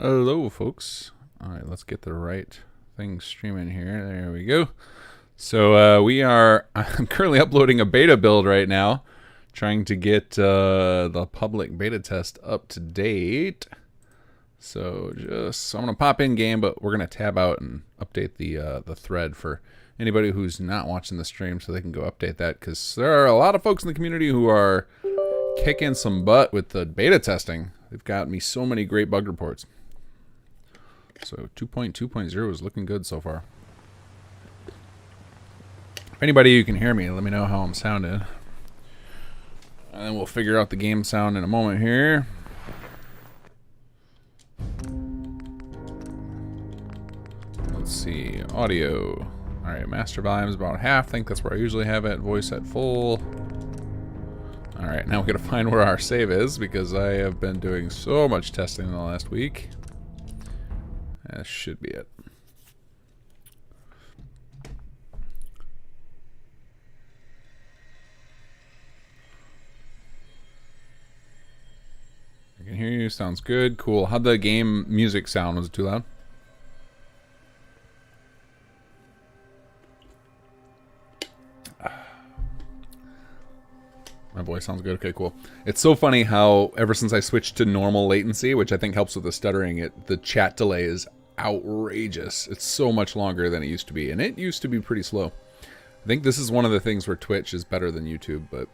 Hello, folks. All right, let's get the right thing streaming here. There we go. So I'm currently uploading a beta build right now, trying to get the public beta test up to date. So I'm gonna pop in game, but we're gonna tab out and update the thread for anybody who's not watching the stream, so they can go update that, because there are a lot of folks in the community who are kicking some butt with the beta testing. They've got me so many great bug reports. So 2.2.0 is looking good so far. If anybody who can hear me, let me know how I'm sounding. And then we'll figure out the game sound in a moment here. Let's see, audio. Alright, master volume is about half. I think that's where I usually have it. Voice at full. Alright, now we gotta find where our save is, because I have been doing so much testing in the last week. That should be it. I can hear you. Sounds good. Cool. How'd the game music sound? Was it too loud? My voice sounds good. Okay, cool. It's so funny how ever since I switched to normal latency, which I think helps with the stuttering, the chat delay is outrageous. It's so much longer than it used to be, and it used to be pretty slow. I think this is one of the things where Twitch is better than YouTube, but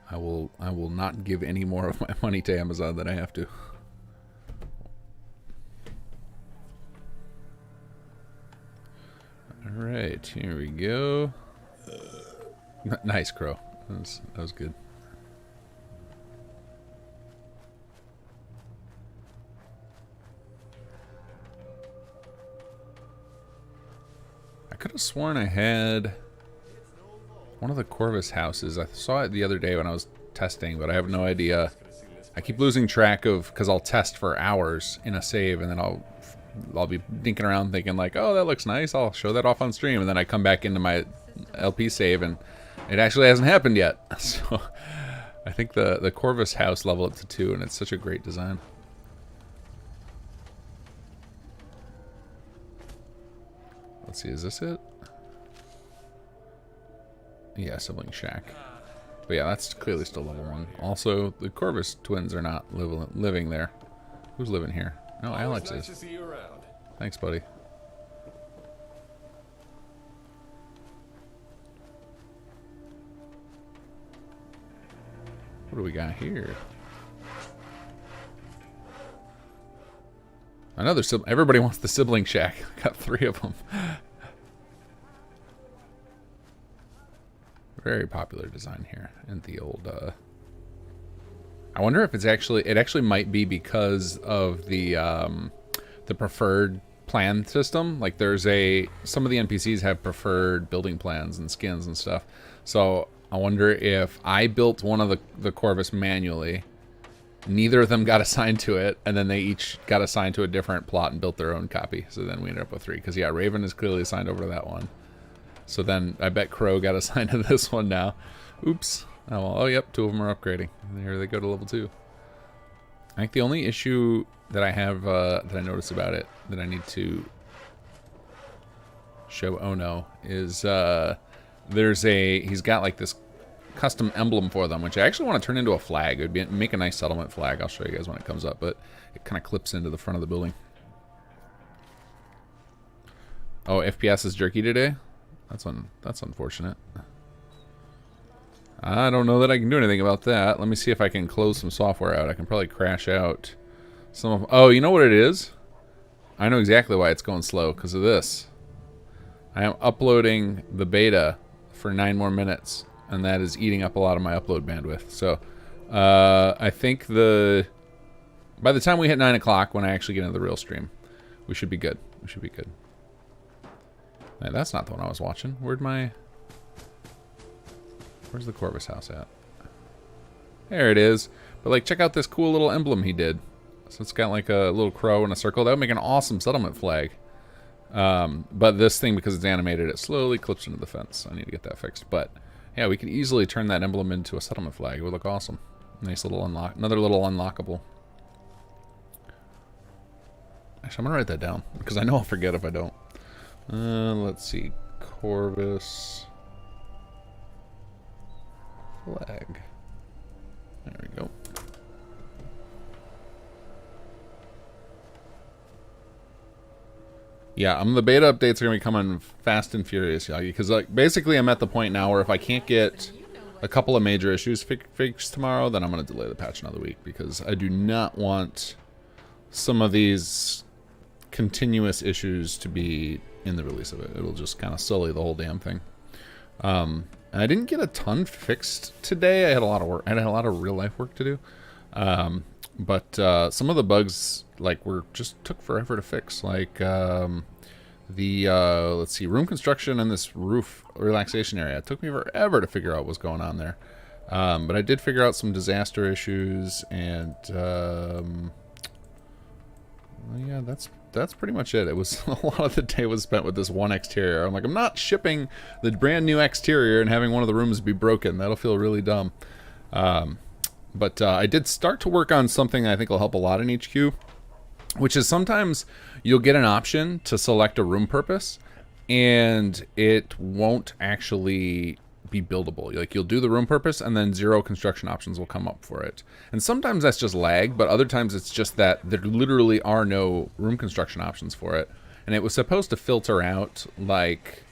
I will not give any more of my money to Amazon than I have to. All right, here we go. Nice, Crow. That was good. I could have sworn I had one of the Corvus houses. I saw it the other day when I was testing, but I have no idea. I keep losing track of, because I'll test for hours in a save, and then I'll be dinking around thinking like, oh, that looks nice, I'll show that off on stream, and then I come back into my LP save and it actually hasn't happened yet. So I think the Corvus house level up to 2, and it's such a great design. Let's see, is this it? Yeah, sibling shack. But yeah, that's clearly still level 1. Also, the Corvus twins are not living there. Who's living here? No, Alex is. Nice to see you around. Thanks, buddy. What do we got here? Another sibling. Everybody wants the sibling shack. Got 3 of them. Very popular design here in the old. I wonder if it's actually. It actually might be because of the preferred plan system. Like there's some of the NPCs have preferred building plans and skins and stuff. So I wonder if I built one of the Corvus manually, neither of them got assigned to it, and then they each got assigned to a different plot and built their own copy. So then we ended up with 3. Because yeah, Raven is clearly assigned over to that one. So then I bet Crow got assigned to this one now. Oops. Oh, well, oh yep, 2 of them are upgrading. And here they go to level 2. I think the only issue that I have that I noticed about it that I need to show Ono is he's got like this custom emblem for them, which I actually want to turn into a flag. It would make a nice settlement flag. I'll show you guys when it comes up, but it kind of clips into the front of the building. Oh, FPS is jerky today? That's unfortunate. I don't know that I can do anything about that. Let me see if I can close some software out. I can probably crash out some of... Oh, you know what it is? I know exactly why it's going slow, because of this. I am uploading the beta for 9 more minutes, and that is eating up a lot of my upload bandwidth. So, I think by the time we hit 9 o'clock, when I actually get into the real stream, we should be good. We should be good. Hey, that's not the one I was watching. Where's the Corvus house at? There it is. But like, check out this cool little emblem he did. So it's got like a little crow and a circle. That would make an awesome settlement flag. But this thing, because it's animated, it slowly clips into the fence. I need to get that fixed. But yeah, we could easily turn that emblem into a settlement flag. It would look awesome. Nice little another little unlockable. Actually, I'm gonna write that down because I know I'll forget if I don't. Let's see. Corvus flag. There we go. Yeah, the beta updates are gonna be coming fast and furious, Yagi, because like basically I'm at the point now where if I can't get a couple of major issues fixed tomorrow, then I'm gonna delay the patch another week because I do not want some of these continuous issues to be in the release of it. It'll just kind of sully the whole damn thing. And I didn't get a ton fixed today. I had a lot of work. I had a lot of real life work to do. But some of the bugs like just took forever to fix. Like let's see, room construction and this roof relaxation area. It took me forever to figure out what was going on there. But I did figure out some disaster issues, and yeah, that's pretty much it. It was a lot of the day was spent with this one exterior. I'm like, I'm not shipping the brand new exterior and having one of the rooms be broken. That'll feel really dumb. But I did start to work on something I think will help a lot in HQ, which is sometimes you'll get an option to select a room purpose, and it won't actually be buildable. Like, you'll do the room purpose, and then 0 construction options will come up for it. And sometimes that's just lag, but other times it's just that there literally are no room construction options for it. And it was supposed to filter out like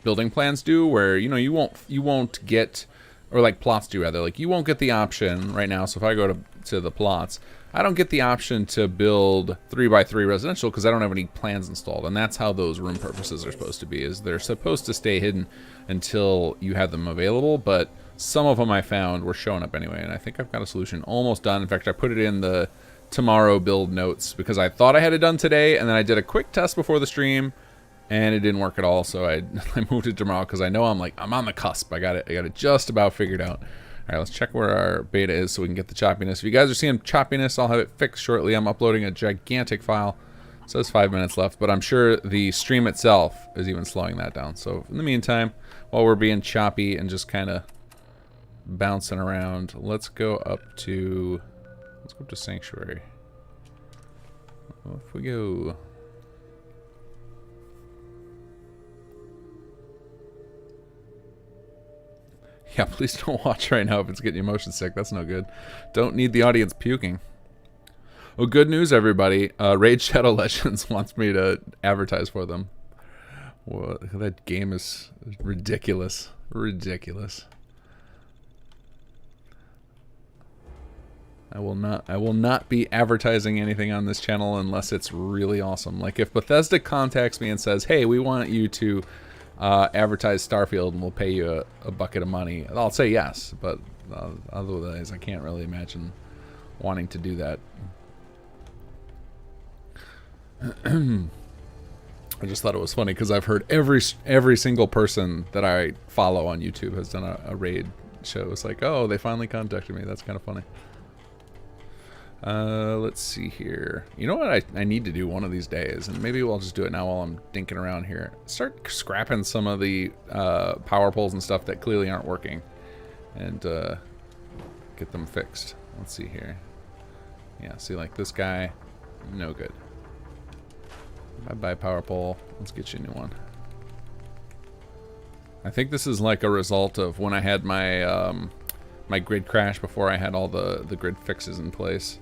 building plans do, where you won't get, or like plots do rather, like you won't get the option right now. So if I go to the plots, I don't get the option to build 3x3 residential because I don't have any plans installed. And that's how those room purposes are supposed to be, is they're supposed to stay hidden until you have them available. But some of them I found were showing up anyway, and I think I've got a solution almost done. In fact, I put it in the tomorrow build notes because I thought I had it done today, and then I did a quick test before the stream and it didn't work at all. So I moved it to tomorrow because I know I'm on the cusp. I got it just about figured out. All right, let's check where our beta is so we can get the choppiness. If you guys are seeing choppiness, I'll have it fixed shortly. I'm uploading a gigantic file. It says 5 minutes left, but I'm sure the stream itself is even slowing that down. So in the meantime, while we're being choppy and just kind of bouncing around, let's go up to Sanctuary. Off we go. Yeah, please don't watch right now if it's getting you motion sick. That's no good. Don't need the audience puking. Well, good news, everybody. Raid Shadow Legends wants me to advertise for them. Well, that game is ridiculous. Ridiculous. I will not be advertising anything on this channel unless it's really awesome. Like if Bethesda contacts me and says, "Hey, we want you to advertise Starfield and we'll pay you a bucket of money," I'll say yes. But otherwise, I can't really imagine wanting to do that. I just thought it was funny because I've heard every single person that I follow on YouTube has done a raid show. It's like, oh, they finally contacted me. That's kind of funny. Let's see here. You know what I need to do one of these days, and maybe we'll just do it now while I'm dinking around here. Start scrapping some of the power poles and stuff that clearly aren't working, and get them fixed. Let's see here. Yeah, see, like this guy, no good. Bye-bye power pole. Let's get you a new one. I think this is like a result of when I had my my grid crash before I had all the grid fixes in place.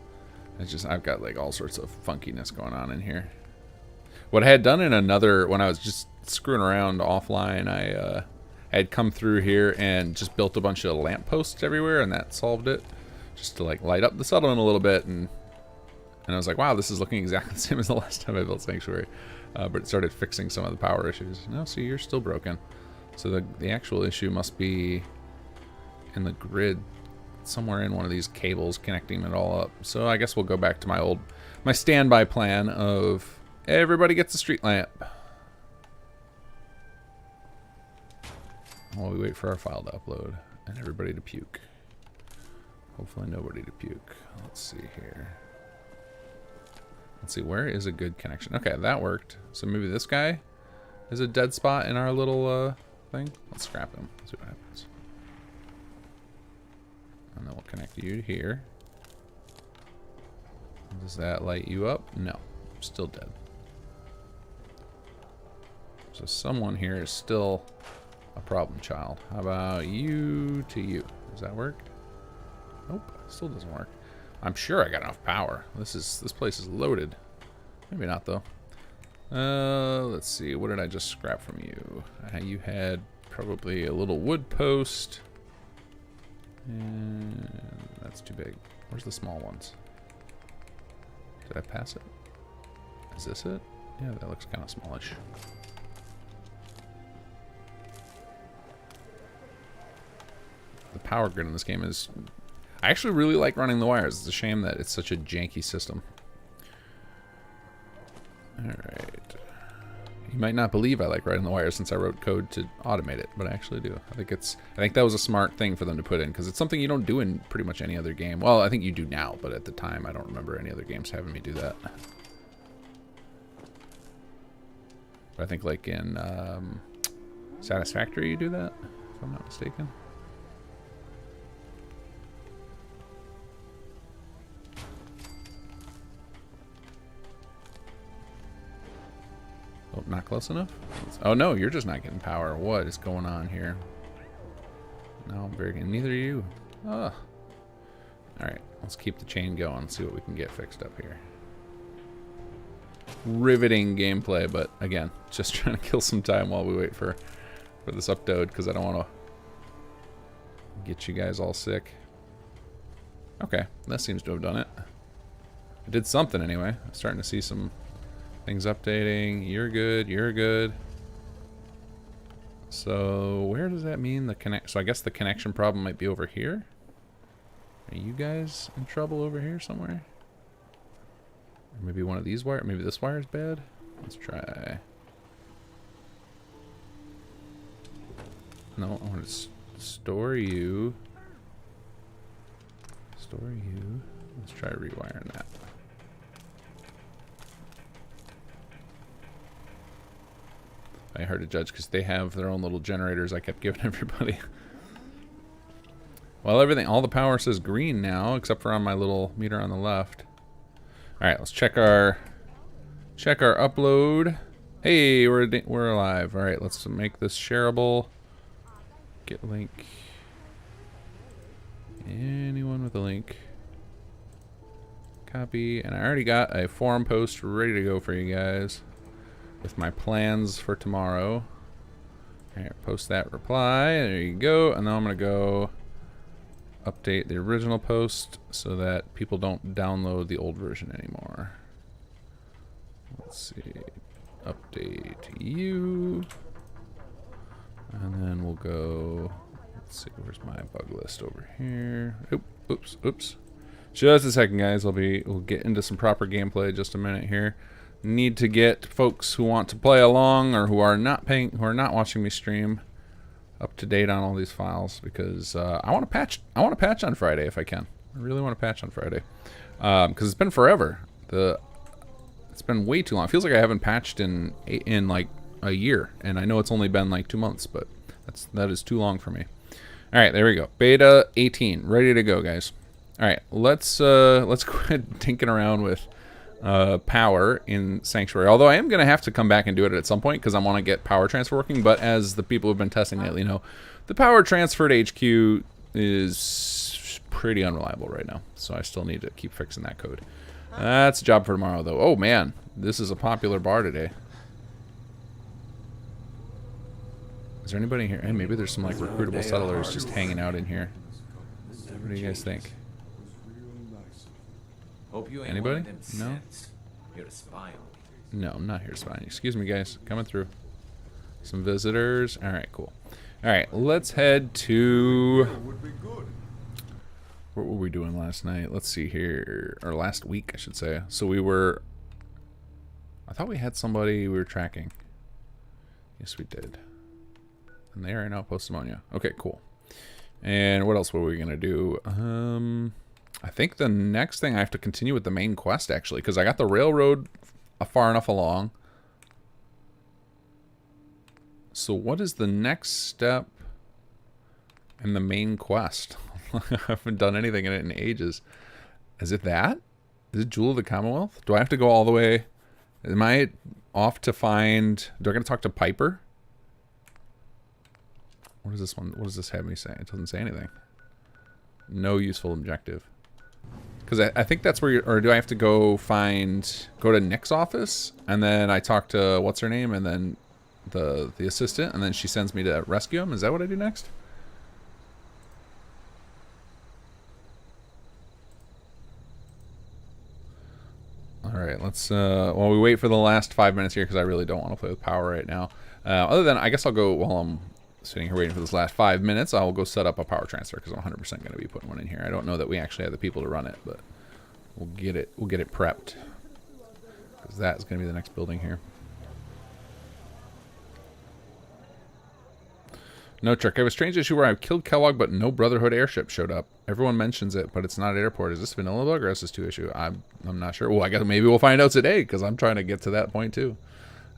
It's just, I've got like all sorts of funkiness going on in here. What I had done in another, when I was just screwing around offline, I had come through here and just built a bunch of lampposts everywhere, and that solved it. Just to like light up the settlement a little bit, and I was like, wow, this is looking exactly the same as the last time I built Sanctuary. But it started fixing some of the power issues. No, see, you're still broken. So the actual issue must be in the grid, somewhere in one of these cables connecting it all up. So I guess we'll go back to my standby plan of everybody gets a street lamp while we wait for our file to upload and everybody to puke. Hopefully nobody to puke. Let's see here. Let's see, where is a good connection? Okay, that worked. So maybe this guy is a dead spot in our little thing. Let's scrap him. See what happens. And then we'll connect you to here. Does that light you up? No. Still dead. So someone here is still a problem child. How about you to you? Does that work? Nope, still doesn't work. I'm sure I got enough power. This place is loaded. Maybe not though. Let's see. What did I just scrap from you? You had probably a little wood post. And that's too big. Where's the small ones? Did I pass it? Is this it? Yeah, that looks kind of smallish. The power grid in this game is... I actually really like running the wires. It's a shame that it's such a janky system. Alright. You might not believe I like running the wires since I wrote code to automate it, but I actually do. I think that was a smart thing for them to put in, because it's something you don't do in pretty much any other game. Well, I think you do now, but at the time I don't remember any other games having me do that. But I think like in Satisfactory you do that, if I'm not mistaken. Oh, not close enough? Oh no, you're just not getting power. What is going on here? No, I'm very good. Neither are you. Ugh. Alright, let's keep the chain going. See what we can get fixed up here. Riveting gameplay, but again, just trying to kill some time while we wait for this upload, because I don't want to get you guys all sick. Okay, that seems to have done it. It did something anyway. I'm starting to see some things updating. You're good. You're good. So where does that mean the connect? So I guess the connection problem might be over here. Are you guys in trouble over here somewhere? Or maybe one of these wires. Maybe this wire is bad. Let's try. No, I want to store you. Store you. Let's try rewiring that. I hard to judge because they have their own little generators I kept giving everybody. Well, all the power says green now, except for on my little meter on the left. All right, let's check our upload. Hey, we're alive. All right, let's make this shareable. Get link. Anyone with a link? Copy, and I already got a forum post ready to go for you guys with my plans for tomorrow. All right, post that reply. There you go. And then I'm gonna go update the original post so that people don't download the old version anymore. Let's see. Update you. And then we'll go. Let's see. Where's my bug list over here? Oops. Just a second, guys. We'll get into some proper gameplay just a minute here. Need to get folks who want to play along or who are not watching me stream up to date on all these files, because I want to patch on Friday if I can. I really want to patch on Friday, because it's been forever. It's been way too long. It feels like I haven't patched in like a year, and I know it's only been like 2 months, but that is too long for me. All right, there we go. Beta 18, ready to go, guys. All right, let's go ahead tinking around with power in Sanctuary. Although I am going to have to come back and do it at some point because I want to get power transfer working. But as the people who've been testing lately know, the power transfer to HQ is pretty unreliable right now. So I still need to keep fixing that code. That's a job for tomorrow, though. Oh, man. This is a popular bar today. Is there anybody here? Hey, maybe there's some like recruitable settlers just hanging out in here. What do you guys think? Anybody? No? You're a spy. No, I'm not here to spy. Excuse me, guys. Coming through. Some visitors. All right, cool. All right, let's head to... What were we doing last night? Let's see here. Or last week, I should say. So we were... I thought we had somebody we were tracking. Yes, we did. And they are in Outpost Simonia. Okay, cool. And what else were we going to do? I think the next thing I have to continue with the main quest, actually, because I got the railroad far enough along. So what is the next step in the main quest? I haven't done anything in it in ages. Is it that? Is it Jewel of the Commonwealth? Do I have to go all the way Am I off to find... Do I gotta talk to Piper? What is this one? What does this have me say? It doesn't say anything. No useful objective. Because I think that's where you're... Or do I have to go to Nick's office? And then I talk to... What's her name? And then the assistant. And then she sends me to rescue him? Is that what I do next? Alright, let's... while we wait for the last 5 minutes here, because I really don't want to play with power right now. Other than... I guess I'll go... While I'm sitting here waiting for this last 5 minutes, I'll go set up a power transfer, because I'm 100% going to be putting one in here. I don't know that we actually have the people to run it, but we'll get it prepped. Because that's going to be the next building here. No trick. I have a strange issue where I've killed Kellogg, but no Brotherhood airship showed up. Everyone mentions it, but it's not an airport. Is this vanilla bug or is this 2 issue? I'm not sure. Well, I guess maybe we'll find out today, because I'm trying to get to that point too.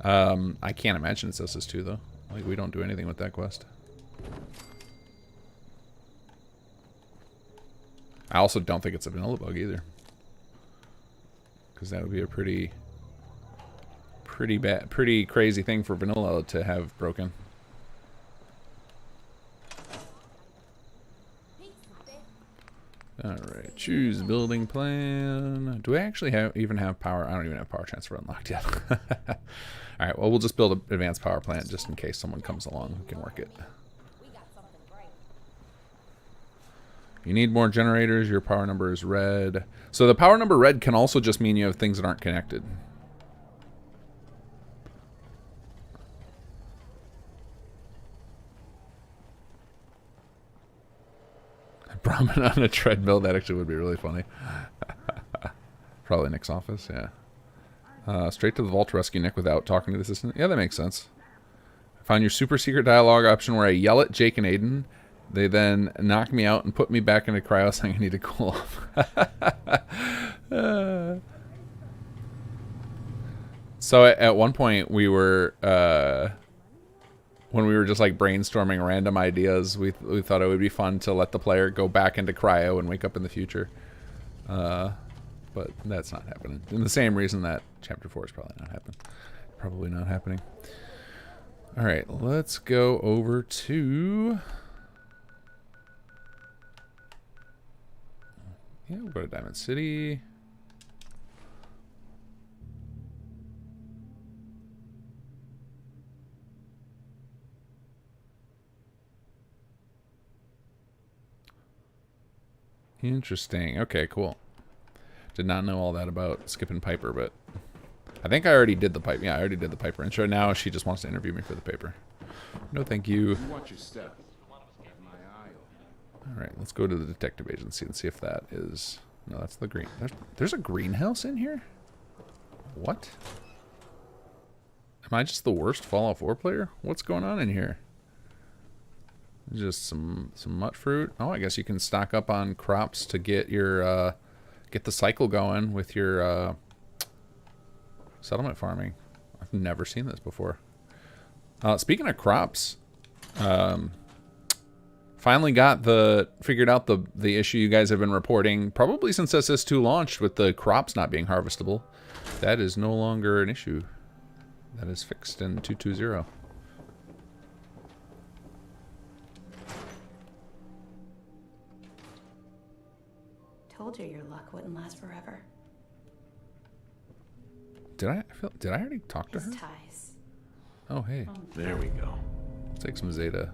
I can't imagine it's SS2 though. Like, we don't do anything with that quest. I also don't think it's a vanilla bug either, because that would be a pretty crazy thing for vanilla to have broken. Alright, choose building plan. Do I actually even have power? I don't even have power transfer unlocked yet. Alright, well, we'll just build an advanced power plant just in case someone comes along who can work it. You need more generators. Your power number is red. So the power number red can also just mean you have things that aren't connected. Brahmin on a treadmill, that actually would be really funny. Probably Nick's office, yeah. Straight to the vault to rescue Nick without talking to the assistant. Yeah, that makes sense. I found your super secret dialogue option where I yell at Jake and Aiden. They then knock me out and put me back into cryo saying I need to cool off. So at one point we were... when we were just like brainstorming random ideas, we thought it would be fun to let the player go back into cryo and wake up in the future. But that's not happening. And the same reason that Chapter 4 is probably not happening. Alright, let's go over to... Yeah, we'll go to Diamond City. Interesting. Okay, cool. Did not know all that about skipping Piper, but I think I already did the Piper. Yeah, I already did the Piper intro. Now she just wants to interview me for the paper. No, thank you. Watch your step. All right, let's go to the detective agency and see if that is... No, that's the green. There's a greenhouse in here? What? Am I just the worst Fallout 4 player? What's going on in here? Just some mut fruit. Oh, I guess you can stock up on crops to get your get the cycle going with your settlement farming. I've never seen this before. Speaking of crops, finally figured out the issue you guys have been reporting probably since SS2 launched with the crops not being harvestable. That is no longer an issue. That is fixed in 2.2.0. Told you your luck wouldn't last forever. Did I already talk to her? His ties. Oh, hey. There we go. Let's take some Zeta.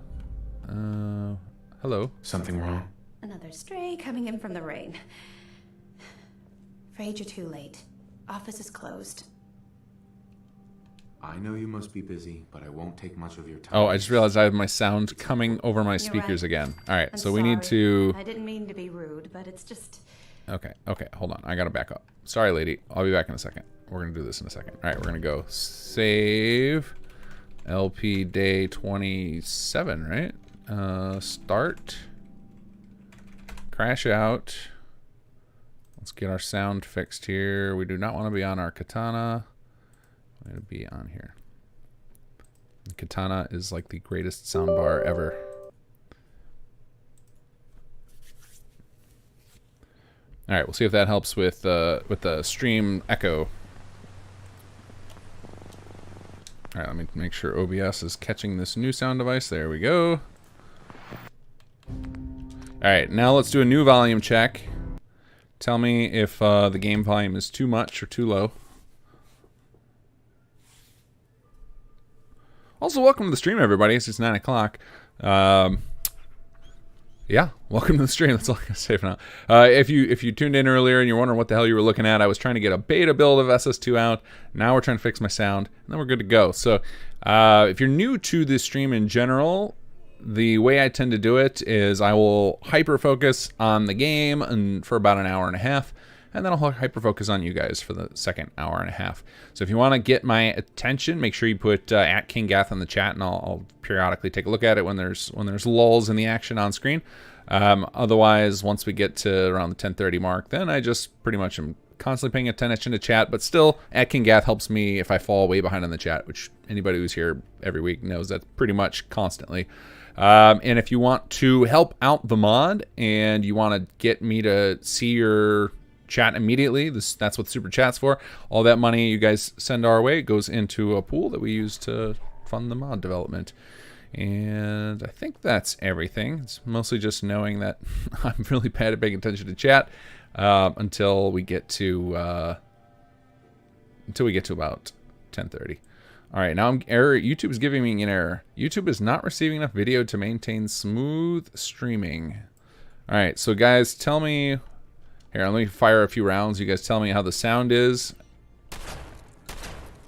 Hello. Something wrong? Another stray coming in from the rain. Afraid you're too late. Office is closed. I know you must be busy, but I won't take much of your time. Oh, I just realized I have my sound coming over my speakers again. All right, so we need to... I didn't mean to be rude, but it's just... Okay, hold on. I gotta back up. Sorry, lady. I'll be back in a second. We're gonna do this in a second. All right, we're gonna go save LP day 27, right? Start. Crash out. Let's get our sound fixed here. We do not want to be on our katana. We need to be on here. The katana is like the greatest soundbar ever. All right, we'll see if that helps with the stream echo. All right, let me make sure OBS is catching this new sound device. There we go. All right, now let's do a new volume check. Tell me if the game volume is too much or too low. Also, welcome to the stream, everybody. It's 9 o'clock. Yeah, welcome to the stream. That's all I can say for now. If you tuned in earlier and you're wondering what the hell you were looking at, I was trying to get a beta build of SS2 out. Now we're trying to fix my sound, and then we're good to go. So if you're new to this stream in general, the way I tend to do it is I will hyper-focus on the game and for about an hour and a half, and then I'll hyper-focus on you guys for the second hour and a half. So if you want to get my attention, make sure you put at King Gath in the chat, and I'll periodically take a look at it when there's lulls in the action on screen. Otherwise, once we get to around the 10:30 mark, then I just pretty much am constantly paying attention to chat. But still, at King Gath helps me if I fall way behind in the chat, which anybody who's here every week knows that's pretty much constantly. And if you want to help out the mod and you want to get me to see your chat immediately, that's what Super Chat's for. All that money you guys send our way goes into a pool that we use to fund the mod development. And I think that's everything. It's mostly just knowing that I'm really bad at paying attention to chat until we get to about 10:30. All right, now YouTube is giving me an error. YouTube is not receiving enough video to maintain smooth streaming. All right, so guys, tell me. Here, let me fire a few rounds. You guys tell me how the sound is.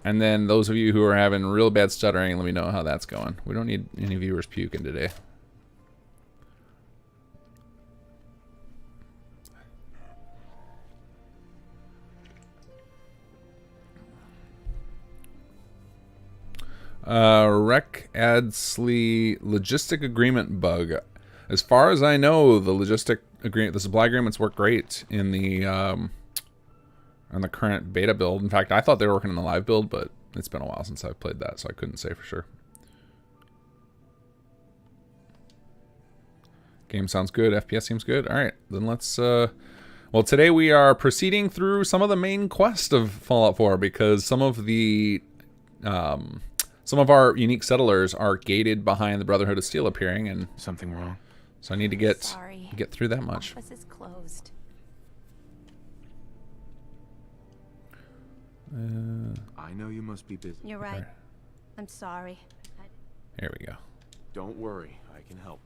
And then those of you who are having real bad stuttering, let me know how that's going. We don't need any viewers puking today. Rec Adsley logistic agreement bug. As far as I know, the supply agreements work great in the current beta build. In fact, I thought they were working in the live build, but it's been a while since I've played that, so I couldn't say for sure. Game sounds good. FPS seems good. All right, then let's. Well, today we are proceeding through some of the main quest of Fallout 4 because some of our unique settlers are gated behind the Brotherhood of Steel appearing, and Something wrong? so I need to get through that much. Office is closed. I know you must be busy. You're right. I'm sorry. Here we go. Don't worry, I can help.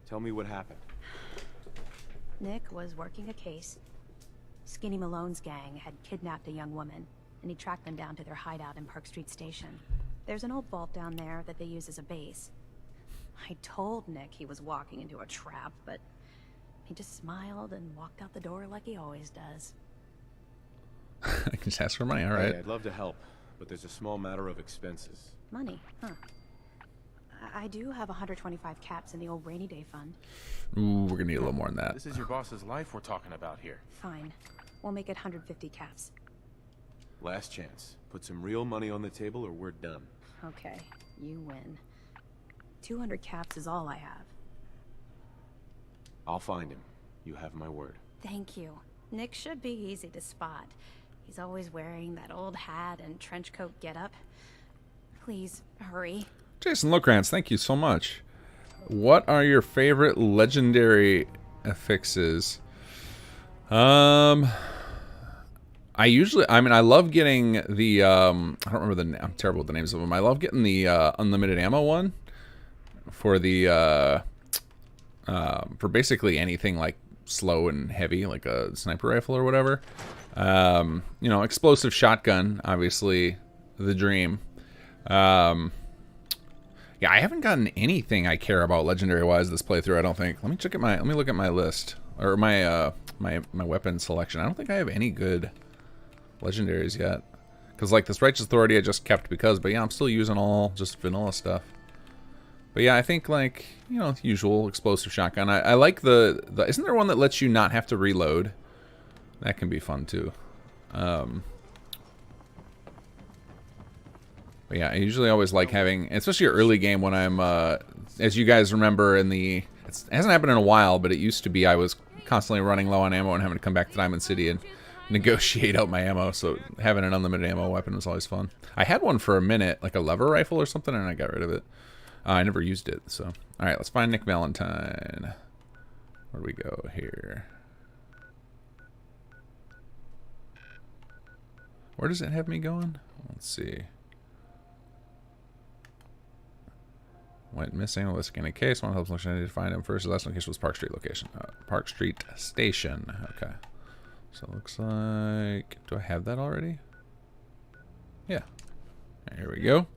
Tell me what happened. Nick was working a case. Skinny Malone's gang had kidnapped a young woman, and he tracked them down to their hideout in Park Street Station. There's an old vault down there that they use as a base. I told Nick he was walking into a trap, but he just smiled and walked out the door like he always does. I can just ask for money, all right. Hey, I'd love to help, but there's a small matter of expenses. Money, huh? I do have 125 caps in the old rainy day fund. Ooh, we're gonna need a little more than that. This is your boss's life we're talking about here. Fine. We'll make it 150 caps. Last chance. Put some real money on the table or we're done. Okay, you win. 200 caps is all I have. I'll find him. You have my word. Thank you. Nick should be easy to spot. He's always wearing that old hat and trench coat getup. Please, hurry. Jason Lokrantz, thank you so much. What are your favorite legendary affixes? I love getting the, I don't remember I'm terrible with the names of them. I love getting the unlimited ammo one for the, for basically anything like slow and heavy, like a sniper rifle or whatever. You know, explosive shotgun, obviously the dream. Yeah, I haven't gotten anything I care about legendary-wise this playthrough, I don't think. Let me look at my list, or my my weapon selection. I don't think I have any good legendaries yet. Because, like, this Righteous Authority I just kept because, but yeah, I'm still using all just vanilla stuff. But yeah, I think, like, you know, usual explosive shotgun. I like the isn't there one that lets you not have to reload? That can be fun, too. But yeah, I usually always like having, especially early game when I'm, as you guys remember it hasn't happened in a while, but it used to be I was constantly running low on ammo and having to come back to Diamond City and negotiate out my ammo, so having an unlimited ammo weapon was always fun. I had one for a minute, like a lever rifle or something, and I got rid of it. I never used it, so. Alright, let's find Nick Valentine. Where do we go here? Where does it have me going? Let's see. Went missing. Let's scan a case. One helps location. I need to find him first. The last location was Park Street location. Park Street Station. Okay. So it looks like... Do I have that already? Yeah. Here we go.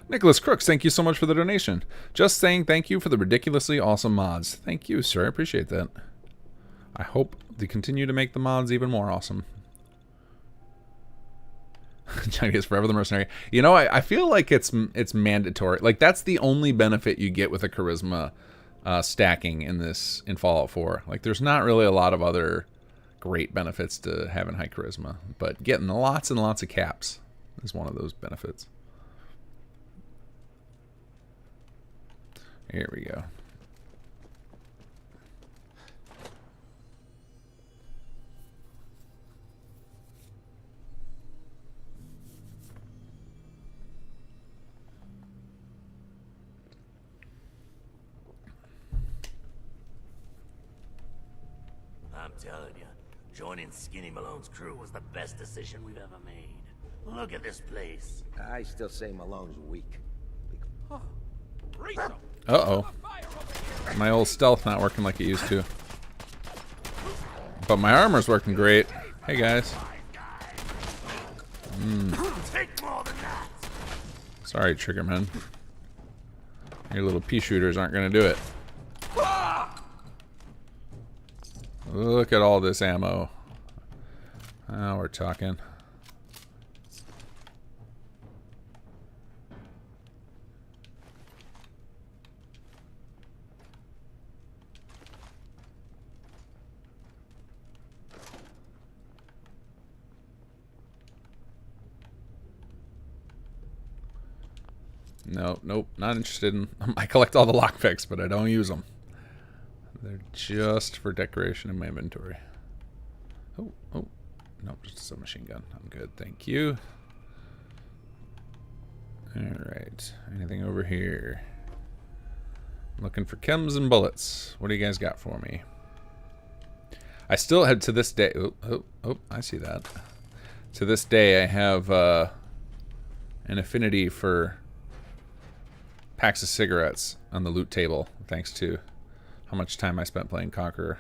Nicholas Crooks, thank you so much for the donation. Just saying thank you for the ridiculously awesome mods. Thank you, sir. I appreciate that. I hope they continue to make the mods even more awesome. Johnny is forever the mercenary. You know, I feel like it's mandatory. Like, that's the only benefit you get with a charisma stacking in Fallout 4. Like, there's not really a lot of other great benefits to having high charisma, but getting lots and lots of caps is one of those benefits. Here we go. I'm telling you, joining Skinny Malone's crew was the best decision we've ever made. Look at this place. I still say Malone's weak. Uh-oh. My old stealth not working like it used to. But my armor's working great. Hey, guys. Take more than that. Sorry, Triggerman. Your little pea shooters aren't going to do it. Look at all this ammo. Now we're talking. Nope, not interested in... I collect all the lockpicks, but I don't use them. They're just for decoration in my inventory. Oh, nope, just a submachine gun. I'm good, thank you. Alright, anything over here? I'm looking for chems and bullets. What do you guys got for me? I still have to this day... Oh, I see that. To this day, I have an affinity for packs of cigarettes on the loot table, thanks to how much time I spent playing Conqueror.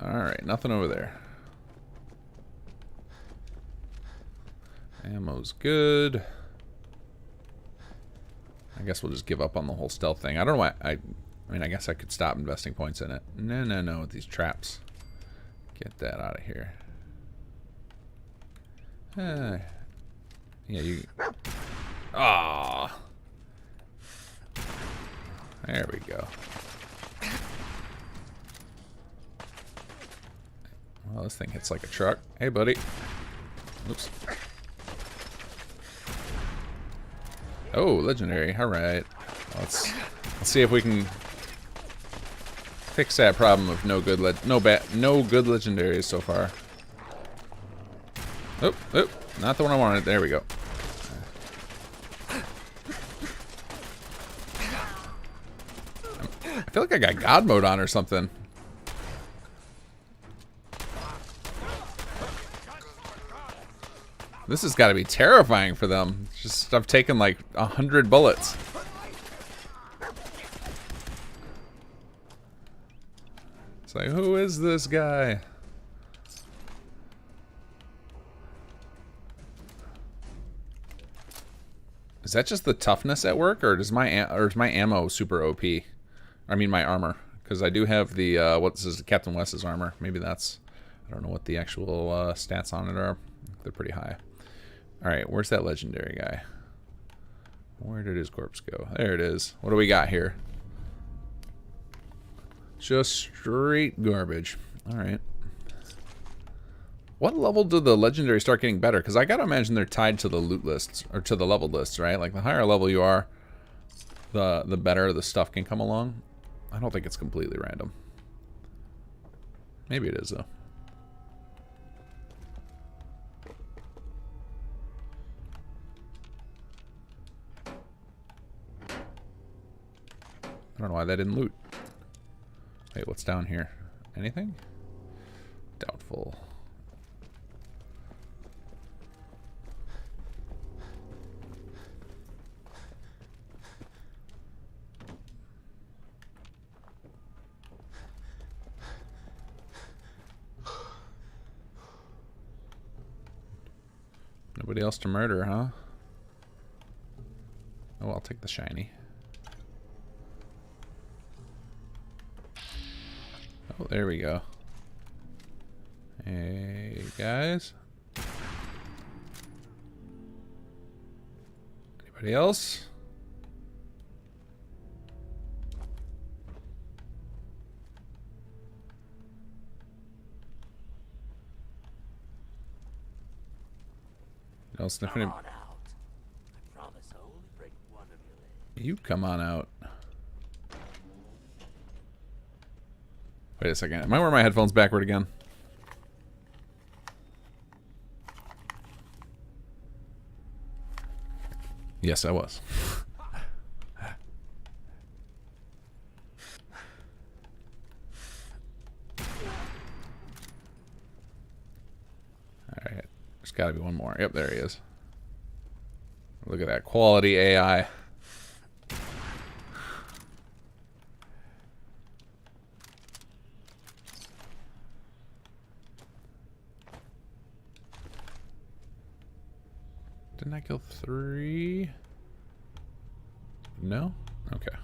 Alright, nothing over there. Ammo's good. I guess we'll just give up on the whole stealth thing. I don't know why. I mean, I guess I could stop investing points in it. No, with these traps. Get that out of here. Yeah, you... Ah, there we go. Well, this thing hits like a truck. Hey, buddy. Oops. Oh, legendary. All right. Let's see if we can fix that problem of no good legendaries so far. Oh, not the one I wanted. There we go. I feel like I got God mode on or something. This has got to be terrifying for them. Just I've taken like 100 bullets. It's like, who is this guy? Is that just the toughness at work, or is my ammo super OP? I mean, my armor, because I do have the this is Captain West's armor. Maybe that's, I don't know what the actual stats on it are. They're pretty high. All right, where's that legendary guy? Where did his corpse go? There it is. What do we got here? Just straight garbage. All right. What level do the legendaries start getting better? Because I gotta imagine they're tied to the loot lists, or to the level lists, right? Like the higher level you are, the better the stuff can come along. I don't think it's completely random. Maybe it is, though. I don't know why that didn't loot. Wait, what's down here? Anything? Doubtful. Nobody else to murder, huh? Oh, I'll take the shiny. Oh, there we go. Hey, guys. Anybody else? No sniffing him. Come on out. I promise I'll only break one of your legs. You come on out. Wait a second. Am I wearing my headphones backward again? Yes, I was. Alright. There's gotta be one more. Yep, there he is. Look at that quality AI. Didn't I kill 3? No? Okay.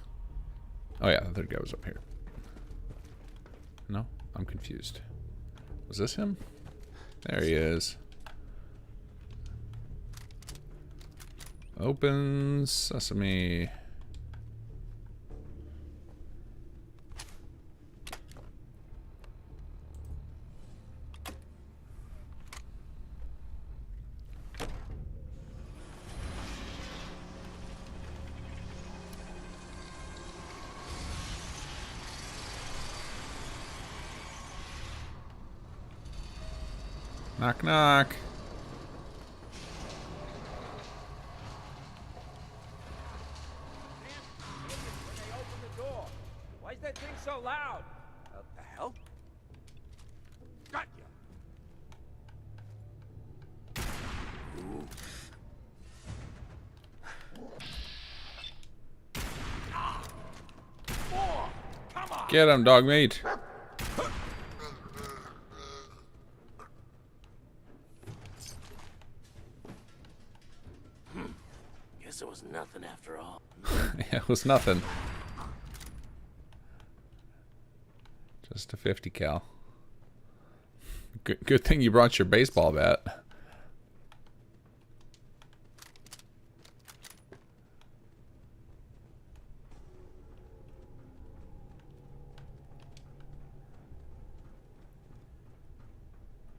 Oh yeah, the third guy was up here. No? I'm confused. Was this him? There he is. Open sesame. Knock, knock. When they open the door. Why is that thing so loud? What the hell? Got ya! Come on! Get him, dog meat. Guess it was nothing after all. Yeah, it was nothing. Just a 50 cal. Good thing you brought your baseball bat.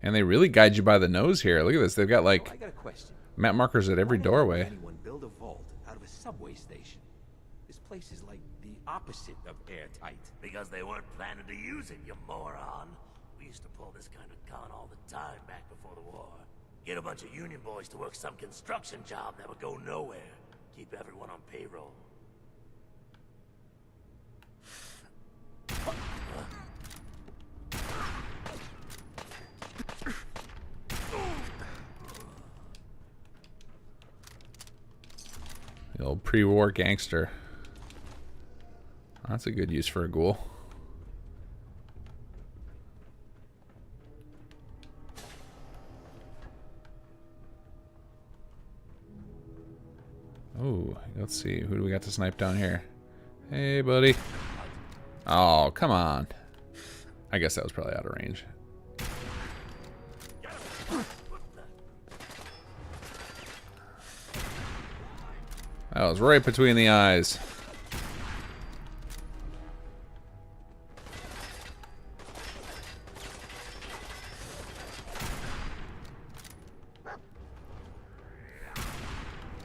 And they really guide you by the nose here. Look at this. They've got I like got a question. map markers at every Why the hell would doorway. anyone build a vault out of a subway station? This place is like the opposite of airtight. Because they weren't planning to use it, you moron. We used to pull this kind of con all the time back before the war. Get a bunch of union boys to work some construction job that would go nowhere. Keep everyone on payroll. The old pre-war gangster. That's a good use for a ghoul. Oh, let's see. Who do we got to snipe down here? Hey, buddy. Oh, come on. I guess that was probably out of range. That was right between the eyes.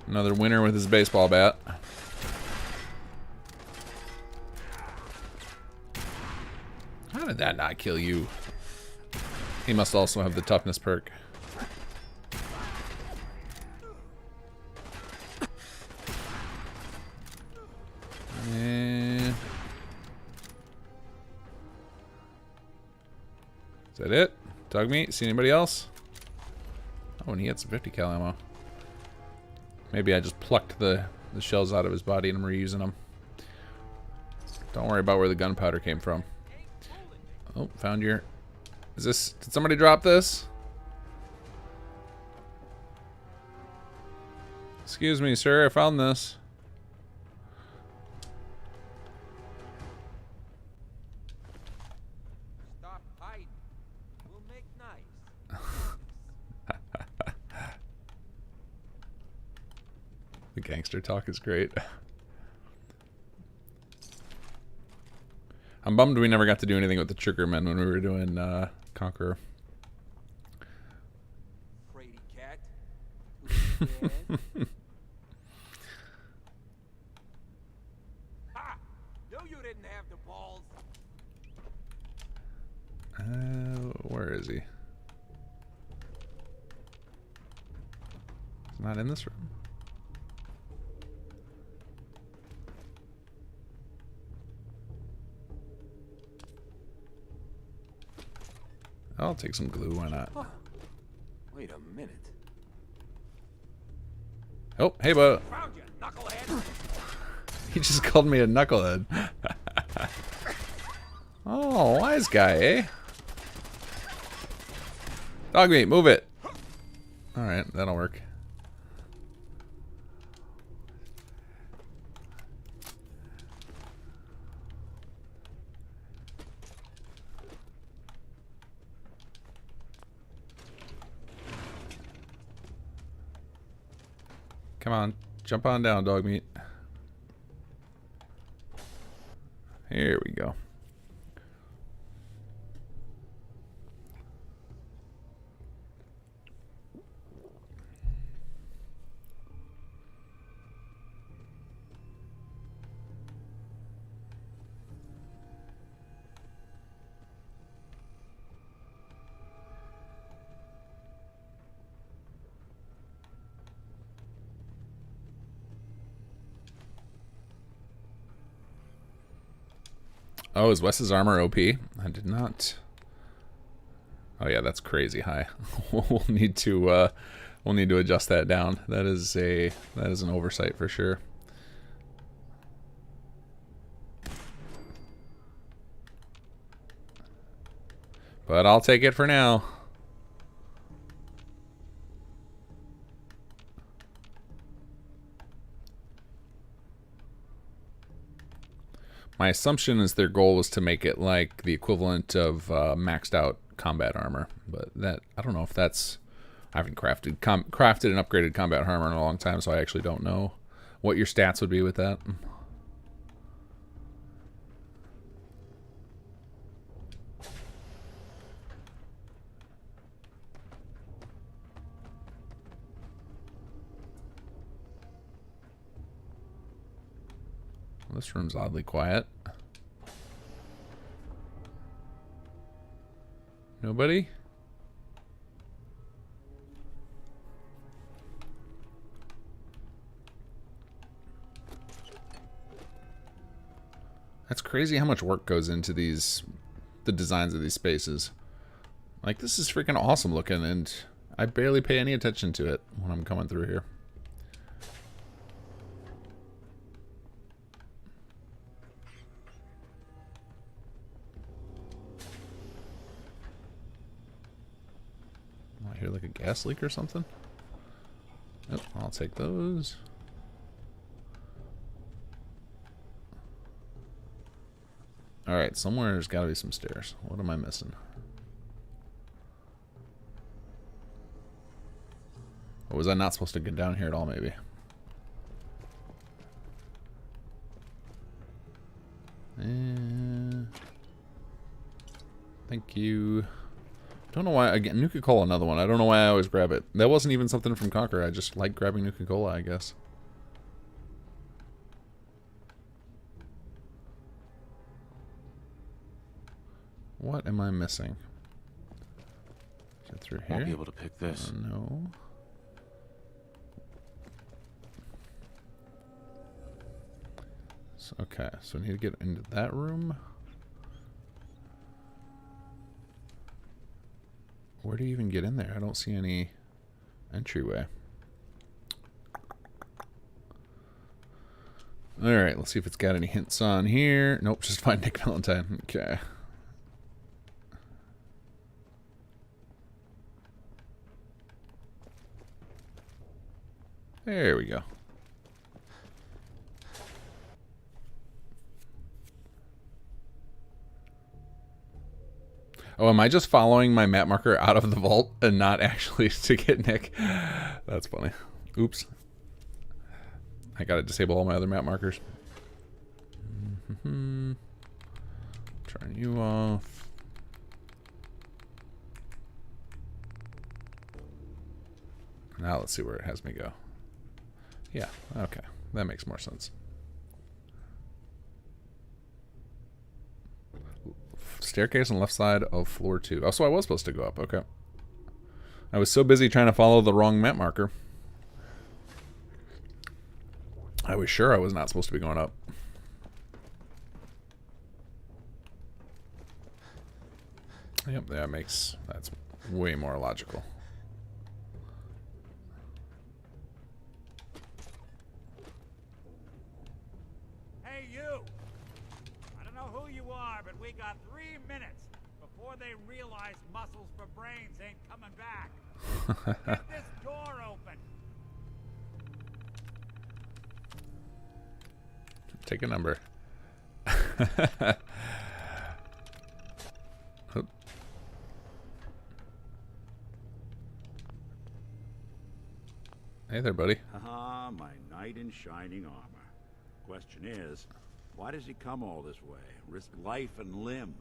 Another winner with his baseball bat. How did that not kill you? He must also have the toughness perk. And... is that it? Dog meat? See anybody else? Oh, and he had some 50 cal ammo. Maybe I just plucked the shells out of his body and I'm reusing them. Don't worry about where the gunpowder came from. Oh, found your... is this... did somebody drop this? Excuse me, sir. I found this. Stop hiding. We'll make nice. The gangster talk is great. I'm bummed we never got to do anything with the triggermen when we were doing Conqueror. Fraidy cat. Who's dead? Ha! Knew you didn't have the balls. Where is he? He's not in this room. I'll take some glue, why not? Wait a minute. Oh, hey, bud. Found you, knucklehead. He just called me a knucklehead. Oh, wise guy, eh? Dog meat, move it. Alright, that'll work. Come on, jump on down, dog meat. Here we go. Oh, is Wes's armor OP? I did not. Oh yeah, that's crazy high. we'll need to adjust that down. That is an oversight for sure. But I'll take it for now. My assumption is their goal was to make it like the equivalent of maxed out combat armor, but that I don't know if that's. I haven't crafted and upgraded combat armor in a long time, so I actually don't know what your stats would be with that. This room's oddly quiet. Nobody? That's crazy how much work goes into the designs of these spaces. Like, this is freaking awesome looking, and I barely pay any attention to it when I'm coming through here. I hear like a gas leak or something. Yep, I'll take those. Alright, somewhere there's got to be some stairs. What am I missing? Or was I not supposed to get down here at all, maybe? Thank you. Don't know why. Again, Nuka-Cola, another one. I don't know why I always grab it. That wasn't even something from Conquer. I just like grabbing Nuka-Cola, I guess. What am I missing? Is it through here? Won't be able to pick this. No. So, okay, so we need to get into that room. Where do you even get in there? I don't see any entryway. Alright, let's see if it's got any hints on here. Nope, just find Nick Valentine. Okay. There we go. Oh, am I just following my map marker out of the vault and not actually to get Nick? That's funny. Oops. I gotta disable all my other map markers. Turn you off. Now let's see where it has me go. Yeah, okay. That makes more sense. Staircase on the left side of floor 2. Oh, so I was supposed to go up. Okay. I was so busy trying to follow the wrong map marker. I was sure I was not supposed to be going up. Yep, that's way more logical. Hey, you! I don't know who you are, but we got 3 minutes before they realize muscles for brains ain't coming back. Get this door open! Take a number. Oop. Hey there, buddy. Haha, my knight in shining armor. Question is, why does he come all this way? Risk life and limb?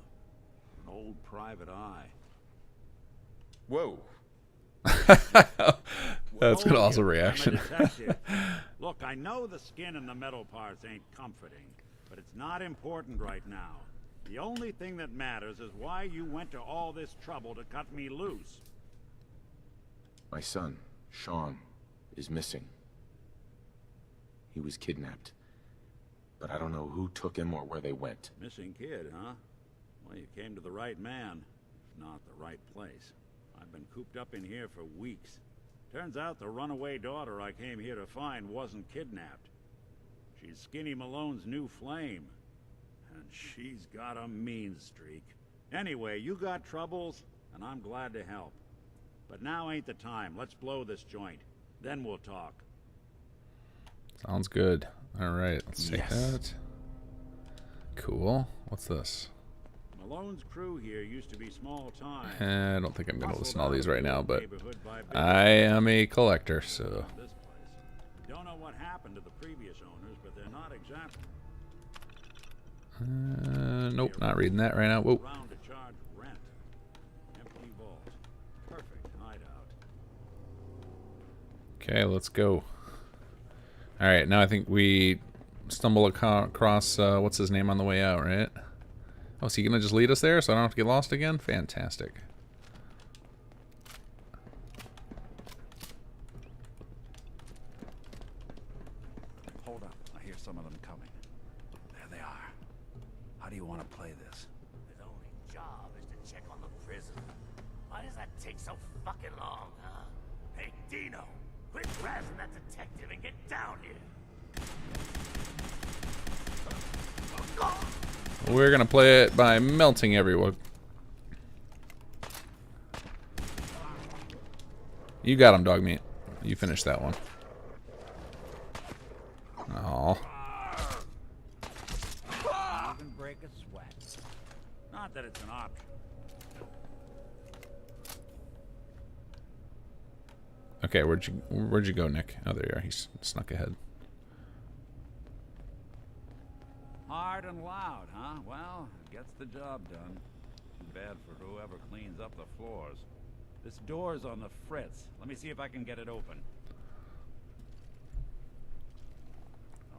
An old private eye. Whoa. That's an Whoa, awesome I'm a reaction. detective. Look, I know the skin and the metal parts ain't comforting, but it's not important right now. The only thing that matters is why you went to all this trouble to cut me loose. My son, Sean, is missing. He was kidnapped. But I don't know who took him or where they went. Missing kid, huh? Well, you came to the right man, if not the right place. I've been cooped up in here for weeks. Turns out the runaway daughter I came here to find wasn't kidnapped. She's Skinny Malone's new flame. And she's got a mean streak. Anyway, you got troubles, and I'm glad to help. But now ain't the time. Let's blow this joint. Then we'll talk. Sounds good. All right, let's take Yes. that. Cool. What's this? Malone's crew here used to be small time. I don't think I'm going to Hustled listen to all out these of right the now, but neighborhood by big I am a collector, so... this place. Don't know what happened to the previous owners, but they're not exactly Nope, not reading that right now. Whoa. around to charge rent. Empty vault. Perfect hideout. Okay, let's go. All right, now I think we stumble across, what's his name on the way out, right? Oh, is he going to just lead us there so I don't have to get lost again? Fantastic. Hold up. I hear some of them coming. There they are. How do you want to play this? His only job is to check on the prison. Why does that take so fucking long, huh? Hey, Dino, quit razzing that detective and get down here. We're going to play it by melting everyone. You got him, dog meat. You finished that one. Aw. Even break a sweat. Not that it's an option. Okay, where'd you go, Nick? Oh, there you are. He's snuck ahead. Hard and loud, huh? Well, it gets the job done. Too bad for whoever cleans up the floors. This door's on the fritz. Let me see if I can get it open.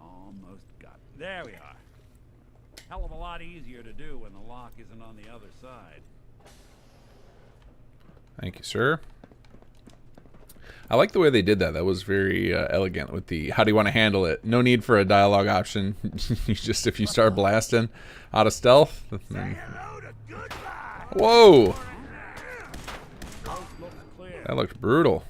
Almost got it. There we are. hell of a lot easier to do when the lock isn't on the other side. Thank you, sir. I like the way they did that. That was very elegant with the how do you want to handle it. No need for a dialogue option. You just, if you start blasting out of stealth. Then... Whoa! That looked brutal.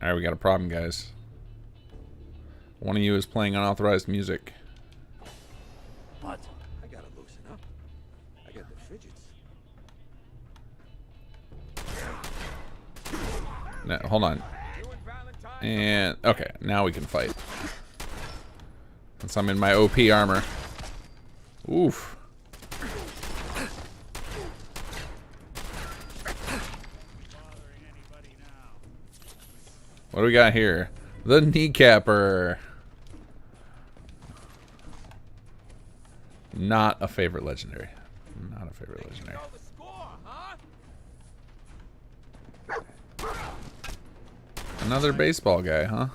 Alright, we got a problem, guys. One of you is playing unauthorized music. What? I gotta loosen up. I got the fidgets. No, hold on. And, okay, now we can fight. Since I'm in my OP armor. Oof. What do we got here? The kneecapper. Not a favorite legendary. Not a favorite legendary. Another baseball guy, huh?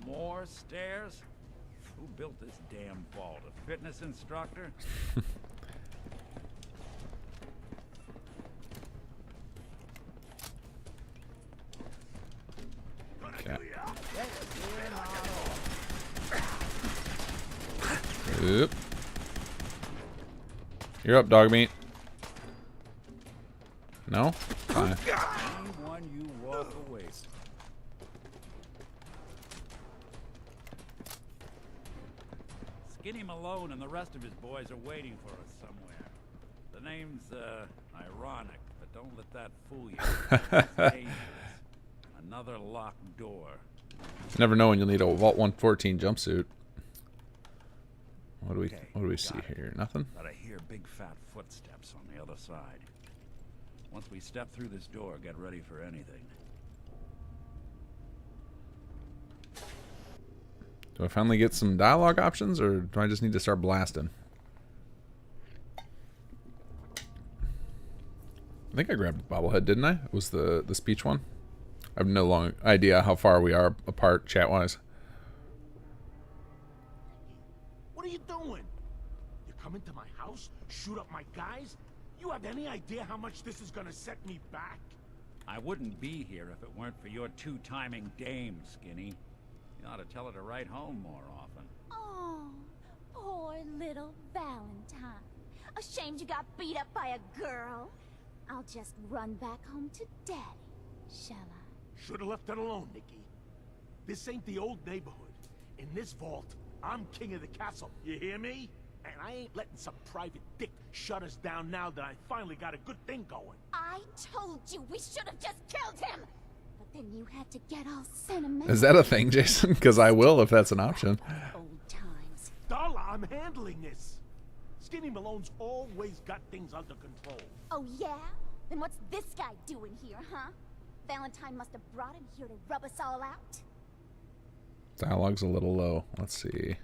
More stairs? Who built this damn vault? A fitness instructor? Okay. Oop. You're up, dog meat. No? Fine. Anyone you walk away. Skinny Malone and the rest of his boys are waiting for us somewhere. The name's, ironic, but don't let that fool you. It's dangerous. Another locked door. Never know when you'll need a Vault 114 jumpsuit. What do we see here? Nothing? But I hear big fat footsteps on the other side. Once we step through this door, get ready for anything. Do I finally get some dialogue options, or do I just need to start blasting? I think I grabbed the bobblehead, didn't I? It was the speech one. I have no long idea how far we are apart chat-wise. What are you doing? You come into my house, shoot up my guys? You have any idea how much this is gonna set me back? I wouldn't be here if it weren't for your two-timing dame, Skinny. You ought to tell her to write home more often. Oh, poor little Valentine. Ashamed you got beat up by a girl? I'll just run back home to Daddy, shall I? Should've left it alone, Nikki. This ain't the old neighborhood. In this vault, I'm king of the castle. You hear me? And I ain't letting some private dick shut us down now that I finally got a good thing going. I told you we should have just killed him! But then you had to get all sentimental. Is that a thing, Jason? Because I will if that's an option. Old times. Darla, I'm handling this. Skinny Malone's always got things under control. Oh yeah? Then what's this guy doing here, huh? Valentine must have brought him here to rub us all out. Dialogue's a little low. Let's see.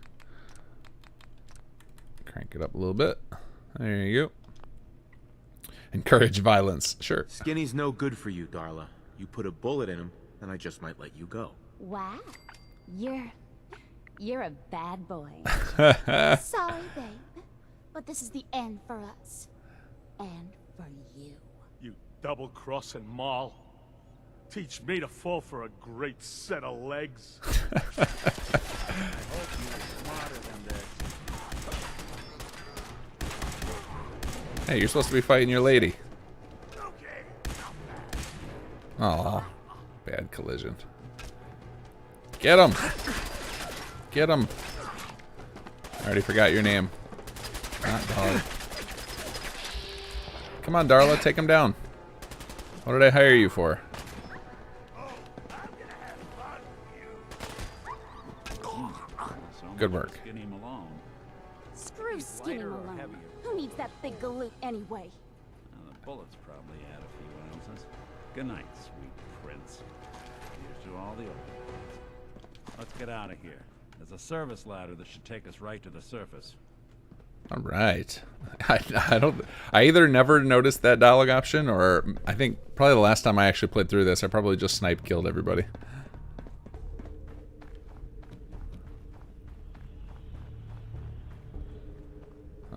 Crank it up a little bit. There you go. Encourage violence. Sure. Skinny's no good for you, Darla. You put a bullet in him, and I just might let you go. Wow. You're a bad boy. Sorry, babe. But this is the end for us. And for you. You double-crossing Maul. Teach me to fall for a great set of legs. I hope you were smarter than this. Hey, you're supposed to be fighting your lady. Okay. Oh, bad collision. Get him! Get him! I already forgot your name. Not dog. Come on, Darla, take him down. What did I hire you for? Good work. Skinny Malone. Screw Skinny Lighter or Malone. heavier? Who needs that big galoot anyway? The bullets probably add a few ounces. Good night, sweet prince. Here's to all the old ones. Let's get out of here. There's a service ladder that should take us right to the surface. All right. I either never noticed that dialogue option, or I think probably the last time I actually played through this, I probably just snipe killed everybody.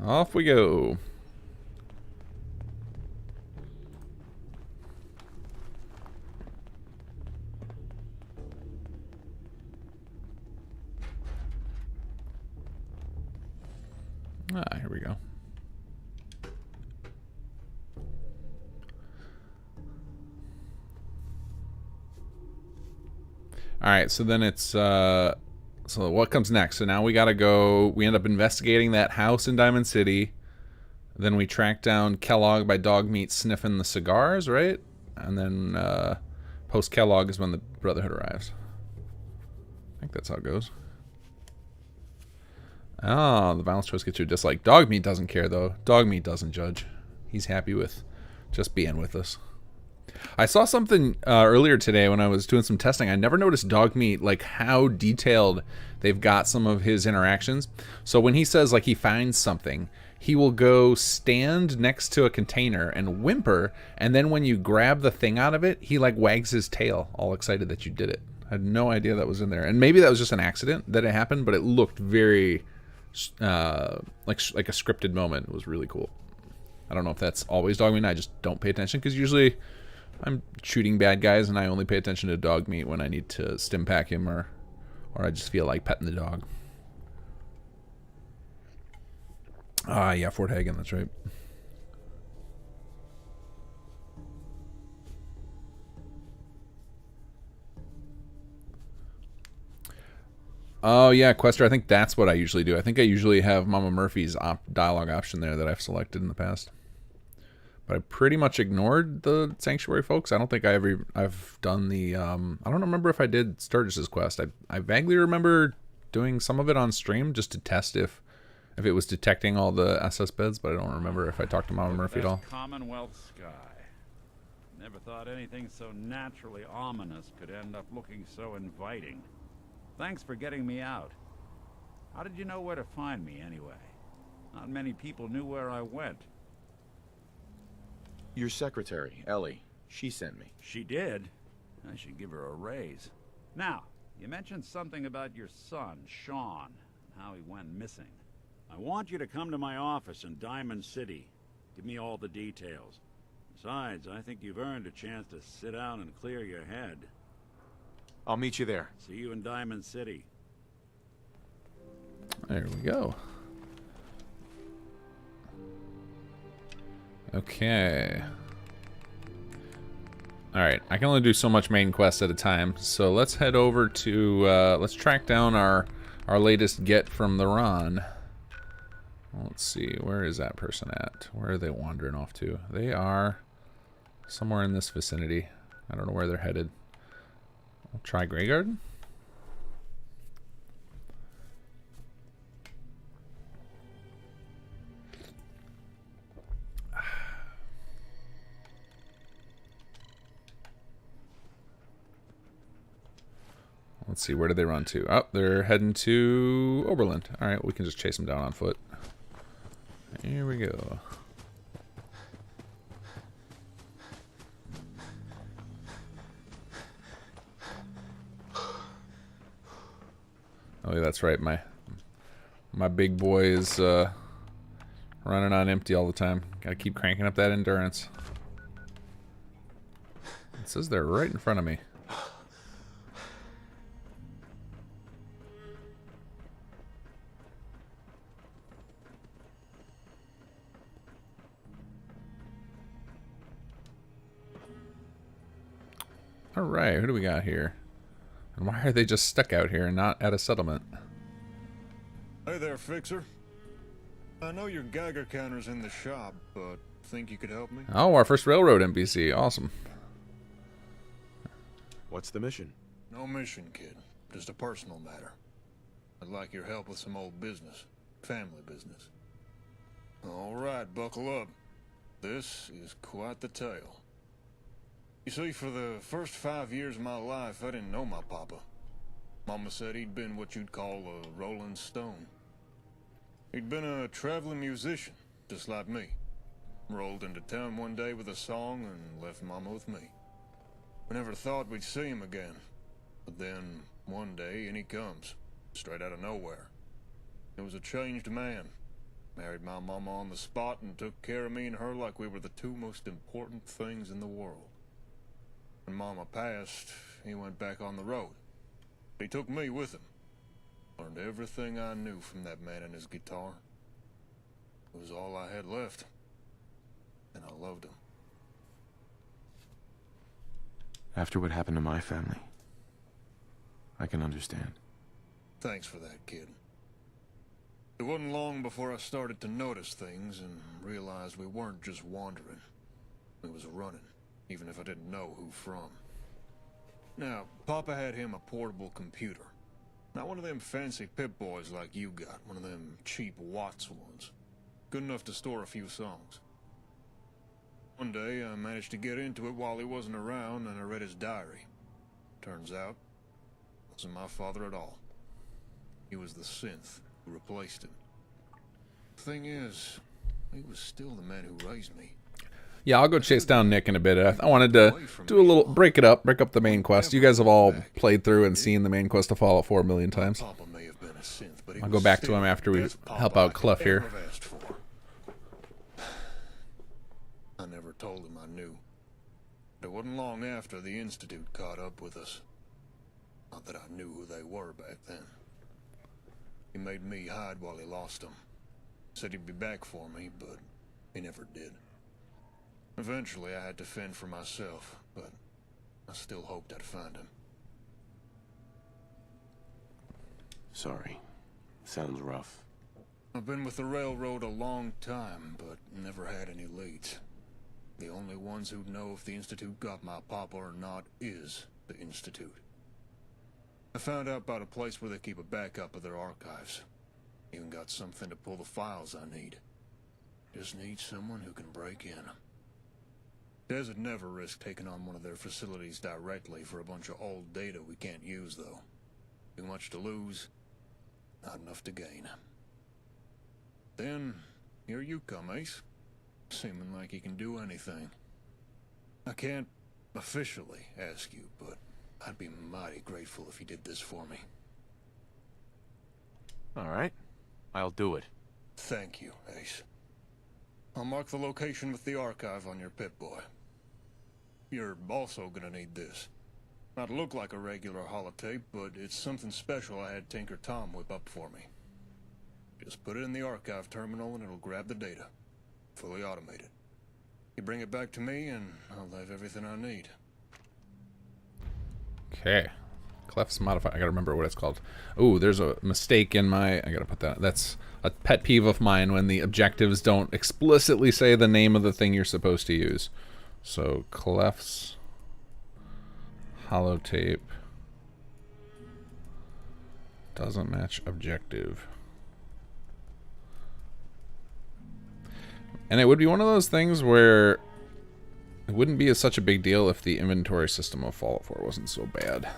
Off we go. Ah, here we go. Alright, so then it's, so what comes next? So now we gotta go, we end up investigating that house in Diamond City. Then we track down Kellogg by dog meat sniffing the cigars, right? And then, post-Kellogg is when the Brotherhood arrives. I think that's how it goes. Oh, the balance choice gets your dislike. Dog meat doesn't care, though. Dog meat doesn't judge. He's happy with just being with us. I saw something earlier today when I was doing some testing. I never noticed dog meat, like how detailed they've got some of his interactions. So when he says, like, he finds something, he will go stand next to a container and whimper, and then when you grab the thing out of it, he, like, wags his tail, all excited that you did it. I had no idea that was in there. And maybe that was just an accident that it happened, but it looked very... like a scripted moment. It was really cool. I don't know if that's always dog meat. I just don't pay attention because usually I'm shooting bad guys and I only pay attention to dog meat when I need to stim pack him or I just feel like petting the dog. Ah, yeah, Fort Hagen, that's right. Oh, yeah, Quester, I think that's what I usually do. I think I usually have Mama Murphy's dialogue option there that I've selected in the past. But I pretty much ignored the Sanctuary folks. I don't think I've done the... I don't remember if I did Sturgis's quest. I vaguely remember doing some of it on stream just to test if it was detecting all the SS beds, but I don't remember if I talked to Mama Murphy at all. Commonwealth sky. Never thought anything so naturally ominous could end up looking so inviting. Thanks for getting me out. How did you know where to find me, anyway? Not many people knew where I went. Your secretary, Ellie, she sent me. She did? I should give her a raise. Now, you mentioned something about your son, Sean, and how he went missing. I want you to come to my office in Diamond City. Give me all the details. Besides, I think you've earned a chance to sit down and clear your head. I'll meet you there. See you in Diamond City. There we go. Okay. Alright, I can only do so much main quest at a time, so let's head over to, let's track down our latest get from the Ron. Let's see, where is that person at? Where are they wandering off to? They are somewhere in this vicinity. I don't know where they're headed. I'll try Grey Garden. Let's see, where did they run to? Oh, they're heading to Oberlin. Alright, we can just chase them down on foot. Here we go. Oh, yeah, that's right. My big boy is running on empty all the time. Gotta keep cranking up that endurance. It says they're right in front of me. Alright, who do we got here? And why are they just stuck out here and not at a settlement? Hey there, Fixer. I know your Geiger counter's in the shop, but think you could help me? Oh, our first railroad NPC. Awesome. What's the mission? No mission, kid. Just a personal matter. I'd like your help with some old business. Family business. All right, buckle up. This is quite the tale. You see, for the first 5 years of my life, I didn't know my papa. Mama said he'd been what you'd call a rolling stone. He'd been a traveling musician, just like me. Rolled into town one day with a song and left Mama with me. We never thought we'd see him again. But then, one day, in he comes, straight out of nowhere. He was a changed man. Married my mama on the spot and took care of me and her like we were the two most important things in the world. When Mama passed, he went back on the road. He took me with him. Learned everything I knew from that man and his guitar. It was all I had left. And I loved him. After what happened to my family, I can understand. Thanks for that, kid. It wasn't long before I started to notice things and realized we weren't just wandering. We was running, even if I didn't know who from. Now, Papa had him a portable computer. Not one of them fancy Pip-Boys like you got, one of them cheap Watts ones. Good enough to store a few songs. One day, I managed to get into it while he wasn't around, and I read his diary. Turns out, it wasn't my father at all. He was the synth who replaced him. Thing is, he was still the man who raised me. Yeah, I'll go chase down Nick in a bit. I wanted to do a little, break up the main quest. You guys have all played through and seen the main quest of Fallout 4 a million times. Papa may have been a synth, but he I'll was go back to still him after the we best help Papa out I could Clef here. ever have asked for. I never told him I knew. But it wasn't long after the Institute caught up with us. Not that I knew who they were back then. He made me hide while he lost them. Said he'd be back for me, but he never did. Eventually, I had to fend for myself, but I still hoped I'd find him. Sorry. Sounds rough. I've been with the railroad a long time, but never had any leads. The only ones who know if the Institute got my papa or not is the Institute. I found out about a place where they keep a backup of their archives. Even got something to pull the files I need. Just need someone who can break in. Des would never risk taking on one of their facilities directly for a bunch of old data we can't use, though. Too much to lose, not enough to gain. Then, here you come, Ace. Seeming like you can do anything. I can't officially ask you, but I'd be mighty grateful if you did this for me. All right. I'll do it. Thank you, Ace. I'll mark the location with the archive on your Pip-Boy. You're also gonna need this. Not look like a regular holotape, but it's something special I had Tinker Tom whip up for me. Just put it in the archive terminal and it'll grab the data. Fully automated. You bring it back to me and I'll have everything I need. Okay. Clef's modifier. I gotta remember what it's called. Ooh, there's a mistake in my... I gotta put that... That's a pet peeve of mine when the objectives don't explicitly say the name of the thing you're supposed to use. So, Clef's holotape doesn't match objective. And it would be one of those things where it wouldn't be such a big deal if the inventory system of Fallout 4 wasn't so bad.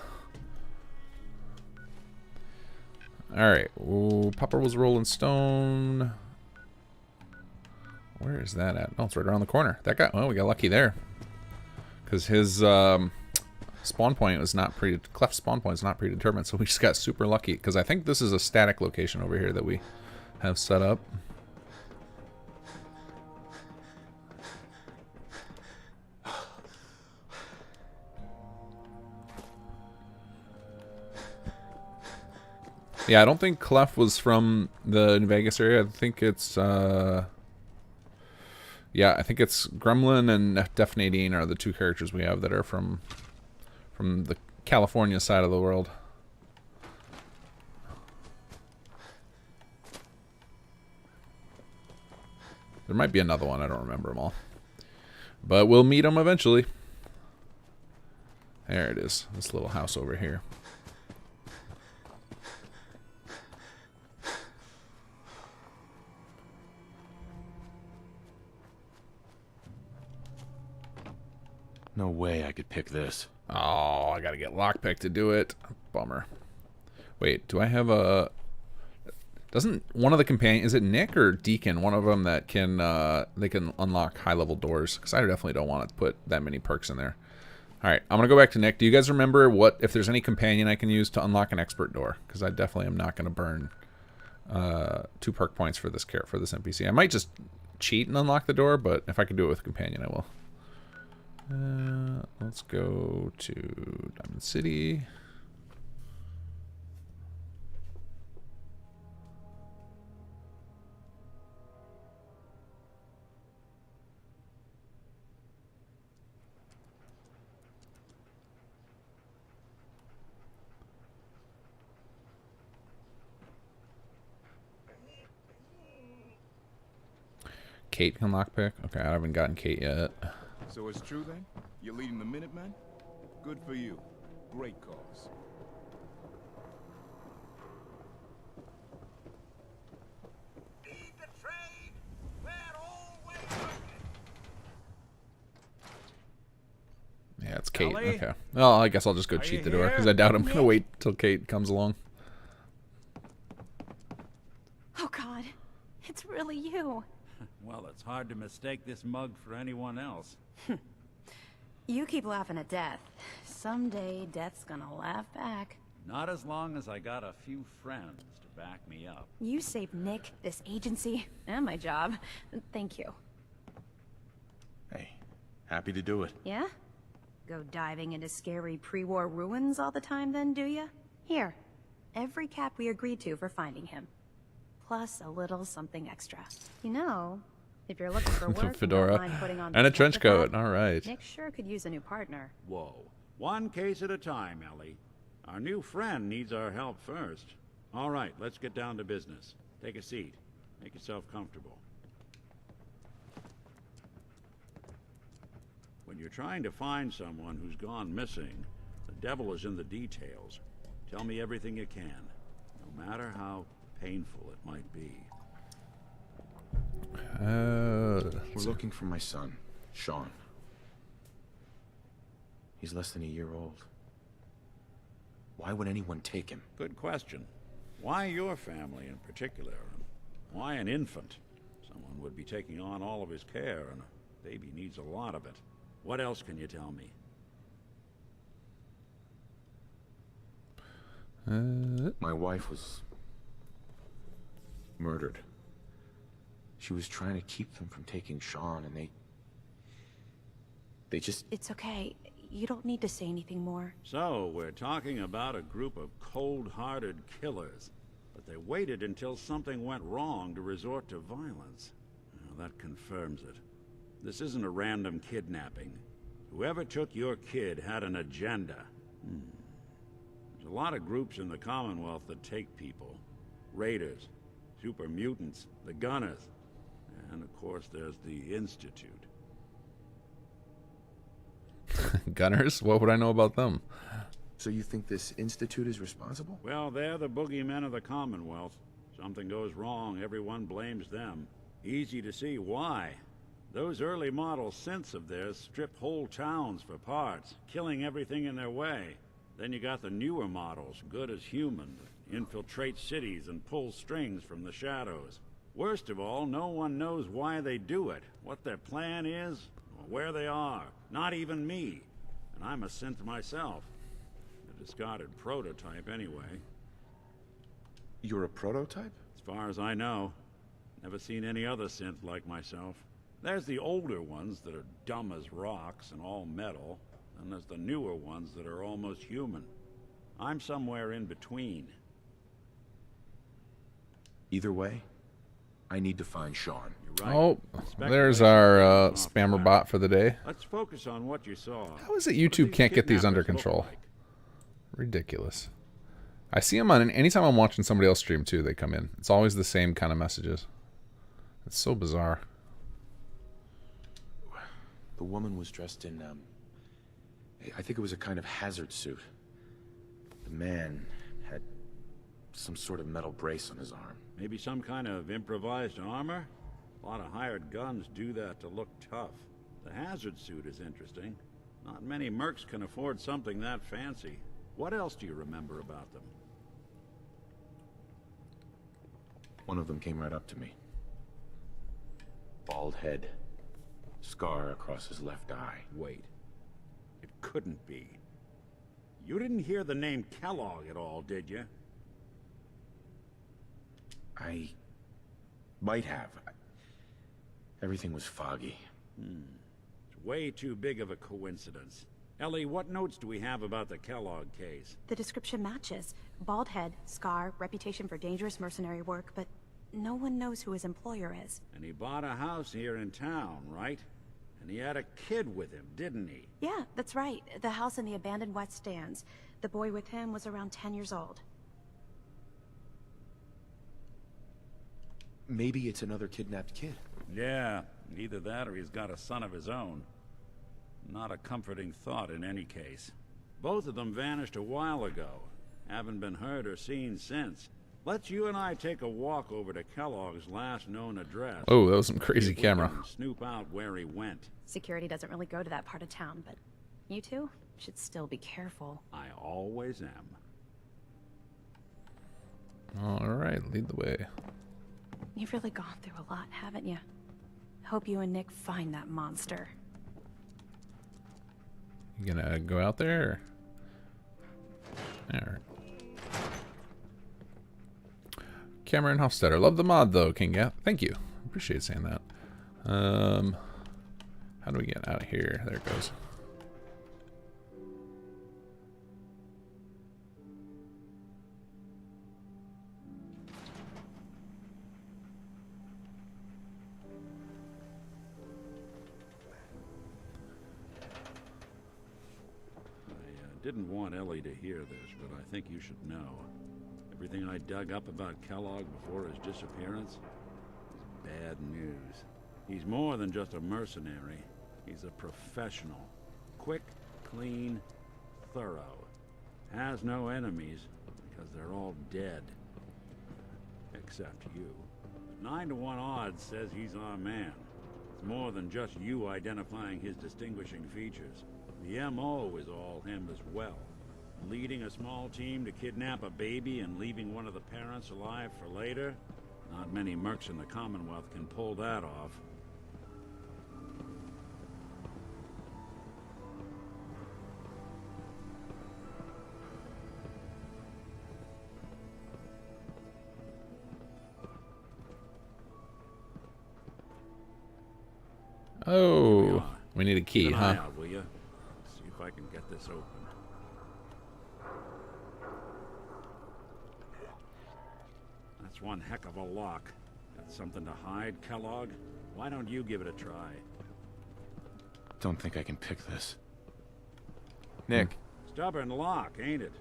Alright. Ooh, Papa was rolling stone. Where is that at? Oh, it's right around the corner. That guy, well, we got lucky there. Because his spawn point was not Clef's spawn point is not predetermined, so we just got super lucky. Because I think this is a static location over here that we have set up. Yeah, I don't think Clef was from the Vegas area. I think it's, yeah, I think it's Gremlin and Def Nadine are the two characters we have that are from the California side of the world. There might be another one. I don't remember them all. But we'll meet them eventually. There it is. This little house over here. No way I could pick this. Oh, I gotta get lockpick to do it. Bummer. Wait, do I have a... Doesn't one of the companions, is it Nick or Deacon, one of them that can, they can unlock high-level doors? Because I definitely don't want to put that many perks in there. Alright, I'm going to go back to Nick. Do you guys remember if there's any companion I can use to unlock an expert door? Because I definitely am not going to burn 2 perk points for this NPC. I might just cheat and unlock the door, but if I can do it with a companion, I will. Let's go to Diamond City. Kate can lockpick? Okay, I haven't gotten Kate yet. So it's true then? You're leading the Minutemen? Good for you. Great cause. Lead the train! We're always working! Yeah, it's Kate. Ellie? Okay. Well, I guess I'll just go Are cheat you the door, because I here? doubt I'm going to wait till Kate comes along. Oh God, it's really you. Well, it's hard to mistake this mug for anyone else. You keep laughing at death. Someday, death's gonna laugh back. Not as long as I got a few friends to back me up. You saved Nick, this agency, and my job. Thank you. Hey, happy to do it. Yeah? Go diving into scary pre-war ruins all the time then, do ya? Here, every cap we agreed to for finding him. Plus a little something extra. You know, if you're looking for work, Fedora you don't mind putting on and the a trench detective coat. hat, All right. Nick sure could use a new partner. Whoa. One case at a time, Ellie. Our new friend needs our help first. All right, let's get down to business. Take a seat. Make yourself comfortable. When you're trying to find someone who's gone missing, the devil is in the details. Tell me everything you can, no matter how painful it might be. We're looking for my son, Sean. He's less than a year old. Why would anyone take him? Good question. Why your family in particular? Why an infant? Someone would be taking on all of his care, and a baby needs a lot of it. What else can you tell me? My wife was murdered. She was trying to keep them from taking Sean, and they just... It's okay. You don't need to say anything more. So, we're talking about a group of cold-hearted killers. But they waited until something went wrong to resort to violence. Well, that confirms it. This isn't a random kidnapping. Whoever took your kid had an agenda. There's a lot of groups in the Commonwealth that take people. Raiders, super mutants, the Gunners, and of course there's the Institute. Gunners? What would I know about them? So you think this Institute is responsible? Well, they're the boogeymen of the Commonwealth. Something goes wrong, everyone blames them. Easy to see why. Those early model synths of theirs strip whole towns for parts, killing everything in their way. Then you got the newer models, good as human, infiltrate cities and pull strings from the shadows. Worst of all, no one knows why they do it, what their plan is, or where they are. Not even me. And I'm a synth myself. A discarded prototype anyway. You're a prototype? As far as I know. Never seen any other synth like myself. There's the older ones that are dumb as rocks and all metal, and there's the newer ones that are almost human. I'm somewhere in between. Either way, I need to find Sean. You're right. Oh, there's our spammer bot for the day. Let's focus on what you saw. How is it What do YouTube can't get these under kidnappers look control? like? Ridiculous. I see them on anytime I'm watching somebody else stream too. They come in. It's always the same kind of messages. It's so bizarre. The woman was dressed in, I think it was a kind of hazard suit. The man had some sort of metal brace on his arm. Maybe some kind of improvised armor? A lot of hired guns do that to look tough. The hazard suit is interesting. Not many mercs can afford something that fancy. What else do you remember about them? One of them came right up to me. Bald head. Scar across his left eye. Wait. It couldn't be. You didn't hear the name Kellogg at all, did you? I might have. Everything was foggy. It's way too big of a coincidence. Ellie, what notes do we have about the Kellogg case? The description matches. Bald head, scar, reputation for dangerous mercenary work, but no one knows who his employer is. And he bought a house here in town, right? And he had a kid with him, didn't he? Yeah, that's right. The house in the abandoned West Stands. The boy with him was around 10 years old. Maybe it's another kidnapped kid. Yeah, either that or he's got a son of his own. Not a comforting thought in any case. Both of them vanished a while ago. Haven't been heard or seen since. Let's you and I take a walk over to Kellogg's last known address. Oh, that was some crazy See if we camera. can snoop out where he went. Security doesn't really go to that part of town, but you two should still be careful. I always am. All right, lead the way. You've really gone through a lot, haven't you? Hope you and Nick find that monster. You gonna go out there? All right. Cameron Hofstetter. Love the mod though, King. Yeah, thank you. Appreciate saying that. How do we get out of here? There it goes. I didn't want Ellie to hear this, but I think you should know. Everything I dug up about Kellogg before his disappearance is bad news. He's more than just a mercenary. He's a professional. Quick, clean, thorough. Has no enemies because they're all dead. Except you. 9 to 1 odds says he's our man. It's more than just you identifying his distinguishing features. The M.O. is all him as well. Leading a small team to kidnap a baby and leaving one of the parents alive for later? Not many mercs in the Commonwealth can pull that off. Oh, we need a key, Keep an eye huh? out, will you? See if I can get this open. That's one heck of a lock. Got something to hide, Kellogg? Why don't you give it a try? Don't think I can pick this. Nick. Stubborn lock, ain't it?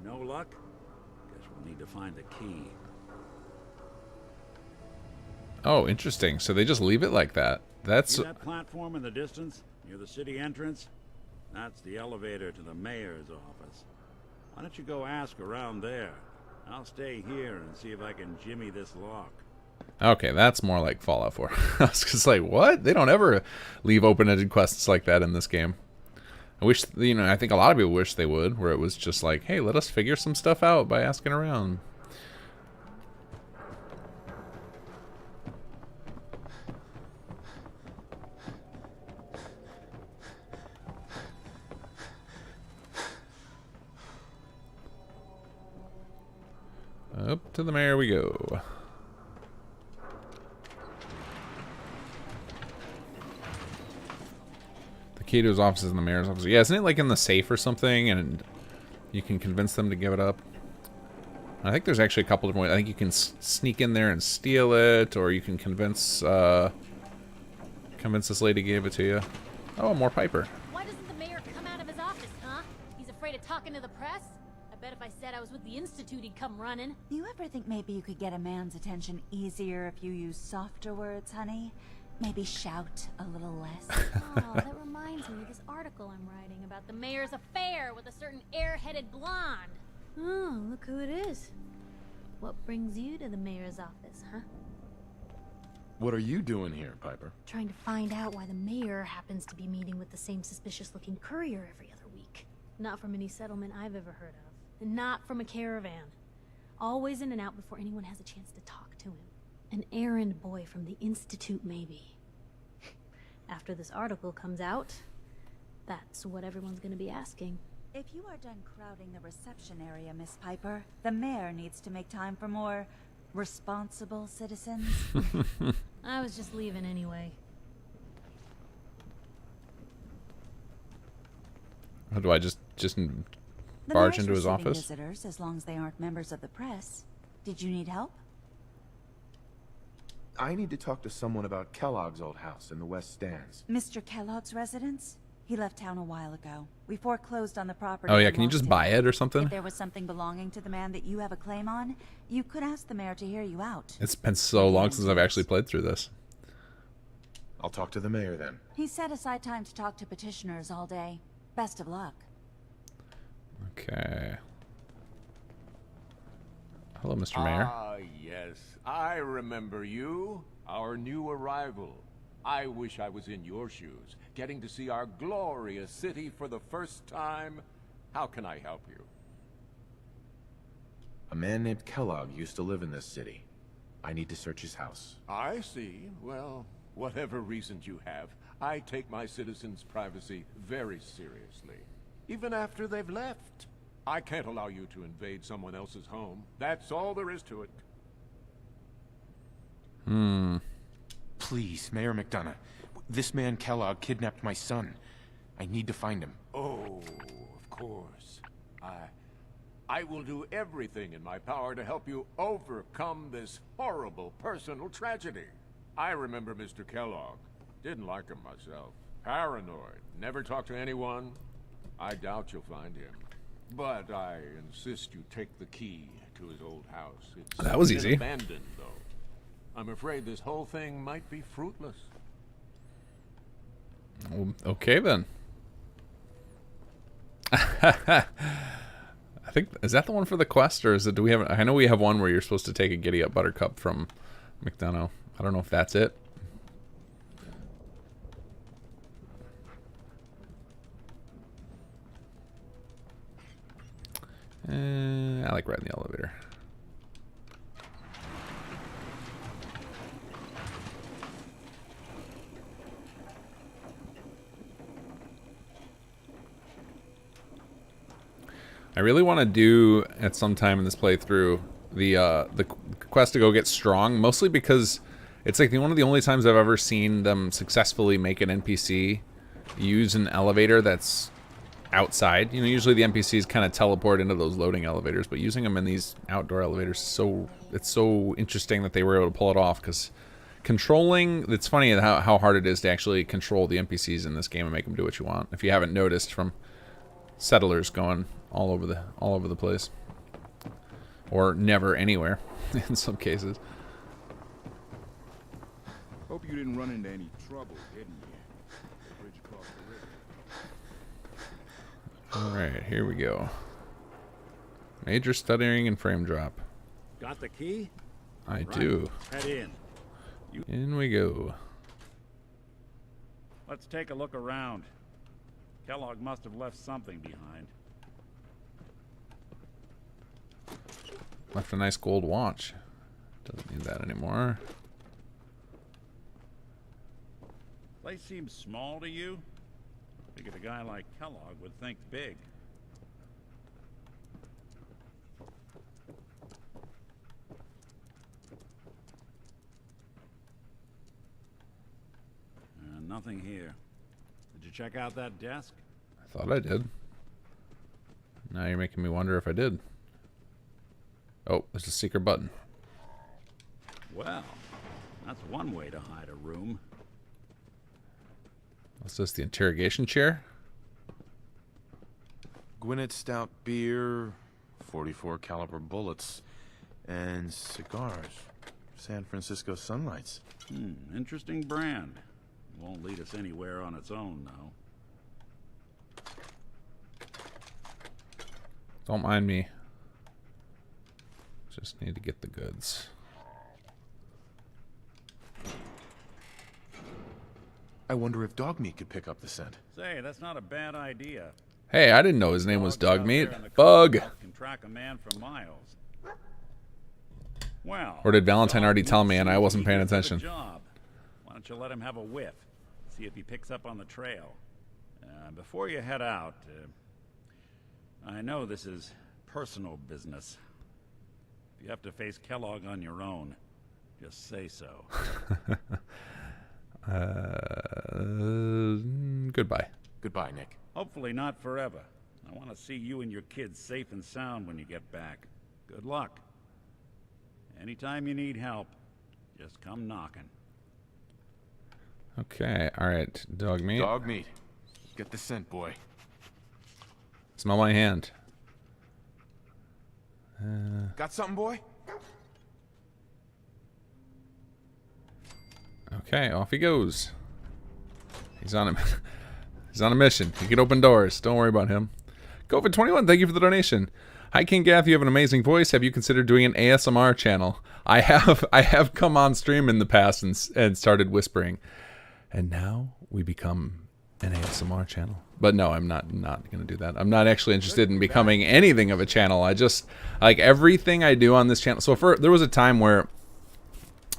No luck? Guess we'll need to find the key. Oh, interesting. So they just leave it like that. That's See that platform in the distance, near the city entrance? That's the elevator to the mayor's office. Why don't you go ask around there? I'll stay here and see if I can jimmy this lock. okay. That's more like Fallout 4. I was just like, what? They don't ever leave open-ended quests like that in this game. I wish, you know, I think a lot of people wish they would, where it was just like, hey, let us figure some stuff out by asking around. Up to the mayor we go. The key to his office is in the mayor's office. Yeah, isn't it like in the safe or something, and you can convince them to give it up? I think there's actually a couple different ways. I think you can sneak in there and steal it, or you can convince this lady gave it to you. Oh, more Piper. Why doesn't the mayor come out of his office, huh? He's afraid of talking to the press? I bet if I said I was with the Institute, he'd come running. Do you ever think maybe you could get a man's attention easier if you use softer words, honey? Maybe shout a little less. Oh, that reminds me of this article I'm writing about the mayor's affair with a certain air-headed blonde. Oh, look who it is. What brings you to the mayor's office, huh? What are you doing here, Piper? Trying to find out why the mayor happens to be meeting with the same suspicious-looking courier every other week. Not from any settlement I've ever heard of. And not from a caravan. Always in and out before anyone has a chance to talk to him. An errand boy from the Institute, maybe. After this article comes out, that's what everyone's gonna be asking. If you are done crowding the reception area, Miss Piper, the mayor needs to make time for more responsible citizens. I was just leaving anyway. How do I just The barge mayor's into his receiving office? visitors, as long as they aren't members of the press. Did you need help? I need to talk to someone about Kellogg's old house in the West Stands. Mr. Kellogg's residence? He left town a while ago. We foreclosed on the property. Oh yeah, and can you lost just it. buy it or something? If there was something belonging to the man that you have a claim on, you could ask the mayor to hear you out. It's been so long since I've actually played through this. I'll talk to the mayor then. He set aside time to talk to petitioners all day. Best of luck. Okay. Hello, Mr. Mayor. Ah, yes. I remember you. Our new arrival. I wish I was in your shoes, getting to see our glorious city for the first time. How can I help you? A man named Kellogg used to live in this city. I need to search his house. I see. Well, whatever reasons you have, I take my citizens' privacy very seriously. Even after they've left. I can't allow you to invade someone else's home. That's all there is to it. Please, Mayor McDonough. This man Kellogg kidnapped my son. I need to find him. Oh, of course. I will do everything in my power to help you overcome this horrible personal tragedy. I remember Mr. Kellogg. Didn't like him myself. Paranoid. Never talked to anyone. I doubt you'll find him. But I insist you take the key to his old house. It's That was been easy. abandoned, though. I'm afraid this whole thing might be fruitless. Well, okay then. I think, is that the one for the quest, or is it? Do we have? I know we have one where you're supposed to take a giddy up buttercup from McDonough. I don't know if that's it. I like riding the elevator. I really want to do at some time in this playthrough the quest to go get strong, mostly because it's like one of the only times I've ever seen them successfully make an NPC use an elevator that's outside. You know, usually the NPCs kind of teleport into those loading elevators, but using them in these outdoor elevators is it's so interesting that they were able to pull it off, because controlling, it's funny how hard it is to actually control the NPCs in this game and make them do what you want. If you haven't noticed from settlers going all over the place, or never anywhere in some cases. Hope you didn't run into any trouble getting here. The bridge across the river. All right, here we go. Major stuttering and frame drop. Got the key? I Right. do. Head in. In we go. Let's take a look around. Kellogg must have left something behind. Left a nice gold watch. Doesn't need that anymore. Place seems small to you? Figured a guy like Kellogg would think big. Nothing here. Did you check out that desk? I thought I did. Now you're making me wonder if I did. Oh, there's a secret button. Well, that's one way to hide a room. What's this, the interrogation chair? Gwinnett stout beer, 44 caliber bullets, and cigars. San Francisco Sunlights. Interesting brand. Won't lead us anywhere on its own, though. Don't mind me. Just need to get the goods. I wonder if dog meat could pick up the scent. Say, that's not a bad idea. Hey, I didn't know his name was Dogs out Dog Meat. there in the Bug. cold can track a man for miles. Well, Or did Valentine dog already tell meat me and I seems wasn't paying eager for the attention? job. Why don't you let him have a whiff? See if he picks up on the trail. Before you head out, I know this is personal business. If you have to face Kellogg on your own, just say so. Goodbye. Goodbye, Nick. Hopefully not forever. I want to see you and your kids safe and sound when you get back. Good luck. Anytime you need help, just come knocking. Okay, alright. Dog meat. Dog meat. Get the scent, boy. Smell my hand. Got something, boy? Okay, off he goes. He's on a he's on a mission. He can open doors. Don't worry about him. COVID-21, thank you for the donation. Hi King Gaff, you have an amazing voice. Have you considered doing an ASMR channel? I have come on stream in the past and started whispering. And now we become an ASMR channel. But no, I'm not going to do that. I'm not actually interested in becoming anything of a channel. I just like everything I do on this channel. So there was a time where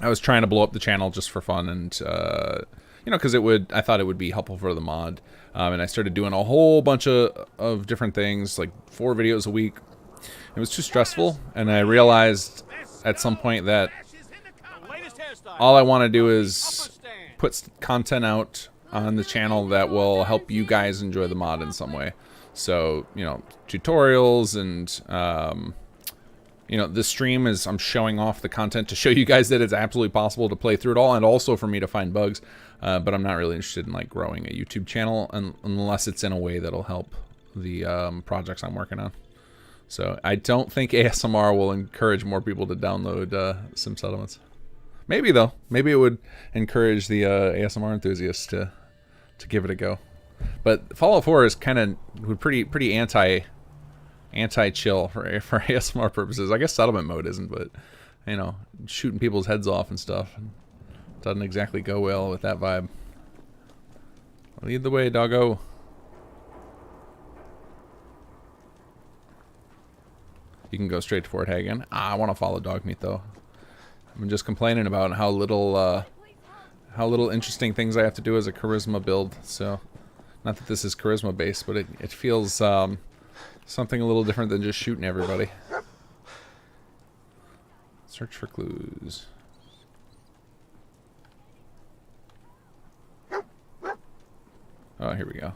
I was trying to blow up the channel just for fun and you know, because I thought it would be helpful for the mod. And I started doing a whole bunch of different things, like 4 videos a week. It was too stressful, and I realized at some point that all I want to do is put content out on the channel that will help you guys enjoy the mod in some way. So, you know, tutorials and, you know, the stream is I'm showing off the content to show you guys that it's absolutely possible to play through it all and also for me to find bugs. But I'm not really interested in, like, growing a YouTube channel unless it's in a way that'll help the projects I'm working on. So I don't think ASMR will encourage more people to download Sim Settlements. Maybe though. Maybe it would encourage the ASMR enthusiasts to give it a go. But Fallout 4 is kind of pretty anti-chill for ASMR purposes. I guess settlement mode isn't, but you know, shooting people's heads off and stuff doesn't exactly go well with that vibe. Lead the way, doggo. You can go straight to Fort Hagen. I want to follow Dogmeat though. I'm just complaining about how little interesting things I have to do as a charisma build. So, not that this is charisma based, but it feels something a little different than just shooting everybody. Search for clues. Oh, here we go.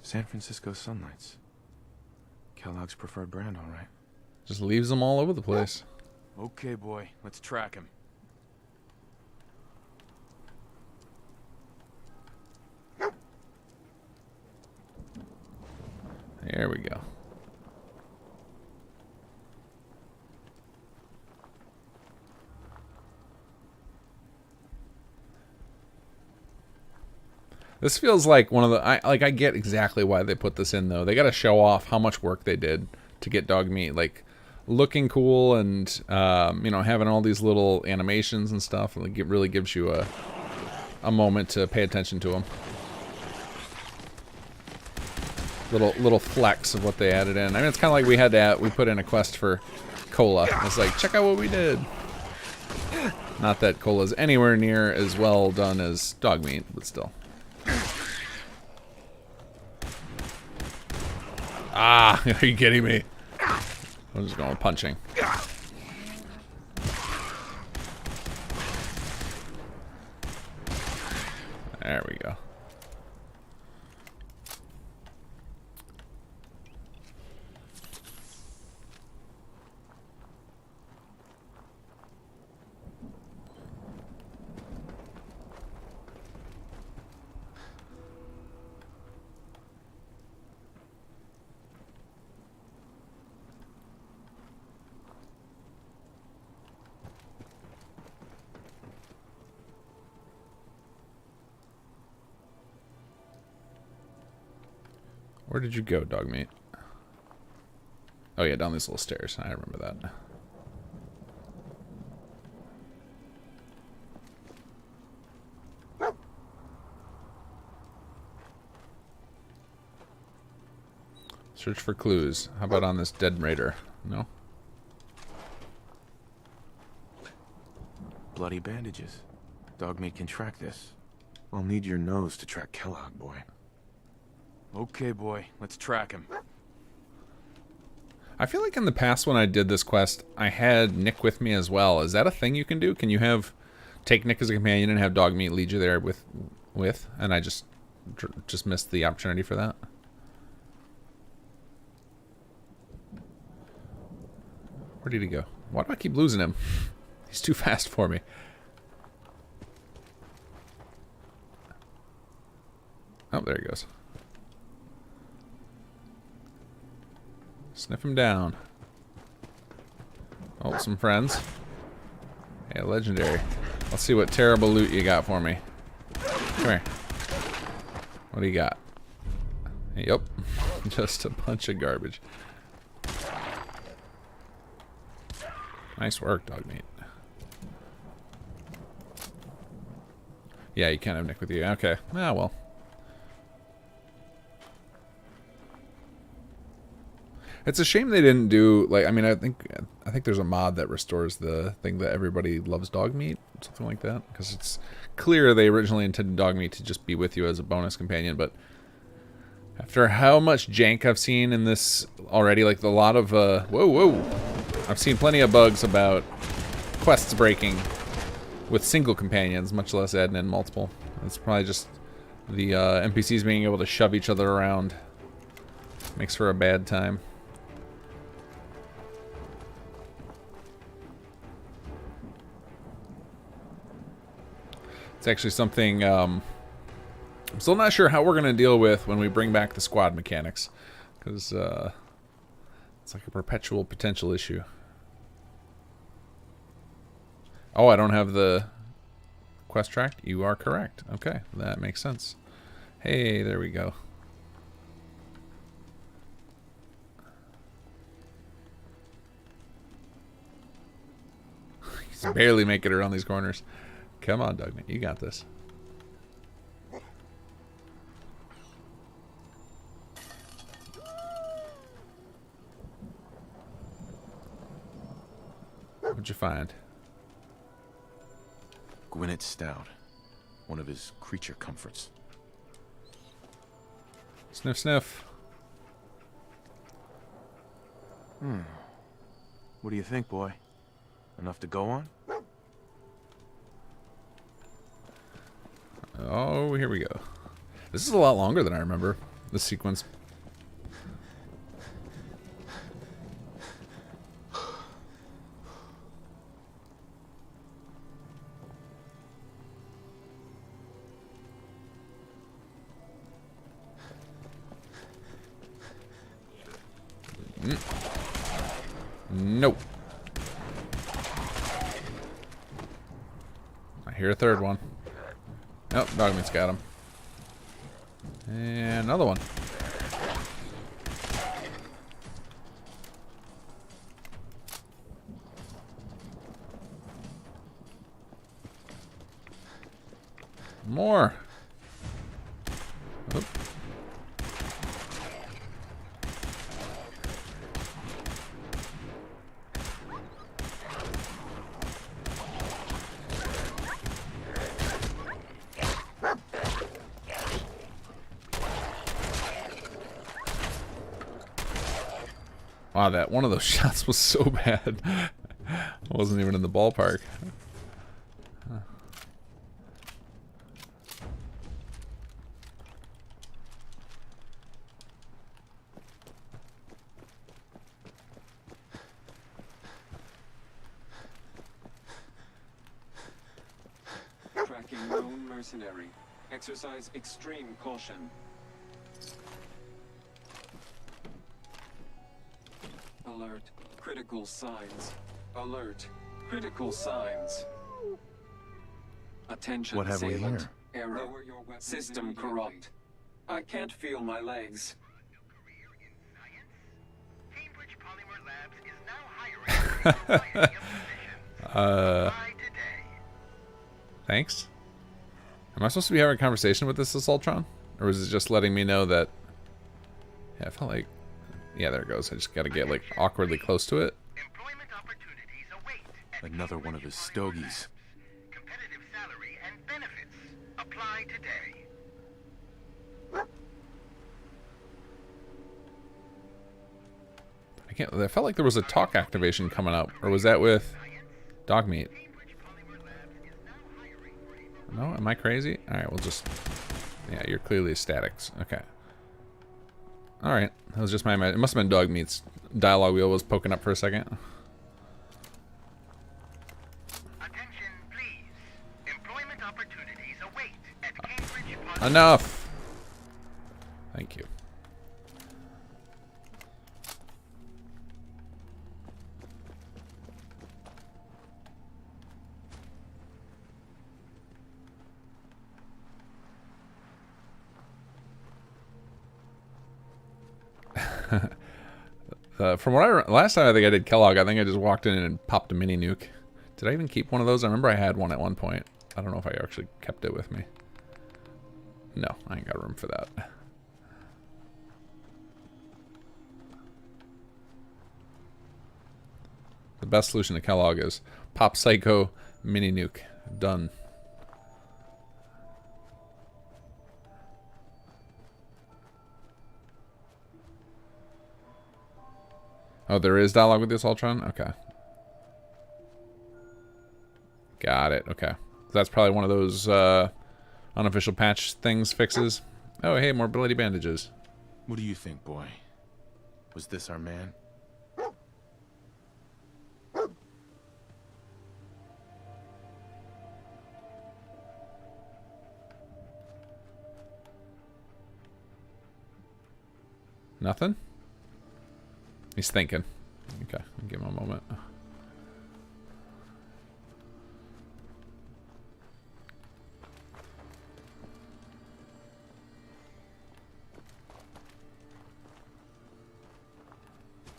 San Francisco Sunlights. Kellogg's preferred brand, all right. Just leaves them all over the place. Okay, boy. Let's track him. There we go. This feels like one of the... I get exactly why they put this in, though. They got to show off how much work they did to get dog meat. Like, looking cool and, you know, having all these little animations and stuff. Like, it really gives you a moment to pay attention to them. Little flex of what they added in. I mean, it's kind of like we put in a quest for Cola. It's like, check out what we did. Not that Cola's anywhere near as well done as dog meat, but still. Ah, are you kidding me? I'm just going punching. There we go. Where did you go, dog meat? Oh yeah, down these little stairs. I remember that. Search for clues. How about on this dead raider? No? bloody bandages. Dogmeat can track this. I'll need your nose to track Kellogg, boy. Okay, boy. Let's track him. I feel like in the past when I did this quest, I had Nick with me as well. Is that a thing you can do? Can you take Nick as a companion and have Dogmeat lead you there with? And I just missed the opportunity for that. Where did he go? Why do I keep losing him? He's too fast for me. Oh, there he goes. Sniff him down. Oh, some friends. Hey, legendary. Let's see what terrible loot you got for me. Come here. What do you got? Yep. Just a bunch of garbage. Nice work, Dogmeat. Yeah, you can't have Nick with you. Okay. Ah, well. It's a shame they didn't do, like, I mean, I think there's a mod that restores the thing that everybody loves Dogmeat, something like that, because it's clear they originally intended Dogmeat to just be with you as a bonus companion, but after how much jank I've seen in this already, like a lot of, whoa, I've seen plenty of bugs about quests breaking with single companions, much less adding in multiple. It's probably just the NPCs being able to shove each other around. Makes for a bad time. It's actually something I'm still not sure how we're going to deal with when we bring back the squad mechanics, because it's like a perpetual potential issue. Oh, I don't have the quest tracked? You are correct. Okay, that makes sense. Hey, there we go. He's barely making it around these corners. Come on, Dogmeat, you got this. What'd you find? Gwyneth Stout. One of his creature comforts. Sniff, sniff. What do you think, boy? Enough to go on? Oh, here we go. This is a lot longer than I remember, this sequence. Nope. I hear a third one. Nope, Dogmeat's got him. And another one. More. Oop. Wow, that one of those shots was so bad. I wasn't even in the ballpark. Huh. Tracking known mercenary. Exercise extreme caution. Alert. Critical signs. Alert. Critical signs. Attention, What have we assailant. here? Error. System corrupt. I can't feel my legs. Thanks. Am I supposed to be having a conversation with this Assaultron? Or was it just letting me know that... Yeah, I felt like... Yeah, there it goes. I just gotta get, like, awkwardly close to it. Another one of his stogies. by today. I felt like there was a talk activation coming up, or was that with dog meat? No, am I crazy? All right, we'll just. Yeah, you're clearly statics. Okay. All right, that was just my. It must have been dog meat's dialogue wheel was poking up for a second. Attention, please. Employment opportunities await at Cambridge. Enough. Thank you. From what last time I think I did Kellogg, I think I just walked in and popped a mini nuke. Did I even keep one of those? I remember I had one at one point. I don't know if I actually kept it with me. No, I ain't got room for that. The best solution to Kellogg is pop psycho mini nuke. Done. Oh, there is dialogue with the Assaultron? Okay. Got it. Okay. That's probably one of those unofficial patch things fixes. Oh, hey, more bloody bandages. What do you think, boy? Was this our man? Nothing? He's thinking. Okay, I'll give him a moment.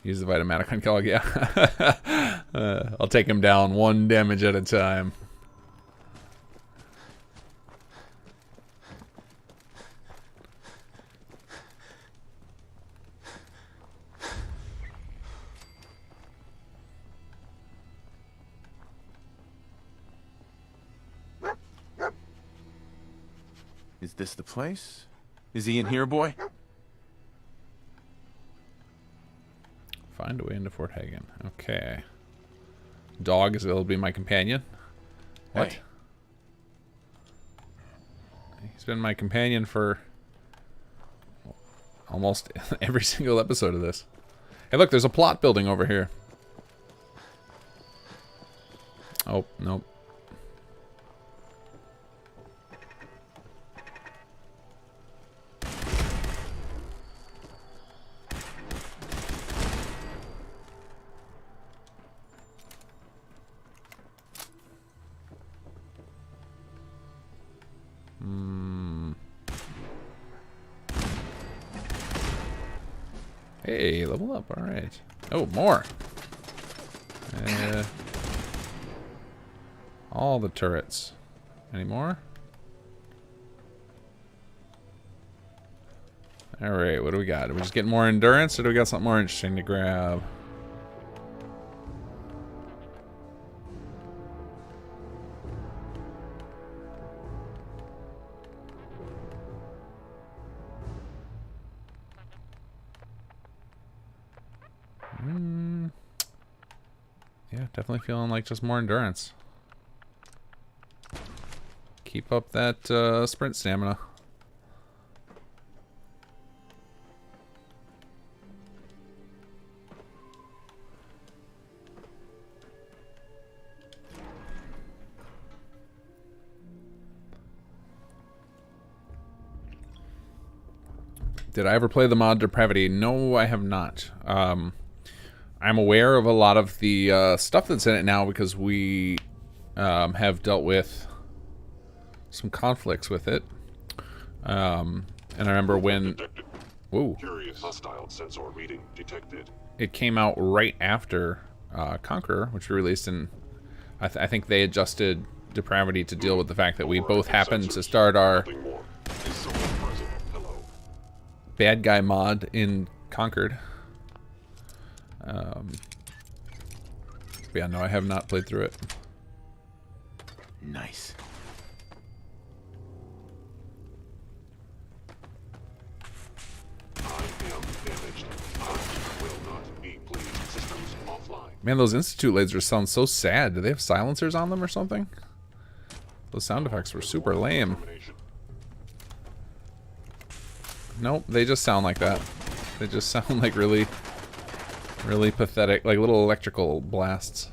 Use the Vitamatic on Kellogg, yeah. I'll take him down one damage at a time. Is this the place? Is he in here, boy? Find a way into Fort Hagen. Okay. Dog is will be my companion. What? Hey. He's been my companion for almost every single episode of this. Hey, look, there's a plot building over here. Oh, nope. Hey, level up. All right. Oh, more. All the turrets. Any more? All right. What do we got? Are we just getting more endurance, or do we got something more interesting to grab? Yeah, definitely feeling like just more endurance. Keep up that sprint stamina. Did I ever play the mod Depravity? No, I have not. I'm aware of a lot of the stuff that's in it now because we have dealt with some conflicts with it. And I remember when... Whoa. Curious hostile sensor reading detected. It came out right after Conqueror, which we released in... I think they adjusted Depravity to deal with the fact that we both happened to start our bad guy mod in Conquered. But yeah, no, I have not played through it. Nice. Man, those Institute lasers sound so sad. Do they have silencers on them or something? Those sound effects were super lame. Nope, they just sound like that. They just sound like really, really pathetic, like little electrical blasts.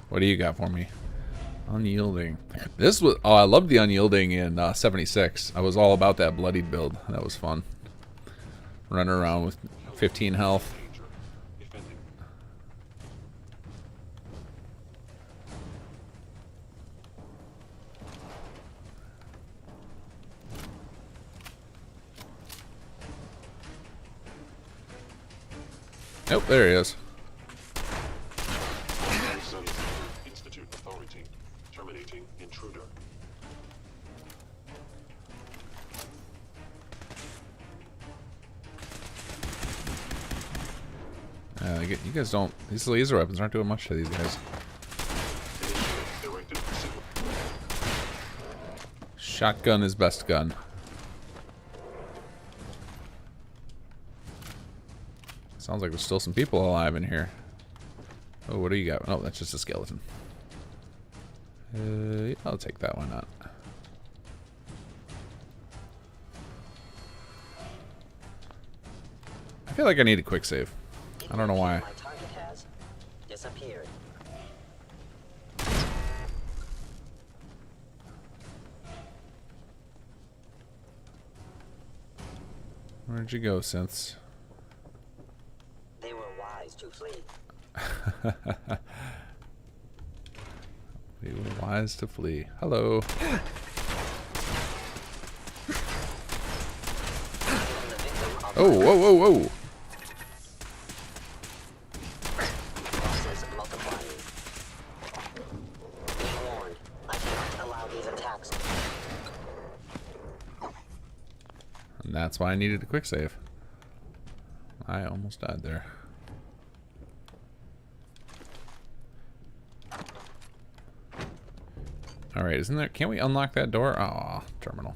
What do you got for me? Unyielding. This was... Oh, I loved the unyielding in 76. I was all about that bloodied build. That was fun. Running around with 15 health. Nope, there he is. Institute authority. Terminating intruder. You guys don't... These laser weapons aren't doing much to these guys. Shotgun is best gun. Sounds like there's still some people alive in here. Oh, what do you got? Oh, that's just a skeleton. Yeah, I'll take that. Why not? I feel like I need a quick save. I don't know why. My target has disappeared. Where'd you go, synths? They were wise to flee. We were wise to flee. Hello. Oh, whoa, whoa, whoa. Losses multiplying. Be warned, I cannot allow these attacks. And that's why I needed a quick save. I almost died there. Alright, isn't there... Can't we unlock that door? Aw, terminal.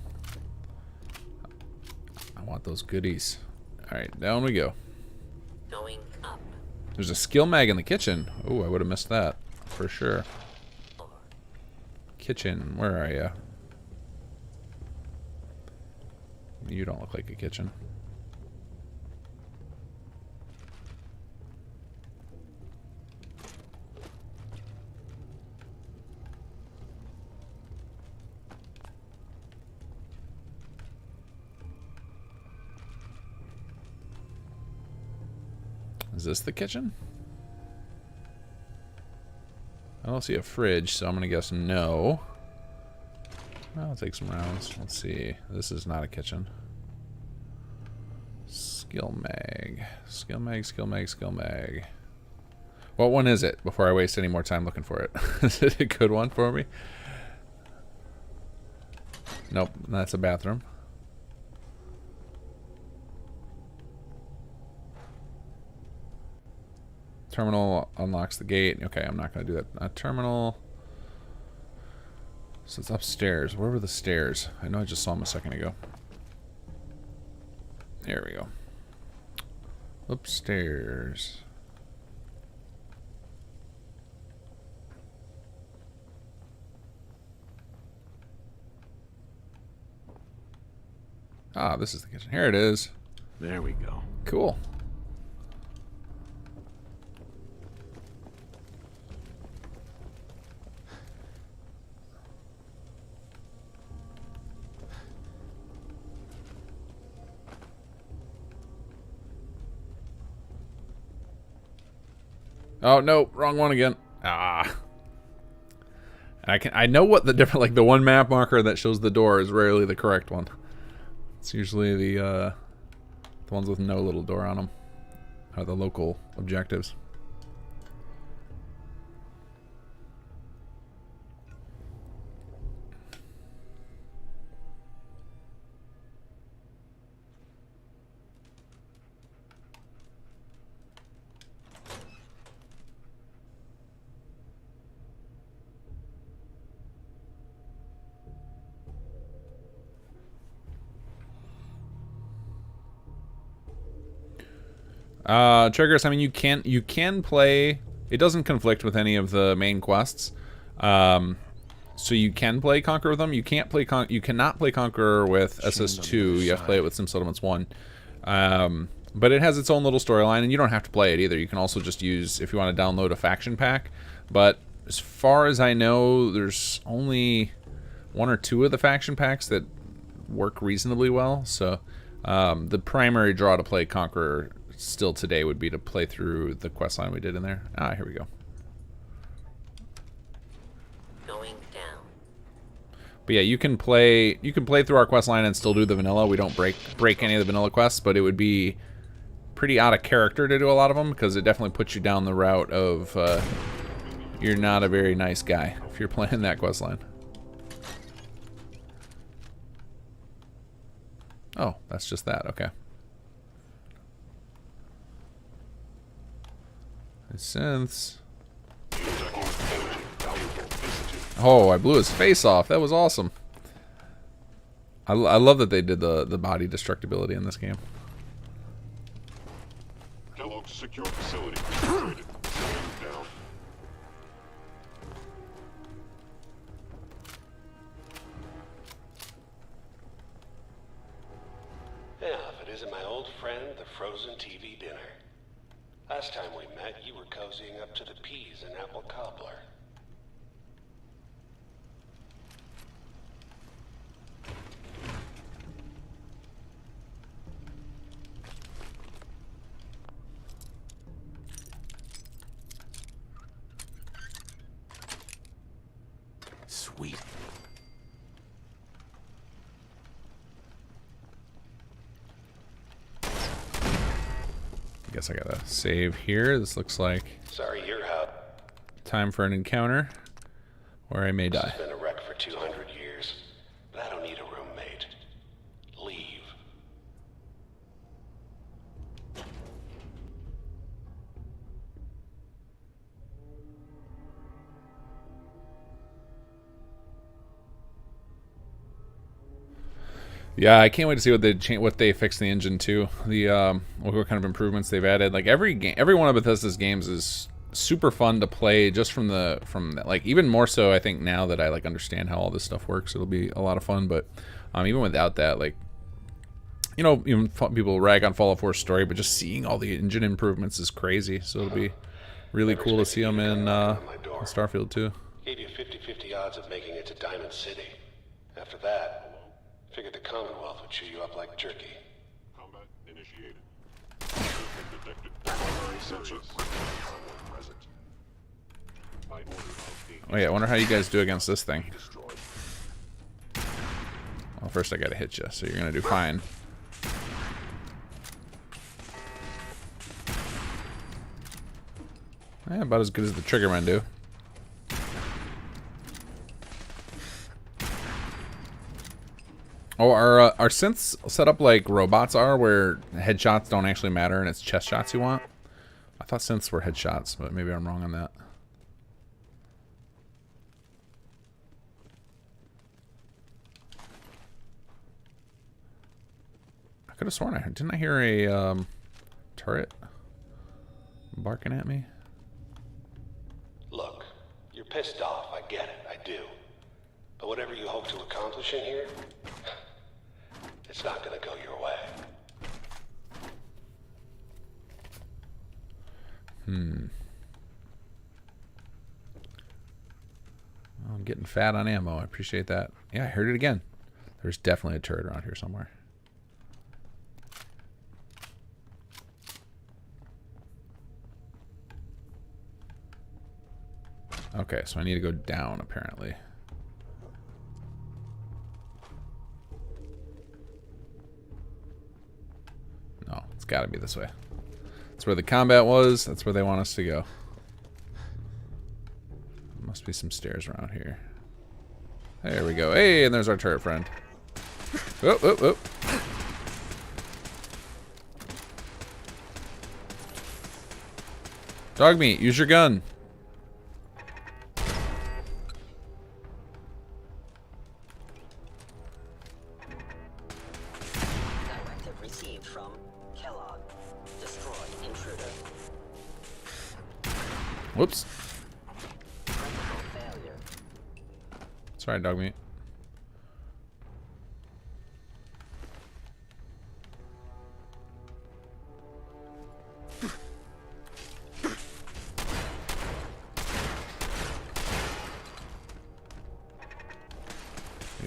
I want those goodies. Alright, down we go. Going up. There's a skill mag in the kitchen. Oh, I would have missed that. For sure. Kitchen, where are you? You don't look like a kitchen. Is this the kitchen? I don't see a fridge, so I'm gonna guess no. I'll take some rounds. Let's see. This is not a kitchen. Skill mag. Skill mag, skill mag, skill mag. What one is it before I waste any more time looking for it? Is it a good one for me? Nope, that's a bathroom. Terminal unlocks the gate. Okay, I'm not going to do that. A terminal. So it's upstairs. Where were the stairs? I know I just saw them a second ago. There we go. Upstairs. Ah, this is the kitchen. Here it is. There we go. Cool. Oh no, wrong one again. Ah. And I know what the different, like the one map marker that shows the door is rarely the correct one. It's usually the ones with no little door on them, or the local objectives. Triggers, I mean, you can play... It doesn't conflict with any of the main quests. So you can play Conqueror with them. You can't play you cannot play Conqueror with SS2. You have to play it with Sim Settlements 1. But it has its own little storyline, and you don't have to play it either. You can also just use, if you want to download a faction pack. But as far as I know, there's only 1 or 2 of the faction packs that work reasonably well. So the primary draw to play Conqueror still today would be to play through the quest line we did in there. Ah, here we go. Going down. But yeah, you can play through our quest line and still do the vanilla. We don't break any of the vanilla quests, but it would be pretty out of character to do a lot of them because it definitely puts you down the route of you're not a very nice guy if you're playing that quest line. Oh, that's just that. Okay. Synths. Oh, I blew his face off. That was awesome. I love that they did the body destructibility in this game. Kellogg's secure facility destroyed. Down. Yeah, if it isn't my old friend, the frozen TV dinner. Last time we met, you were cozying up to the peas and apple cobbler. Sweet. Guess I gotta save here. This looks like Sorry, you're out. time for an encounter where I may die. It's been a wreck for 200 years, but I don't need a roommate. Leave. Yeah, I can't wait to see what they fix the engine to. What kind of improvements they've added. Like every one of Bethesda's games is super fun to play just from like even more so I think now that I like understand how all this stuff works, it'll be a lot of fun. But even without that, like, you know, even people rag on Fallout 4's story, but just seeing all the engine improvements is crazy. So it'll be really cool to see them in Starfield too. Gave you 50-50 odds of making it to Diamond City. After that, figured the Commonwealth would chew you up like jerky. Combat initiated. Detected primary sensors. Present. By order of the... Oh yeah, I wonder how you guys do against this thing. Well, first I gotta hit you, so you're gonna do fine. Yeah, about as good as the Triggermen do. Oh, are synths set up like robots are, where headshots don't actually matter and it's chest shots you want? I thought synths were headshots, but maybe I'm wrong on that. I could have sworn didn't I hear a turret barking at me? Look, you're pissed off, I get it, I do. But whatever you hope to accomplish in here, it's not gonna go your way. I'm getting fat on ammo. I appreciate that. Yeah, I heard it again. There's definitely a turret around here somewhere. Okay, so I need to go down, apparently. No, it's got to be this way. That's where the combat was. That's where they want us to go. Must be some stairs around here. There we go. Hey, and there's our turret friend. Oh, oh, oh. Dog meat, use your gun. Directive received from Kellogg. Destroy intruder. Whoops. Failure. Sorry, dog meat.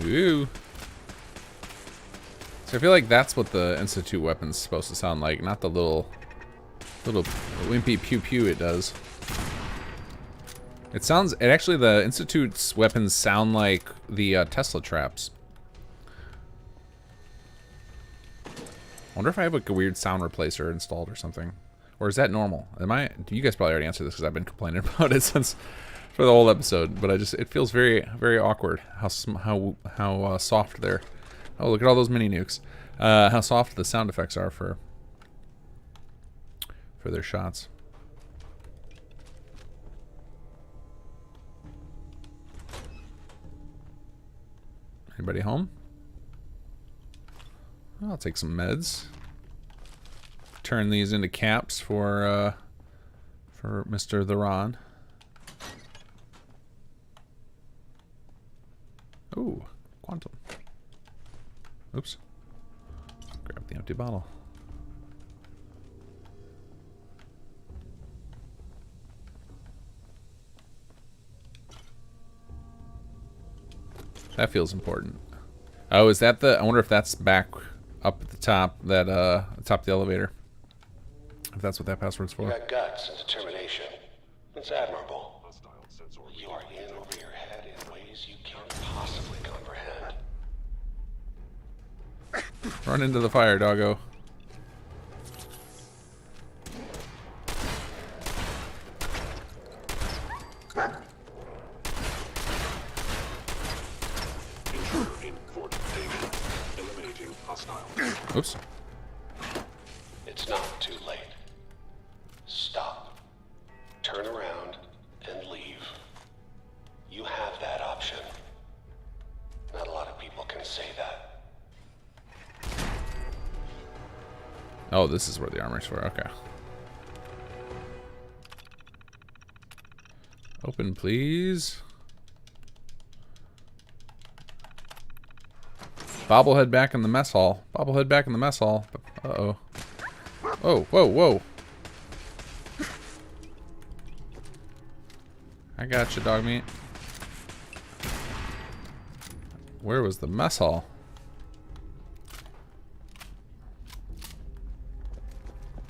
Ooh. So I feel like that's what the Institute weapon's supposed to sound like, not the little wimpy pew pew it does. It actually, the Institute's weapons sound like the Tesla traps. I wonder if I have like a weird sound replacer installed or something. Or is that normal? You guys probably already answered this because I've been complaining about it for the whole episode, but it feels very, very awkward how soft they're. Oh, look at all those mini nukes. How soft the sound effects are for their shots. Anybody home? I'll take some meds. Turn these into caps for Mr. Theron. Ooh, quantum. Oops. Grab the empty bottle. That feels important. Oh, is that I wonder if that's back up at the top, top of the elevator. If that's what that password's for. You got guts and determination. It's admirable. You are in over your head in ways you can't possibly comprehend. Run into the fire, doggo. Oops. It's not too late. Stop. Turn around and leave. You have that option. Not a lot of people can say that. Oh, this is where the armor's for. Okay. Open, please. Bobblehead back in the mess hall. Bobblehead back in the mess hall. Uh-oh. Whoa, whoa, whoa. I got you, dog meat. Where was the mess hall?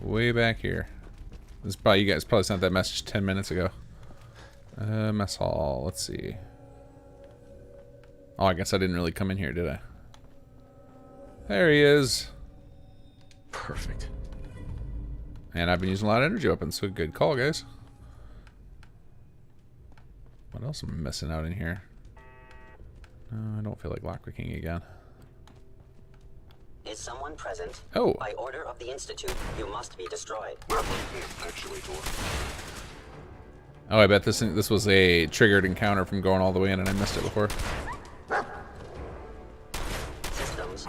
Way back here. This is probably, you guys probably sent that message 10 minutes ago. Mess hall. Let's see. Oh, I guess I didn't really come in here, did I? There he is. Perfect. And I've been using a lot of energy weapons, so good call, guys. What else am I missing out in here? I don't feel like lockpicking again. Is someone present? Oh. By order of the Institute, you must be destroyed. Oh, I bet this was a triggered encounter from going all the way in and I missed it before. Systems.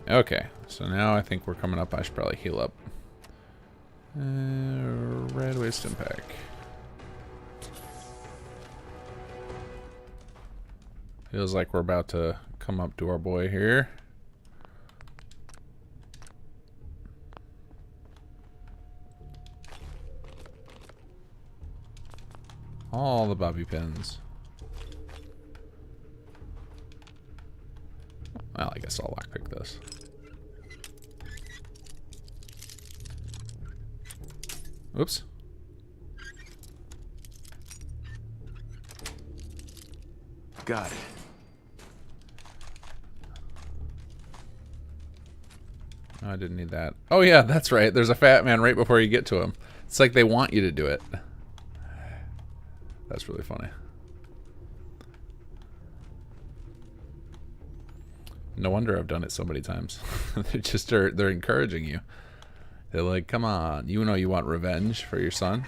Okay, so now I think we're coming up. I should probably heal up. Red waste impact. Feels like we're about to come up to our boy here. All the bobby pins. Well, I guess I'll lockpick this. Oops. Got it. Oh, I didn't need that. Oh yeah, that's right. There's a fat man right before you get to him. It's like they want you to do it. That's really funny. No wonder I've done it so many times. They're encouraging you. They're like, come on, you know you want revenge for your son.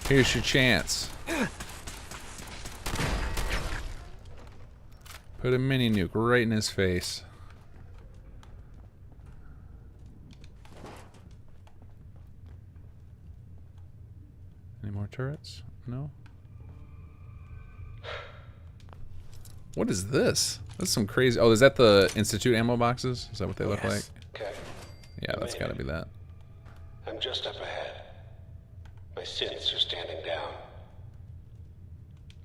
Here's your chance. Put a mini nuke right in his face. Any more turrets? No? What is this? That's some crazy... Oh, is that the Institute ammo boxes? Is that what they look like? Okay. Yeah, that's gotta be that. I'm just up ahead. My sins are standing down.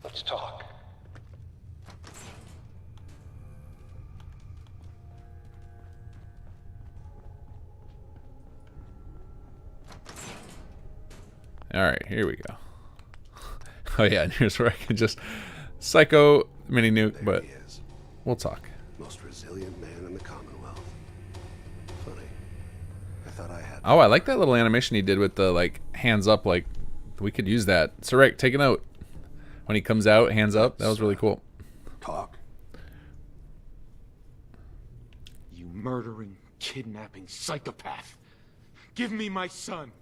Let's talk. Alright, here we go. Oh yeah, and here's where I can just psycho mini nuke, but we'll talk. Most resilient man in the Commonwealth. Funny. I thought I had... Oh, I like that little animation he did with the, like, hands up, like, we could use that. Sarek, take a note. When he comes out, hands up. That was really cool. Talk. You murdering, kidnapping psychopath. Give me my son.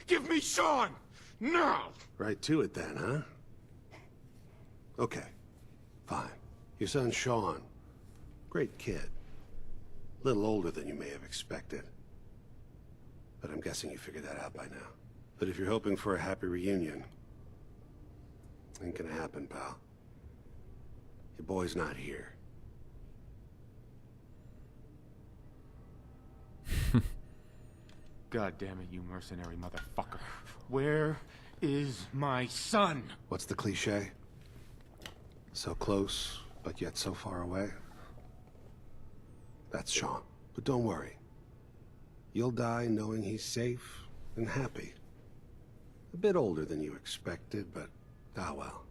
Give me Sean. Now. Right to it then, huh? Okay. Fine. Your son Sean. Great kid. Little older than you may have expected. But I'm guessing you figured that out by now. But if you're hoping for a happy reunion, ain't gonna happen, pal. Your boy's not here. God damn it, you mercenary motherfucker. Where is my son? What's the cliche? So close, but yet so far away? That's Sean. But don't worry. You'll die knowing he's safe and happy. A bit older than you expected, but ah well.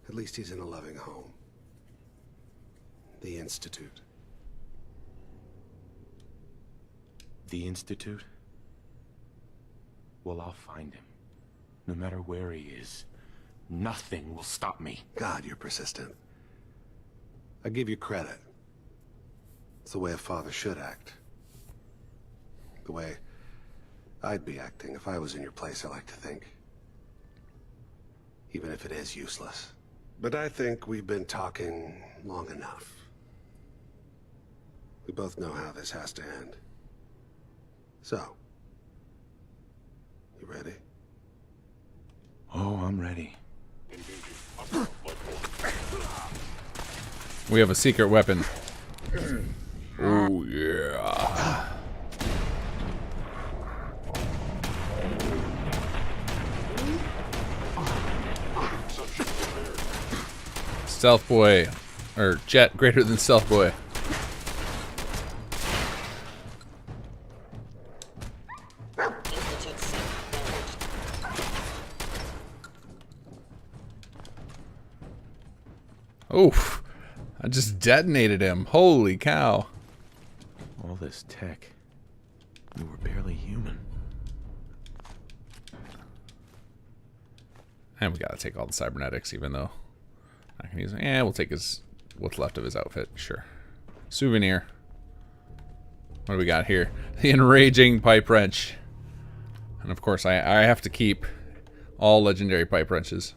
At least he's in a loving home. The Institute. The Institute? Well, I'll find him. No matter where he is. Nothing will stop me. God, you're persistent. I give you credit. It's the way a father should act. The way I'd be acting if I was in your place, I like to think. Even if it is useless. But I think we've been talking long enough. We both know how this has to end. So, you ready? Oh, I'm ready. We have a secret weapon. Oh, yeah. Stealth boy. Or jet greater than stealth boy. Oof. I just detonated him. Holy cow. All this tech. You were barely human. And we gotta take all the cybernetics, even though I can use it. Yeah, we'll take his what's left of his outfit. Sure. Souvenir. What do we got here? The enraging pipe wrench. And of course, I have to keep all legendary pipe wrenches.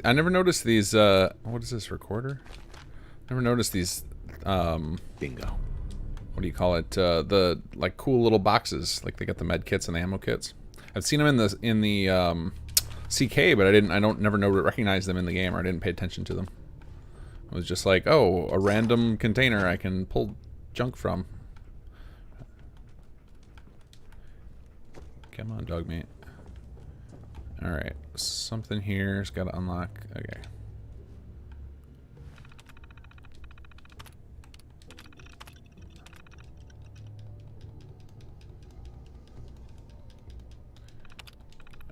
I never noticed these, what is this, recorder? Never noticed these, bingo. What do you call it? The, like, cool little boxes. Like, they got the med kits and the ammo kits. I've seen them in the CK, but I never recognize them in the game, or I didn't pay attention to them. It was just like, oh, a random container I can pull junk from. Come on, dog meat. Alright, something here's got to unlock. Okay.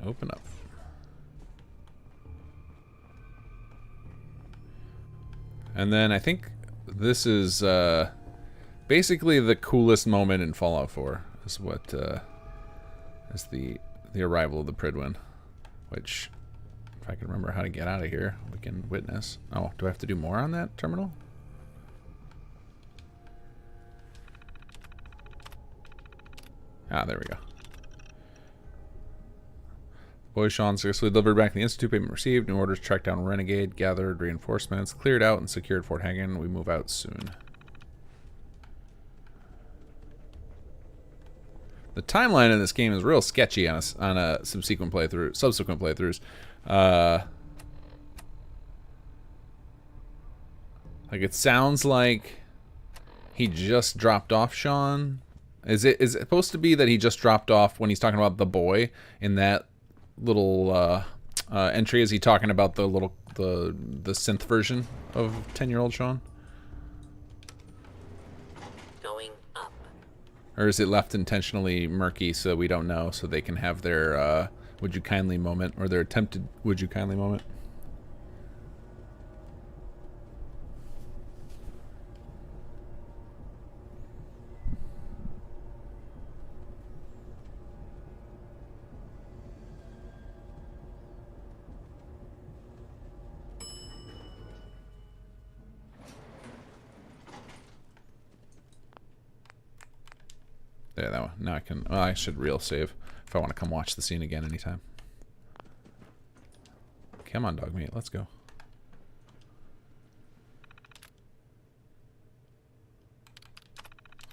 Open up. And then I think this is basically the coolest moment in Fallout 4. Is what is the arrival of the Pridwin. Which, if I can remember how to get out of here, we can witness. Oh, do I have to do more on that terminal? Ah, there we go. Boy Sean successfully delivered back the Institute payment received. New orders tracked down Renegade, gathered reinforcements, cleared out and secured Fort Hagen. We move out soon. The timeline in this game is real sketchy on a subsequent playthroughs. Like it sounds like he just dropped off Sean. Is it supposed to be that he just dropped off when he's talking about the boy in that little entry? Is he talking about the synth version of 10-year-old Sean? Going up. Or is it left intentionally murky so we don't know, so they can have their would you kindly moment, or their attempted would you kindly moment? There, that one. Now I can. Oh, I should real save if I want to come watch the scene again anytime. Come on, dog meat. Let's go.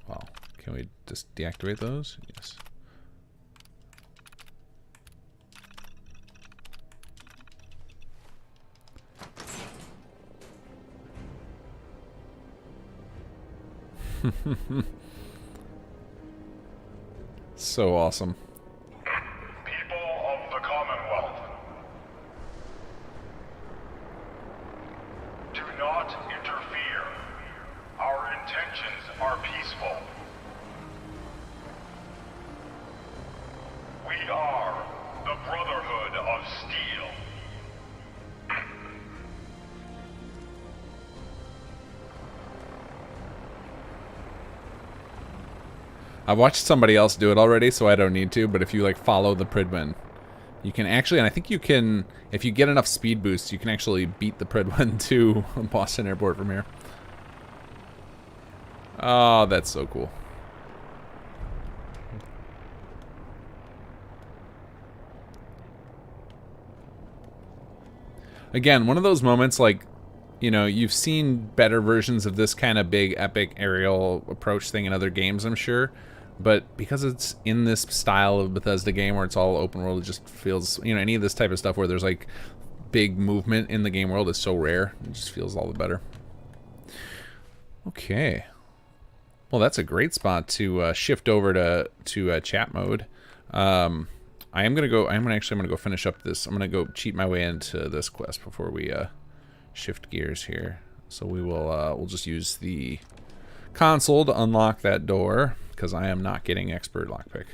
Well, can we just deactivate those? Yes. So awesome. People of the Commonwealth, do not interfere. Our intentions are peaceful. We are the Brotherhood of Steel. I've watched somebody else do it already, so I don't need to, but if you like follow the Pridwen, you can actually, and I think you can, if you get enough speed boosts, you can actually beat the Pridwen to Boston Airport from here. Oh, that's so cool. Again, one of those moments like, you know, you've seen better versions of this kind of big epic aerial approach thing in other games, I'm sure. But because it's in this style of Bethesda game where it's all open world, it just feels, you know, any of this type of stuff where there's like big movement in the game world is so rare. It just feels all the better. Okay. Well, that's a great spot to shift over to chat mode. I'm gonna go finish up this. I'm gonna go cheat my way into this quest before we shift gears here. So we will we'll just use the console to unlock that door, because I am not getting expert lockpick.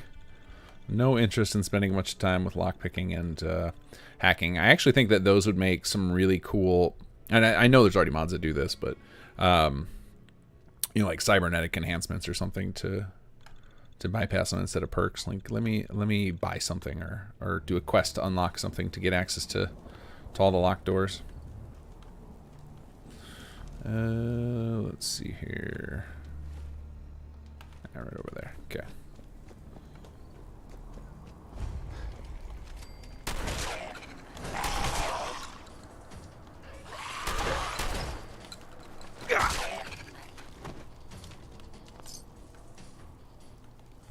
No interest in spending much time with lockpicking and hacking. I actually think that those would make some really cool, and I know there's already mods that do this, but you know, like cybernetic enhancements or something to bypass them instead of perks. Like let me buy something or do a quest to unlock something to get access to all the locked doors. Let's see here. Right over there. Okay.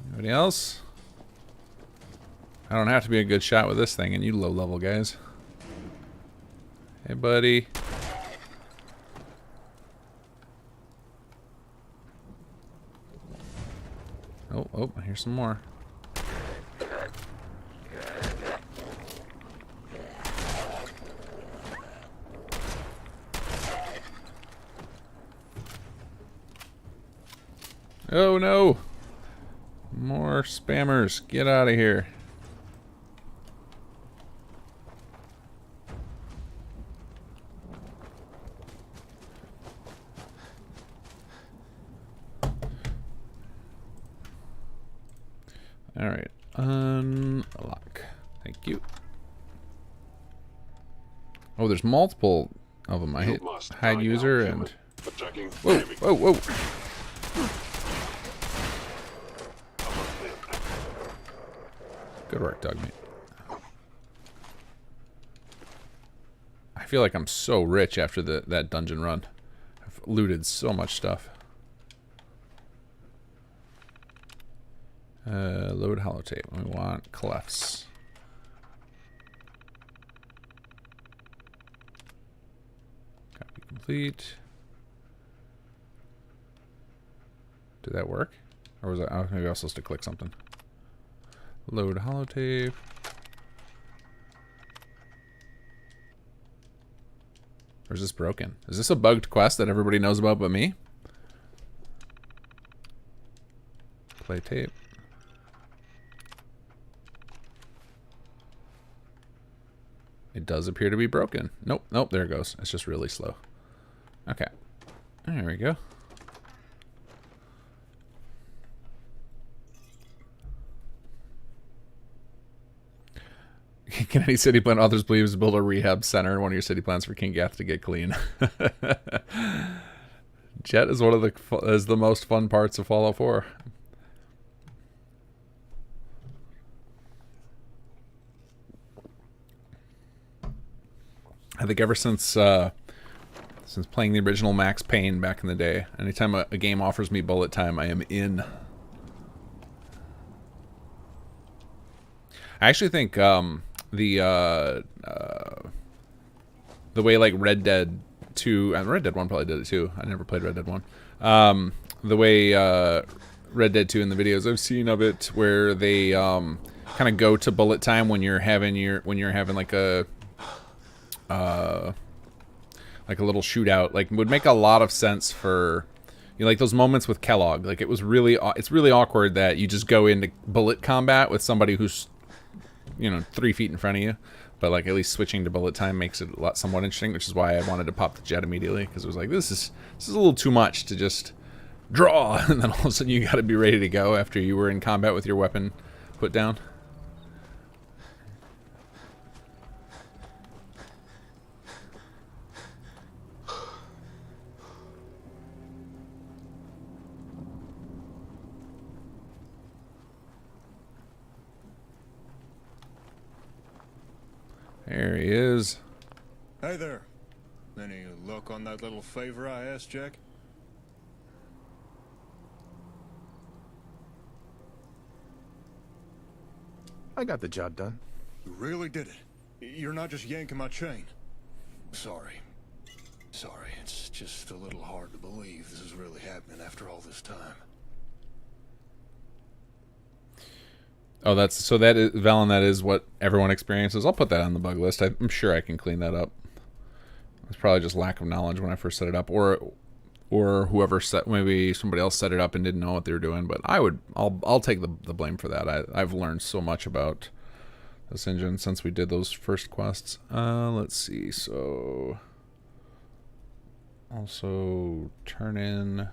Anybody else? I don't have to be a good shot with this thing, and you low-level guys. Hey, buddy. Oh, here's some more. Oh no! More spammers. Get out of here. Alright, unlock. Thank you. Oh, there's multiple of them. I hit hide user and... Whoa, whoa, whoa! Good work, Dogmeat. I feel like I'm so rich after that dungeon run. I've looted so much stuff. Load holotape. We want clefts. Copy complete. Did that work? Or was I, oh, maybe I was supposed to click something. Load holotape. Or is this broken? Is this a bugged quest that everybody knows about but me? Play tape. It does appear to be broken. Nope, nope, there it goes. It's just really slow. Okay. There we go. Can any city plan authors please build a rehab center in one of your city plans for King Gath to get clean? Jet is one of the most fun parts of Fallout 4. I think ever since playing the original Max Payne back in the day, anytime a game offers me bullet time, I am in. I actually think the way like Red Dead 2 and Red Dead 1 probably did it too. I never played Red Dead 1. The way Red Dead 2 in the videos I've seen of it, where they kind of go to bullet time when you're having like a little shootout, like would make a lot of sense for, you know, like those moments with Kellogg. Like it's really awkward that you just go into bullet combat with somebody who's, you know, 3 feet in front of you, but like at least switching to bullet time makes it somewhat interesting, which is why I wanted to pop the jet immediately, because it was like this is a little too much to just draw and then all of a sudden you got to be ready to go after you were in combat with your weapon put down. There he is. Hey there. Any luck on that little favor I asked, Jack? I got the job done. You really did it. You're not just yanking my chain. Sorry. Sorry, it's just a little hard to believe this is really happening after all this time. Oh, that is, Valen, that is what everyone experiences. I'll put that on the bug list. I'm sure I can clean that up. It's probably just lack of knowledge when I first set it up, or whoever maybe somebody else set it up and didn't know what they were doing. But I'll take the blame for that. I've learned so much about this engine since we did those first quests. Let's see. So also turn in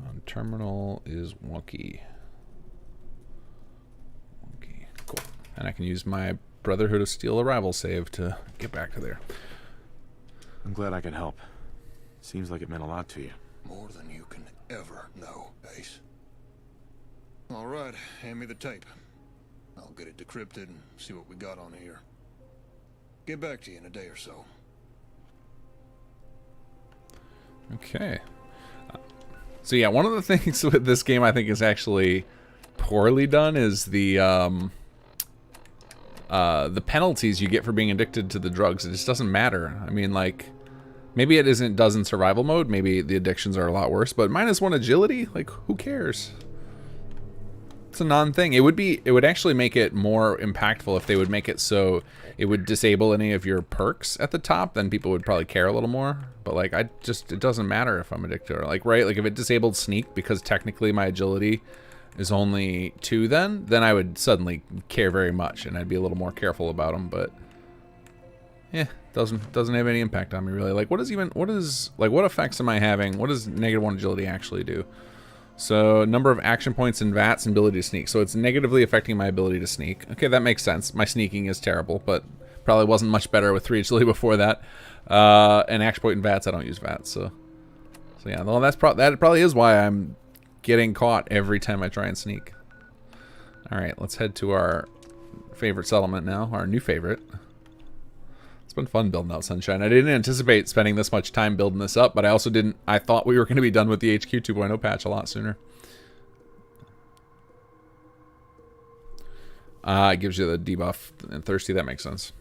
on terminal is wonky. Cool. And I can use my Brotherhood of Steel arrival save to get back to there. I'm glad I could help. Seems like it meant a lot to you. More than you can ever know, Ace. All right, hand me the tape. I'll get it decrypted and see what we got on here. Get back to you in a day or so. Okay. So yeah, one of the things with this game I think is actually poorly done is the penalties you get for being addicted to the drugs. It just doesn't matter. I mean, like, maybe it does in survival mode. Maybe the addictions are a lot worse. But -1 agility, like, who cares? It's a non-thing. It would actually make it more impactful if they would make it so it would disable any of your perks at the top. Then people would probably care a little more. But like, it doesn't matter if I'm addicted or like, right? Like if it disabled sneak because technically my agility is only 2, then I would suddenly care very much and I'd be a little more careful about them. But yeah, doesn't have any impact on me really. Like what effects am I having? What does -1 agility actually do? So number of action points in VATS and ability to sneak. So it's negatively affecting my ability to sneak. Okay, that makes sense. My sneaking is terrible, but probably wasn't much better with 3 agility before that. And action point in VATS, I don't use VATS, so yeah. Well, that probably is why I'm getting caught every time I try and sneak. All right, let's head to our favorite settlement now, our new favorite. It's been fun building out Sunshine. I didn't anticipate spending this much time building this up, but I also didn't. I thought we were going to be done with the HQ 2.0 patch a lot sooner. It gives you the debuff and thirsty. That makes sense.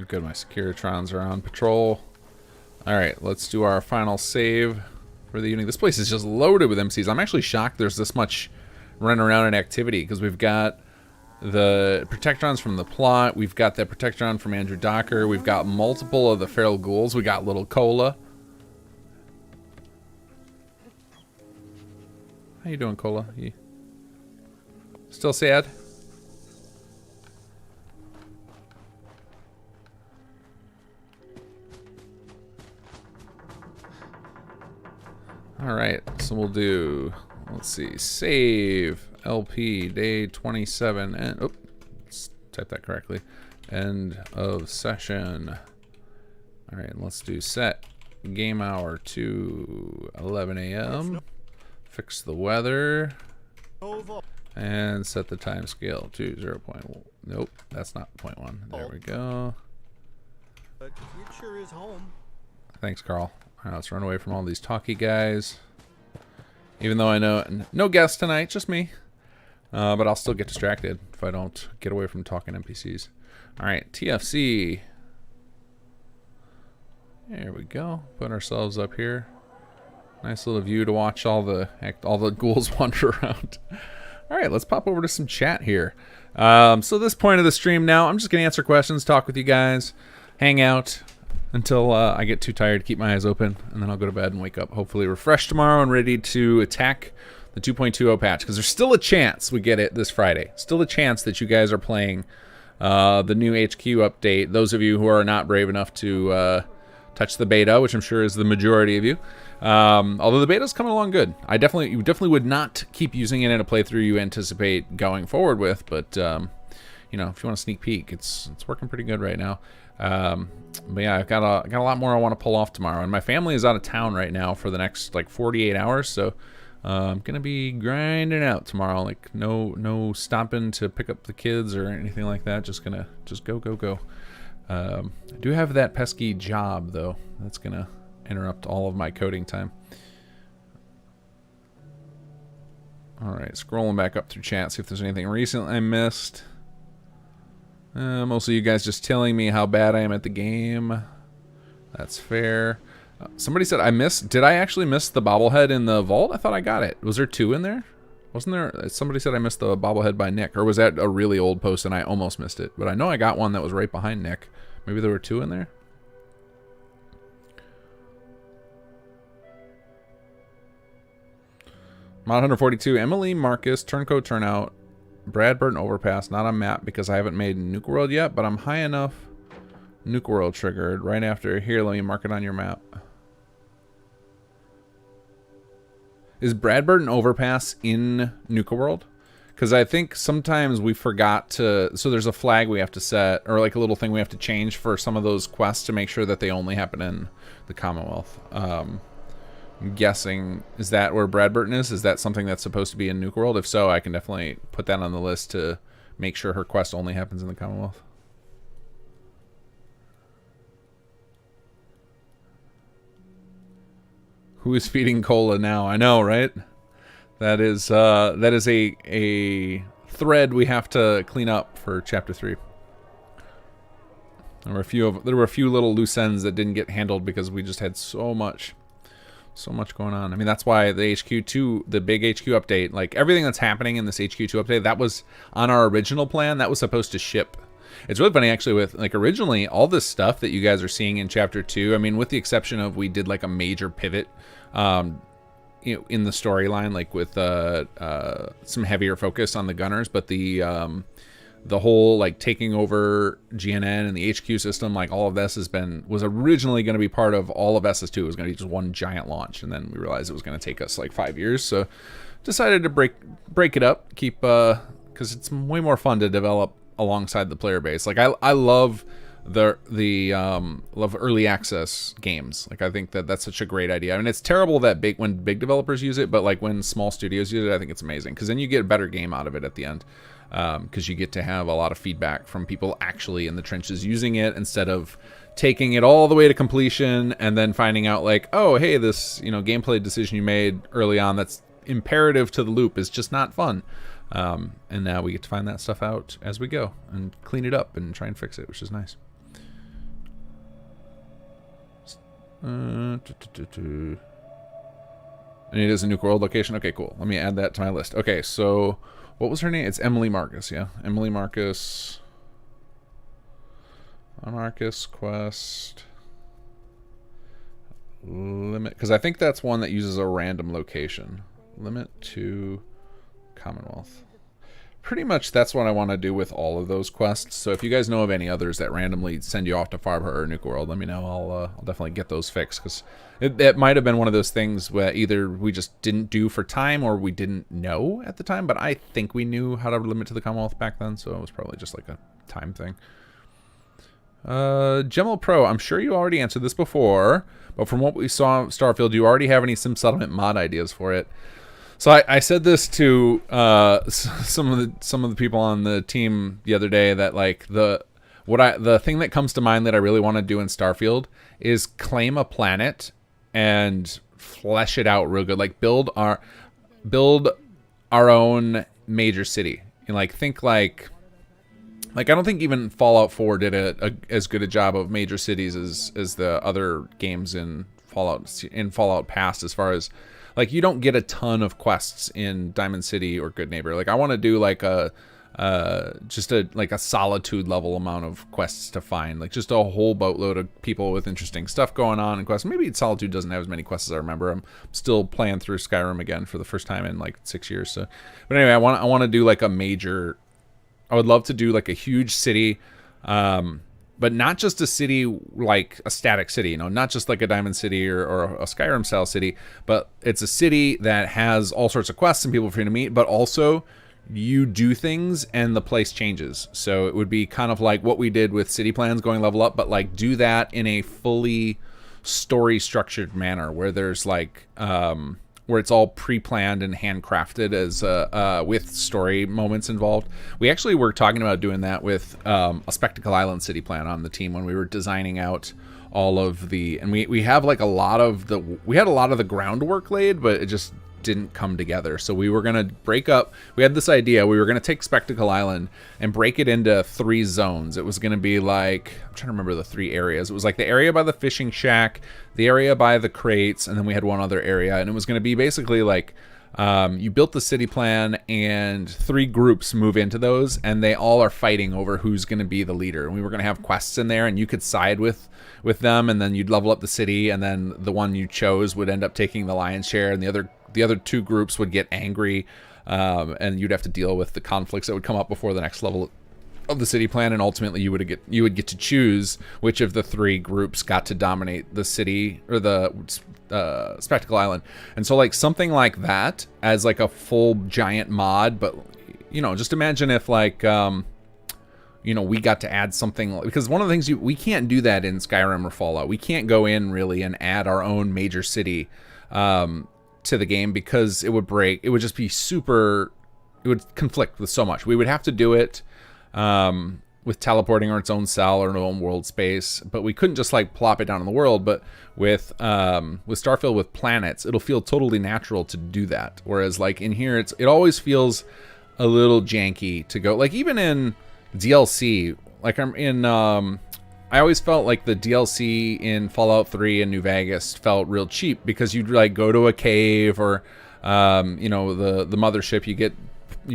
Good, my Securitrons are on patrol. Alright, let's do our final save for the evening. This place is just loaded with MCs. I'm actually shocked there's this much running around in activity, because we've got the Protectrons from the plot, we've got that Protectron from Andrew Docker, we've got multiple of the feral ghouls, we got little Cola. How you doing, Cola? You still sad? Alright, so we'll do, let's see, save, LP, day 27, and, oh, let's type that correctly, end of session. Alright, let's do set game hour to 11 a.m., fix the weather, and set the time scale to 0.1, nope, that's not 0.1, there we go. But the future is home. Thanks, Carl. All right, let's run away from all these talky guys. Even though I know no guests tonight, just me. But I'll still get distracted if I don't get away from talking NPCs. All right, TFC. There we go. Put ourselves up here. Nice little view to watch all the ghouls wander around. All right, let's pop over to some chat here. So this point of the stream now, I'm just gonna answer questions, talk with you guys, hang out until I get too tired to keep my eyes open, and then I'll go to bed and wake up hopefully refreshed tomorrow and ready to attack the 2.20 patch, because there's still a chance we get it this Friday. Still a chance that you guys are playing the new HQ update. Those of you who are not brave enough to touch the beta, which I'm sure is the majority of you. Although the beta's coming along good. You definitely would not keep using it in a playthrough you anticipate going forward with, but you know, if you want a sneak peek, it's working pretty good right now. But yeah, I've got a lot more I want to pull off tomorrow, and my family is out of town right now for the next like 48 hours, so I'm gonna be grinding out tomorrow. Like no stopping to pick up the kids or anything like that. Just go. I do have that pesky job though. That's gonna interrupt all of my coding time. All right, scrolling back up through chat, see if there's anything recent I missed. Mostly you guys just telling me how bad I am at the game. That's fair. Somebody said did I actually miss the bobblehead in the vault? I thought I got it. Was there 2 in there? Wasn't there? Somebody said I missed the bobblehead by Nick. Or was that a really old post and I almost missed it? But I know I got one that was right behind Nick. Maybe there were 2 in there? Mod 142, Emily, Marcus, Turncoat, Turnout, Brad Burton Overpass, not on map because I haven't made Nuke World yet, but I'm high enough. Nuke World triggered right after. Here, let me mark it on your map. Is Brad Burton Overpass in Nuke World? Because I think sometimes we forgot to... So there's a flag we have to set, or like a little thing we have to change for some of those quests to make sure that they only happen in the Commonwealth. I'm guessing, is that where Brad Burton is? Is that something that's supposed to be in Nuke World? If so, I can definitely put that on the list to make sure her quest only happens in the Commonwealth. Who is feeding Cola now? I know, right? That is a thread we have to clean up for Chapter 3. There were a few little loose ends that didn't get handled because we just had so much going on. I mean, that's why the HQ2, the big HQ update, like everything that's happening in this HQ2 update, that was on our original plan. That was supposed to ship. It's really funny actually with like originally all this stuff that you guys are seeing in Chapter 2. I mean, with the exception of we did like a major pivot, you know, in the storyline, like with some heavier focus on the gunners, but the the whole like taking over GNN and the HQ system, like all of this was originally going to be part of all of SS2. It was going to be just one giant launch, and then we realized it was going to take us like 5 years. So decided to break it up, keep because it's way more fun to develop alongside the player base. Like I love love early access games. Like I think that's such a great idea. I mean, it's terrible that when big developers use it, but like when small studios use it, I think it's amazing because then you get a better game out of it at the end. Because you get to have a lot of feedback from people actually in the trenches using it instead of taking it all the way to completion and then finding out like, oh, hey, this gameplay decision you made early on that's imperative to the loop is just not fun. And now we get to find that stuff out as we go and clean it up and try and fix it, which is nice. And it is a Nuke World location. Okay, cool. Let me add that to my list. Okay, so what was her name? It's Emily Marcus, yeah? Emily Marcus. Marcus quest. Limit, because I think that's one that uses a random location. Limit to Commonwealth. Pretty much that's what I want to do with all of those quests. So if you guys know of any others that randomly send you off to Farber or Nuke World, let me know. I'll definitely get those fixed, because it might have been one of those things where either we just didn't do for time or we didn't know at the time, but I think we knew how to limit to the Commonwealth back then, so it was probably just like a time thing. Gemel Pro, I'm sure you already answered this before, but from what we saw in Starfield, do you already have any Sim Settlement mod ideas for it? So I said this to some of the people on the team the other day, that like the thing that comes to mind that I really want to do in Starfield is claim a planet and flesh it out real good, like build our own major city, and like think like I don't think even Fallout 4 did as good a job of major cities as the other games in Fallout past, as far as like you don't get a ton of quests in Diamond City or Good Neighbor. Like I want to do like just a Solitude level amount of quests to find, like just a whole boatload of people with interesting stuff going on and quests. Maybe Solitude doesn't have as many quests as I remember. I'm still playing through Skyrim again for the first time in like 6 years. So, but anyway, I want to do like a major. I would love to do like a huge city, but not just a city like a static city, not just like a Diamond City or a Skyrim style city, but it's a city that has all sorts of quests and people for you to meet, but also you do things and the place changes. So it would be kind of like what we did with City Plans going level up, but like do that in a fully story structured manner where there's like where it's all pre-planned and handcrafted as with story moments involved. We actually were talking about doing that with a Spectacle Island city plan on the team when we were designing out all of the, and we have like we had a lot of the groundwork laid, but it just didn't come together. So we were going to break up, we had this idea, we were going to take Spectacle Island and break it into 3 zones. It was going to be like, I'm trying to remember the 3 areas. It was like the area by the fishing shack, the area by the crates, and then we had one other area. And it was going to be basically like, you built the city plan and 3 groups move into those, and they all are fighting over who's going to be the leader. And we were going to have quests in there, and you could side with them, and then you'd level up the city, and then the one you chose would end up taking the lion's share, and the other 2 groups would get angry, and you'd have to deal with the conflicts that would come up before the next level of the city plan, and ultimately you would get to choose which of the 3 groups got to dominate the city or the Spectacle Island. And so like something like that as like a full giant mod, but just imagine if like we got to add something, because one of the things we can't do that in Skyrim or Fallout. We can't go in really and add our own major city to the game, because it would just be it would conflict with so much. We would have to do it with teleporting or its own cell or its own world space, but we couldn't just like plop it down in the world. But with Starfield with planets, it'll feel totally natural to do that, whereas like in here it always feels a little janky to go, like even in DLC, like I always felt like the DLC in Fallout 3 and New Vegas felt real cheap, because you'd like go to a cave or the mothership, you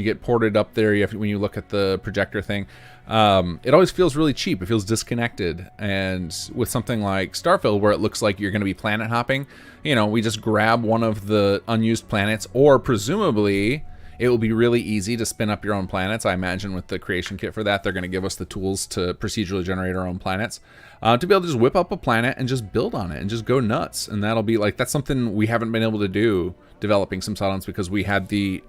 get ported up there. When you look at the projector thing, it always feels really cheap. It feels disconnected. And with something like Starfield, where it looks like you're going to be planet hopping, we just grab one of the unused planets, or presumably it will be really easy to spin up your own planets. I imagine with the creation kit for that, they're going to give us the tools to procedurally generate our own planets, to be able to just whip up a planet and just build on it and just go nuts. And that'll be like, that's something we haven't been able to do developing some settlements, because we had the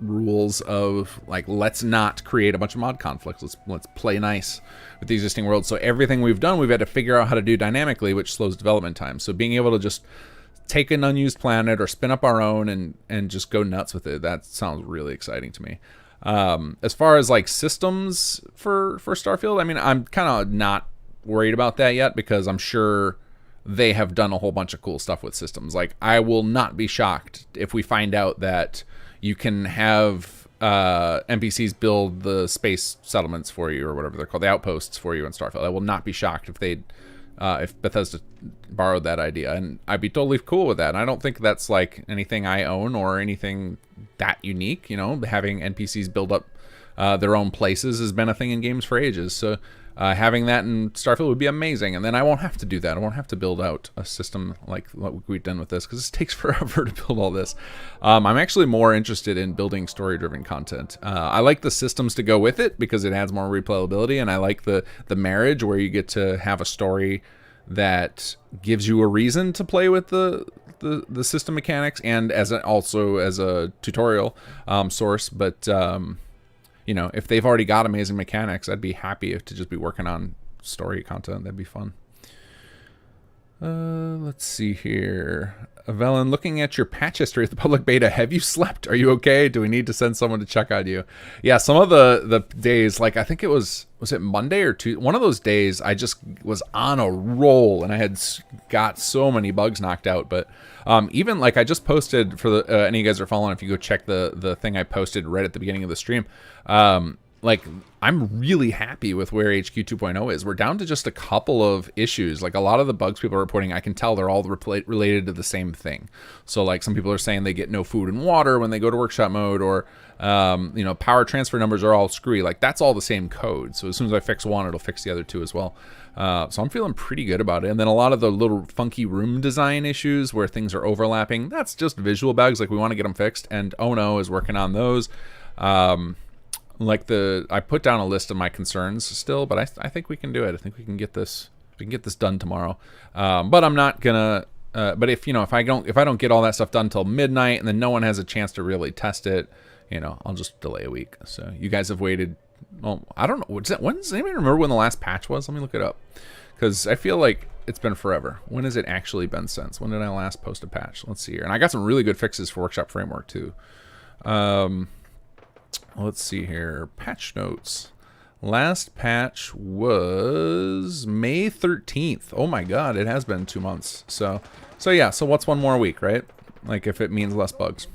rules of like, let's not create a bunch of mod conflicts. Let's play nice with the existing world. So everything we've done, we've had to figure out how to do dynamically, which slows development time. So being able to just take an unused planet or spin up our own and just go nuts with it, that sounds really exciting to me. As far as like systems for Starfield, I mean, I'm kind of not worried about that yet, because I'm sure they have done a whole bunch of cool stuff with systems. Like, I will not be shocked if we find out that you can have NPCs build the space settlements for you, or whatever they're called, the outposts for you in Starfield. I will not be shocked if they if Bethesda borrowed that idea, and I'd be totally cool with that. And I don't think that's like anything I own or anything that unique. You know, having NPCs build up their own places has been a thing in games for ages. So having that in Starfield would be amazing, and then I won't have to do that. I won't have to build out a system like what we've done with this, because this takes forever to build all this. I'm actually more interested in building story-driven content. I like the systems to go with it, because it adds more replayability, and I like the marriage where you get to have a story that gives you a reason to play with the system mechanics, and also as a tutorial source. But you know, if they've already got amazing mechanics, I'd be happy to just be working on story content. That'd be fun. Let's see here. Velen, looking at your patch history at the public beta, have you slept? Are you okay? Do we need to send someone to check on you? Yeah, some of the days, like I think it was it Monday or Tuesday? One of those days I just was on a roll, and I had got so many bugs knocked out. But even like I just posted for the any of you guys are following, if you go check the thing I posted right at the beginning of the stream, like I'm really happy with where HQ 2.0 is. We're down to just a couple of issues. Like a lot of the bugs people are reporting, I can tell they're all related to the same thing. So like some people are saying they get no food and water when they go to workshop mode, or you know, power transfer numbers are all screwy. Like that's all the same code. So as soon as I fix one, it'll fix the other two as well. So I'm feeling pretty good about it. And then a lot of the little funky room design issues where things are overlapping, that's just visual bugs. Like we want to get them fixed, and Ono is working on those. Like I put down a list of my concerns still, but I think we can do it. I think we can get this done tomorrow. But I'm not gonna. But if I don't get all that stuff done till midnight, and then no one has a chance to really test it, you know, I'll just delay a week. So you guys have waited. Well, I don't know. Does anybody remember when the last patch was? Let me look it up, because I feel like it's been forever. When has it actually been since? When did I last post a patch? Let's see here. And I got some really good fixes for Workshop Framework too. Let's see here. Patch notes. Last patch was May 13th. Oh my god, it has been 2 months. So yeah, so what's one more week, right? Like if it means less bugs.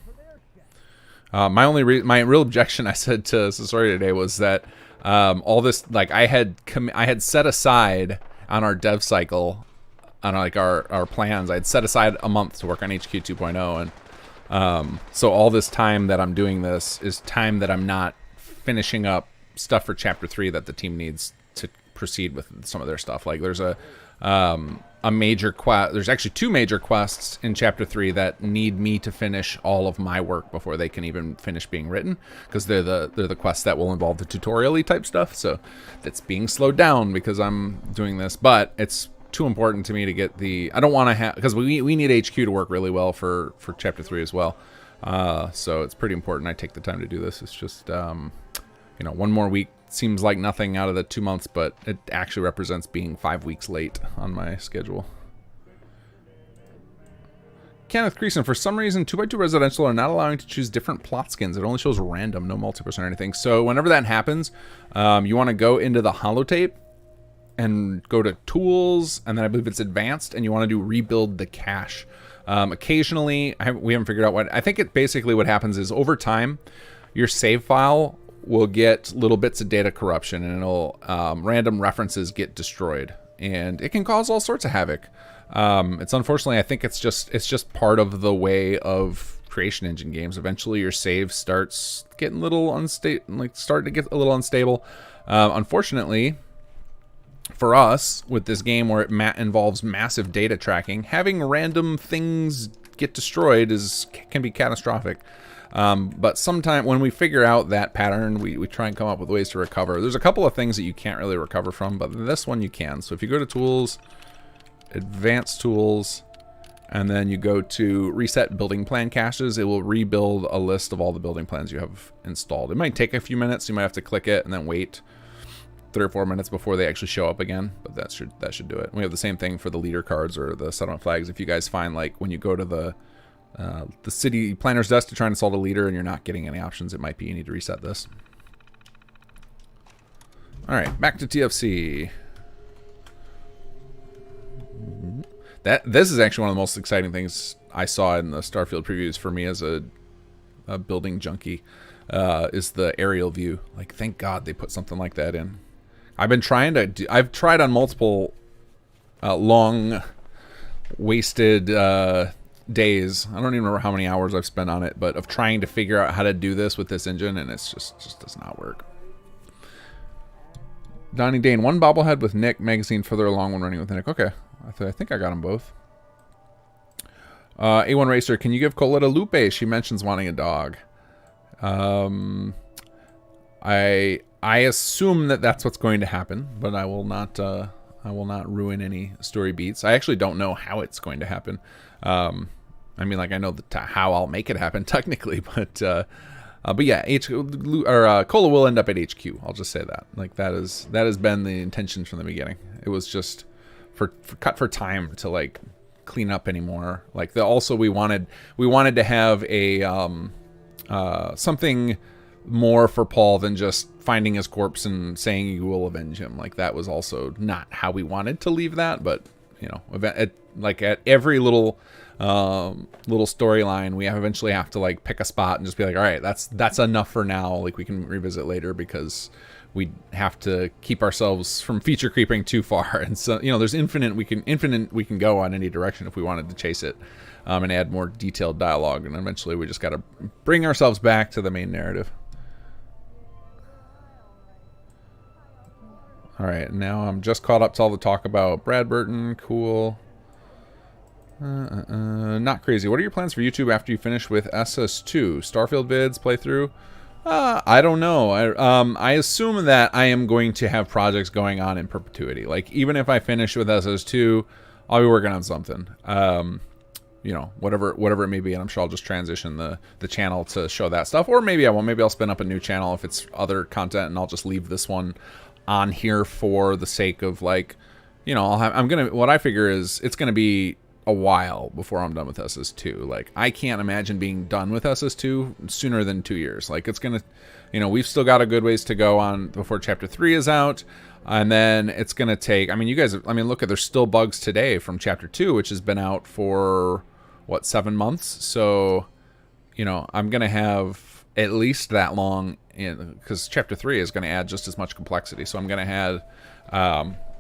My real objection I said to Sasori today was that all this, like I had set aside on our dev cycle, on like our plans, I'd set aside a month to work on HQ 2.0, and so all this time that I'm doing this is time that I'm not finishing up stuff for Chapter 3 that the team needs to proceed with some of their stuff. Like there's a major quest. There's actually 2 major quests in Chapter 3 that need me to finish all of my work before they can even finish being written, because they're the quests that will involve the tutorial-y type stuff. So that's being slowed down because I'm doing this, but it's too important to me to get the. I don't want to have, because we need HQ to work really well for Chapter 3 as well. So it's pretty important I take the time to do this. It's just you know, one more week seems like nothing out of the 2 months, but it actually represents being 5 weeks late on my schedule. Kenneth Creason, for some reason 2x2 Residential are not allowing to choose different plot skins. It only shows random, no multi-person or anything. So whenever that happens, you want to go into the holotape and go to tools, and then I believe it's advanced, and you want to do rebuild the cache. Occasionally, we haven't figured out what. I think it basically what happens is over time, your save file will get little bits of data corruption, and it'll random references get destroyed, and it can cause all sorts of havoc. It's unfortunately, I think it's just part of the way of creation engine games. Eventually, your save starts getting a little unstable. Unfortunately, for us, with this game where it involves massive data tracking, having random things get destroyed can be catastrophic. But sometime when we figure out that pattern, we try and come up with ways to recover. There's a couple of things that you can't really recover from, but this one you can. So if you go to Tools, Advanced Tools, and then you go to Reset Building Plan Caches, it will rebuild a list of all the building plans you have installed. It might take a few minutes. You might have to click it and then wait 3 or 4 minutes before they actually show up again, but that should do it. We have the same thing for the leader cards or the settlement flags. If you guys find, like, when you go to the city planner's desk to try and install a leader and you're not getting any options, it might be you need to reset this. All right, back to TFC. This is actually one of the most exciting things I saw in the Starfield previews for me as a building junkie, is the aerial view. Like, thank God they put something like that in. I've tried on multiple long wasted days. I don't even remember how many hours I've spent on it, but of trying to figure out how to do this with this engine, and it's just does not work. Donnie Dane, one bobblehead with Nick, magazine further along when running with Nick. Okay, I think I got them both. A1 Racer, can you give Colette a Lupe? She mentions wanting a dog. I assume that that's what's going to happen, but I will not ruin any story beats. I actually don't know how it's going to happen. I mean, like, I know how I'll make it happen technically, but yeah, Cola will end up at HQ. I'll just say that. Like, that has been the intention from the beginning. It was just for time to, like, clean up anymore. Like, we wanted to have a something more for Paul than just finding his corpse and saying you will avenge him. Like, that was also not how we wanted to leave that, but, you know, at every little storyline, we eventually have to, like, pick a spot and just be like, all right, that's enough for now. Like, we can revisit later because we have to keep ourselves from feature creeping too far. And so, you know, there's infinite we can go on any direction if we wanted to chase it, and add more detailed dialogue. And eventually we just got to bring ourselves back to the main narrative. All right, now I'm just caught up to all the talk about Brad Burton. Cool. Not crazy. What are your plans for YouTube after you finish with SS2? Starfield vids, playthrough? I don't know. I assume that I am going to have projects going on in perpetuity. Like, even if I finish with SS2, I'll be working on something. You know, whatever it may be, and I'm sure I'll just transition the channel to show that stuff. Or maybe I won't. Maybe I'll spin up a new channel if it's other content, and I'll just leave this one on here for the sake of, like, you know, what I figure is it's gonna be a while before I'm done with SS2. Like, I can't imagine being done with SS2 sooner than 2 years. Like, it's gonna, you know, we've still got a good ways to go on before Chapter 3 is out, and then it's gonna take, I mean, you guys, I mean, look, there's still bugs today from Chapter 2, which has been out for, what, 7 months? So, you know, I'm gonna have at least that long, because Chapter 3 is going to add just as much complexity. So I'm going to have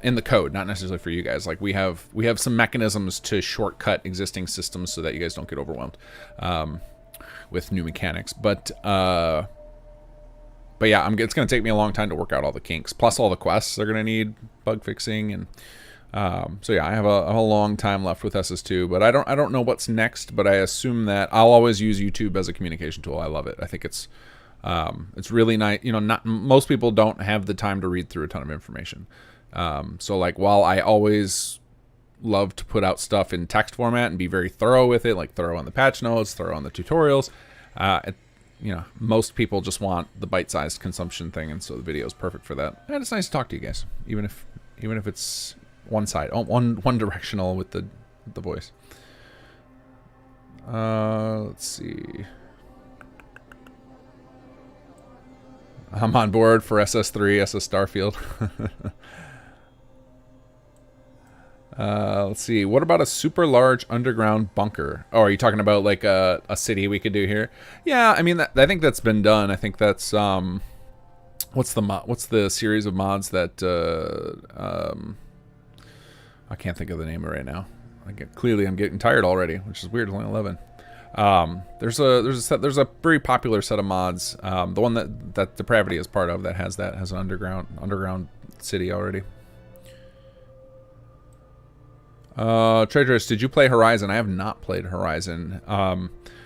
in the code, not necessarily for you guys. Like, we have some mechanisms to shortcut existing systems so that you guys don't get overwhelmed with new mechanics. But yeah, it's going to take me a long time to work out all the kinks. Plus, all the quests are going to need bug fixing, and so yeah, I have a long time left with SS2. But I don't know what's next. But I assume that I'll always use YouTube as a communication tool. I love it. I think it's really nice. You know, not most people don't have the time to read through a ton of information. So, like, while I always love to put out stuff in text format and be very thorough with it, like thorough on the patch notes, thorough on the tutorials, you know, most people just want the bite-sized consumption thing, and so the video is perfect for that. And it's nice to talk to you guys, even if it's one directional with the voice. Let's see. I'm on board for SS3, SS Starfield. Let's see. What about a super large underground bunker? Oh, are you talking about, like, a city we could do here? Yeah, I mean, I think that's been done. I think that's what's the series of mods that I can't think of the name of it right now. Clearly I'm getting tired already, which is weird. It's only 11. There's a very popular set of mods. The one that Depravity is part of that has an underground city already. Treacherous, did you play Horizon? I have not played Horizon.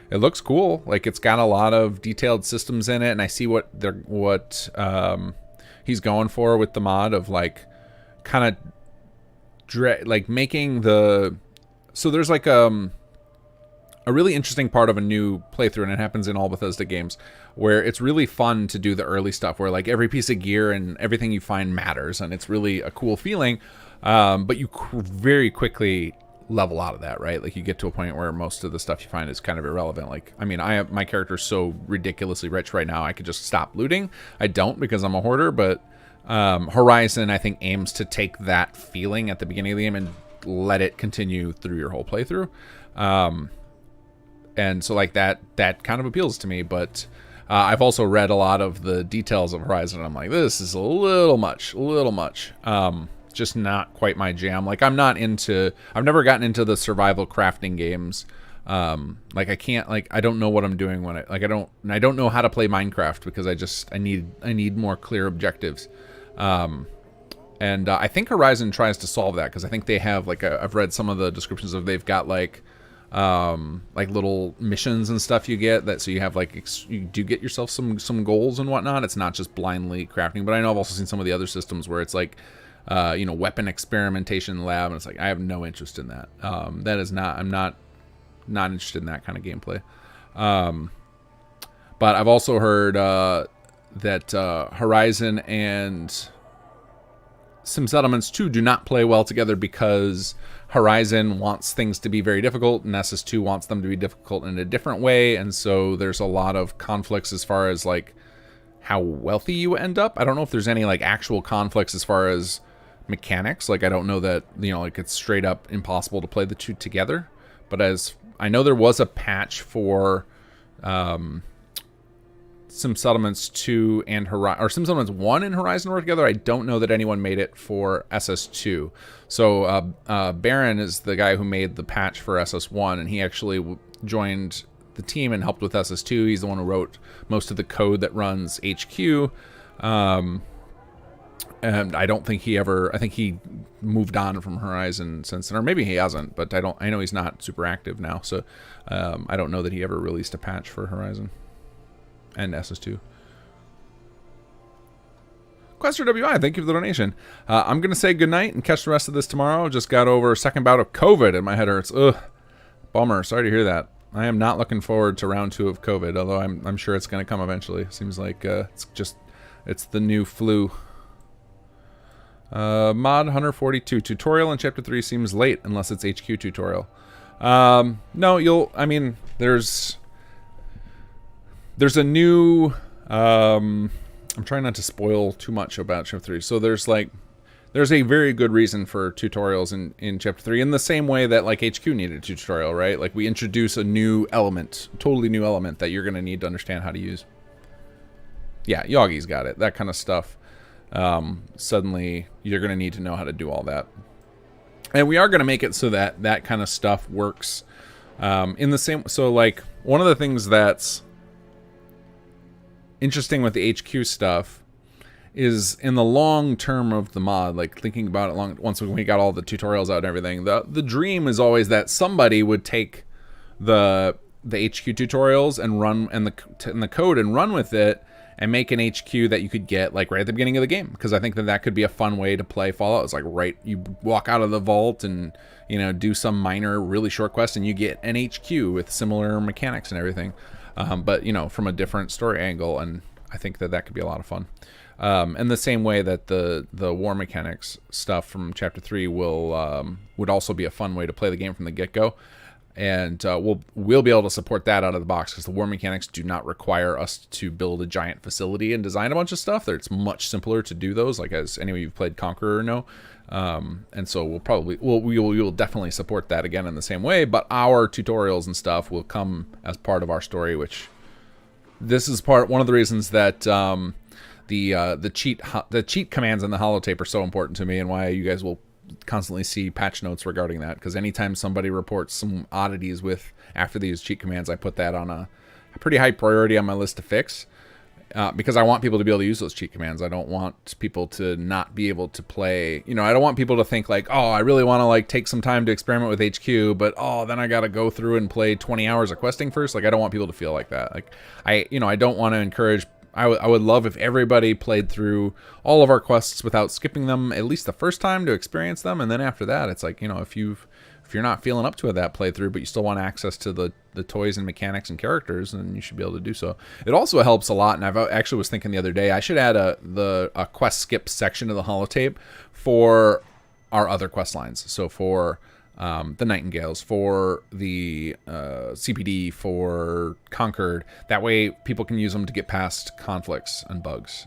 it looks cool. Like, it's got a lot of detailed systems in it, and I see what he's going for with the mod of like kind of like making the, so there's like a really interesting part of a new playthrough, and it happens in all Bethesda games, where it's really fun to do the early stuff where like every piece of gear and everything you find matters, and it's really a cool feeling. But you very quickly level out of that, right? Like, you get to a point where most of the stuff you find is kind of irrelevant. Like, I mean, my character's so ridiculously rich right now, I could just stop looting. I don't, because I'm a hoarder, but Horizon, I think, aims to take that feeling at the beginning of the game and let it continue through your whole playthrough. And so, like, that kind of appeals to me, but I've also read a lot of the details of Horizon, and I'm like, this is a little much. Just not quite my jam. Like, I've never gotten into the survival crafting games. Like, I can't, like, I don't know what I'm doing when I don't know how to play Minecraft, because I need more clear objectives. And I think Horizon tries to solve that, because I think they have, like, I've read some of the descriptions of, they've got like little missions and stuff you get, that so you have like you do get yourself some goals and whatnot. It's not just blindly crafting. But I know I've also seen some of the other systems where it's like weapon experimentation lab, and it's like, I have no interest in that. I'm not interested in that kind of gameplay. But I've also heard that Horizon and Sim Settlements 2 do not play well together, because Horizon wants things to be very difficult, and SS2 wants them to be difficult in a different way, and so there's a lot of conflicts as far as like how wealthy you end up. I don't know if there's any like actual conflicts as far as mechanics. Like, I don't know that, like, it's straight up impossible to play the two together. But as I know, there was a patch for Sim Settlements 2 and Sim Settlements 1 and Horizon were together. I don't know that anyone made it for SS2. So Baron is the guy who made the patch for SS1, and he actually joined the team and helped with SS2. He's the one who wrote most of the code that runs HQ. And I don't think I think he moved on from Horizon since then, or maybe he hasn't, but I know he's not super active now. So I don't know that he ever released a patch for Horizon and SS2. Quester WI, thank you for the donation. I'm going to say goodnight and catch the rest of this tomorrow. Just got over a second bout of COVID and my head hurts. Ugh. Bummer. Sorry to hear that. I am not looking forward to round 2 of COVID, although I'm sure it's going to come eventually. Seems like it's the new flu. Mod 142. Tutorial in Chapter 3 seems late unless it's HQ tutorial. No, there's a new... I'm trying not to spoil too much about Chapter 3. So there's a very good reason for tutorials in Chapter 3, in the same way that like HQ needed a tutorial, right? Like, we introduce a new element, totally new element that you're going to need to understand how to use. Yeah, Yogi's got it. That kind of stuff. Suddenly you're going to need to know how to do all that. And we are going to make it so that that kind of stuff works in the same... So, like, one of the things that's interesting with the HQ stuff is in the long term of the mod, like thinking about it once we got all the tutorials out and everything, the dream is always that somebody would take the HQ tutorials and run and the code and run with it and make an HQ that you could get like right at the beginning of the game, because I think that could be a fun way to play Fallout. It's like you walk out of the vault and do some minor really short quest and you get an HQ with similar mechanics and everything. But from a different story angle, and I think that could be a lot of fun. And the same way that the war mechanics stuff from Chapter 3 would also be a fun way to play the game from the get-go. And we'll be able to support that out of the box, because the war mechanics do not require us to build a giant facility and design a bunch of stuff. It's much simpler to do those, like as any of you who've played Conqueror know. And so we will definitely support that again in the same way, but our tutorials and stuff will come as part of our story, which this is one of the reasons that the cheat commands in the holotape are so important to me, and why you guys will constantly see patch notes regarding that, because anytime somebody reports some oddities after these cheat commands, I put that on a pretty high priority on my list to fix. because I want people to be able to use those cheat commands. I don't want people to not be able to play. You know, I don't want people to think like, oh, I really want to like take some time to experiment with HQ, but oh, then I got to go through and play 20 hours of questing first. Like, I don't want people to feel like that. Like, I don't want to encourage. I would love if everybody played through all of our quests without skipping them at least the first time to experience them, and then after that, it's like, you know, if you're not feeling up to that playthrough, but you still want access to the toys and mechanics and characters, then you should be able to do so. It also helps a lot, and I actually was thinking the other day, I should add a quest skip section of the holotape for our other quest lines. So for the Nightingales, for the CPD, for Concord. That way people can use them to get past conflicts and bugs,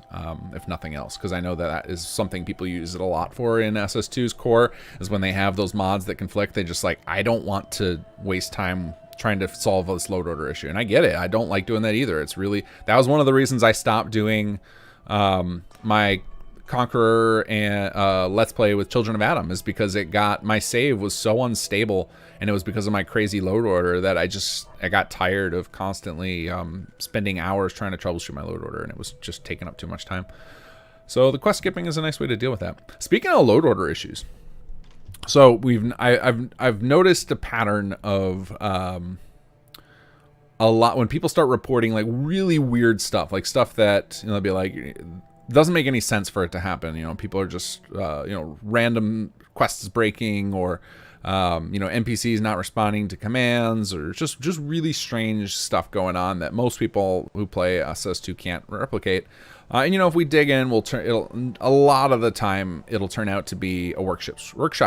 if nothing else. Because I know that is something people use it a lot for in SS2's core, is when they have those mods that conflict, they just like, I don't want to waste time trying to solve this load order issue. And I get it. I don't like doing that either. It's really, that was one of the reasons I stopped doing my Conqueror and Let's Play with Children of Adam, is because my save was so unstable, and it was because of my crazy load order that I got tired of constantly spending hours trying to troubleshoot my load order, and it was just taking up too much time. So the quest skipping is a nice way to deal with that. Speaking of load order issues, so I've noticed a pattern of a lot when people start reporting like really weird stuff, like stuff that, you know, they'll be like, doesn't make any sense for it to happen. You know, people are just, you know, random quests breaking, or, you know, NPCs not responding to commands, or just really strange stuff going on that most people who play SS2 can't replicate. And, you know, if we dig in, a lot of the time, it'll turn out to be a workshop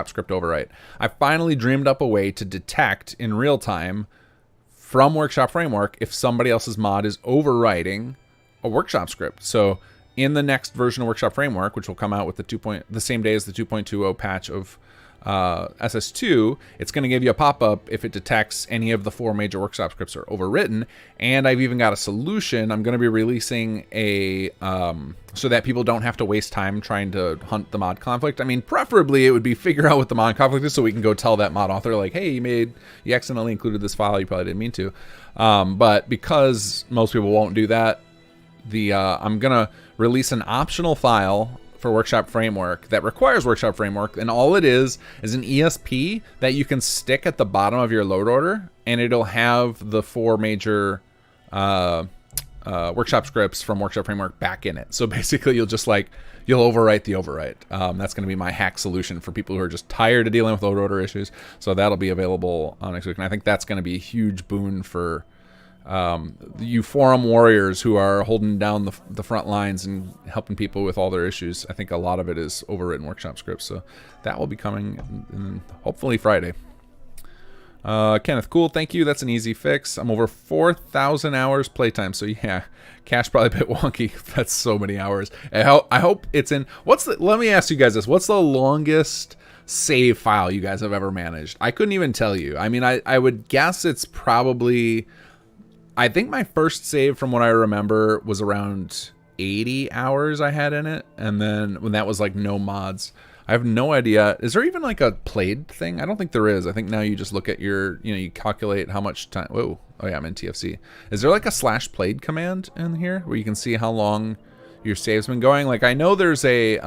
script overwrite. I finally dreamed up a way to detect in real time from Workshop Framework if somebody else's mod is overwriting a workshop script. So in the next version of Workshop Framework, which will come out with the same day as the 2.20 patch of SS2, it's going to give you a pop-up if it detects any of the 4 major workshop scripts are overwritten. And I've even got a solution. I'm going to be releasing so that people don't have to waste time trying to hunt the mod conflict. I mean, preferably it would be figure out what the mod conflict is so we can go tell that mod author, like, hey, you accidentally included this file, you probably didn't mean to. But because most people won't do that, I'm going to release an optional file for Workshop Framework that requires Workshop Framework, and all it is an ESP that you can stick at the bottom of your load order, and it'll have the 4 major workshop scripts from Workshop Framework back in it. So basically you'll overwrite the overwrite. That's going to be my hack solution for people who are just tired of dealing with load order issues. So that'll be available next week, and I think that's going to be a huge boon for you forum warriors who are holding down the front lines and helping people with all their issues. I think a lot of it is overwritten workshop scripts, so that will be coming hopefully Friday. Kenneth, cool, thank you. That's an easy fix. I'm over 4,000 hours playtime, so yeah, cash probably a bit wonky. That's so many hours. I hope it's in. Let me ask you guys this: what's the longest save file you guys have ever managed? I couldn't even tell you. I mean, I would guess it's probably. I think my first save, from what I remember, was around 80 hours I had in it. And then when that was like no mods, I have no idea. Is there even like a played thing? I don't think there is. I think now you just look at you calculate how much time. Whoa. Oh yeah, I'm in TFC. Is there like a /played command in here where you can see how long your save's been going? Like, I know there's a,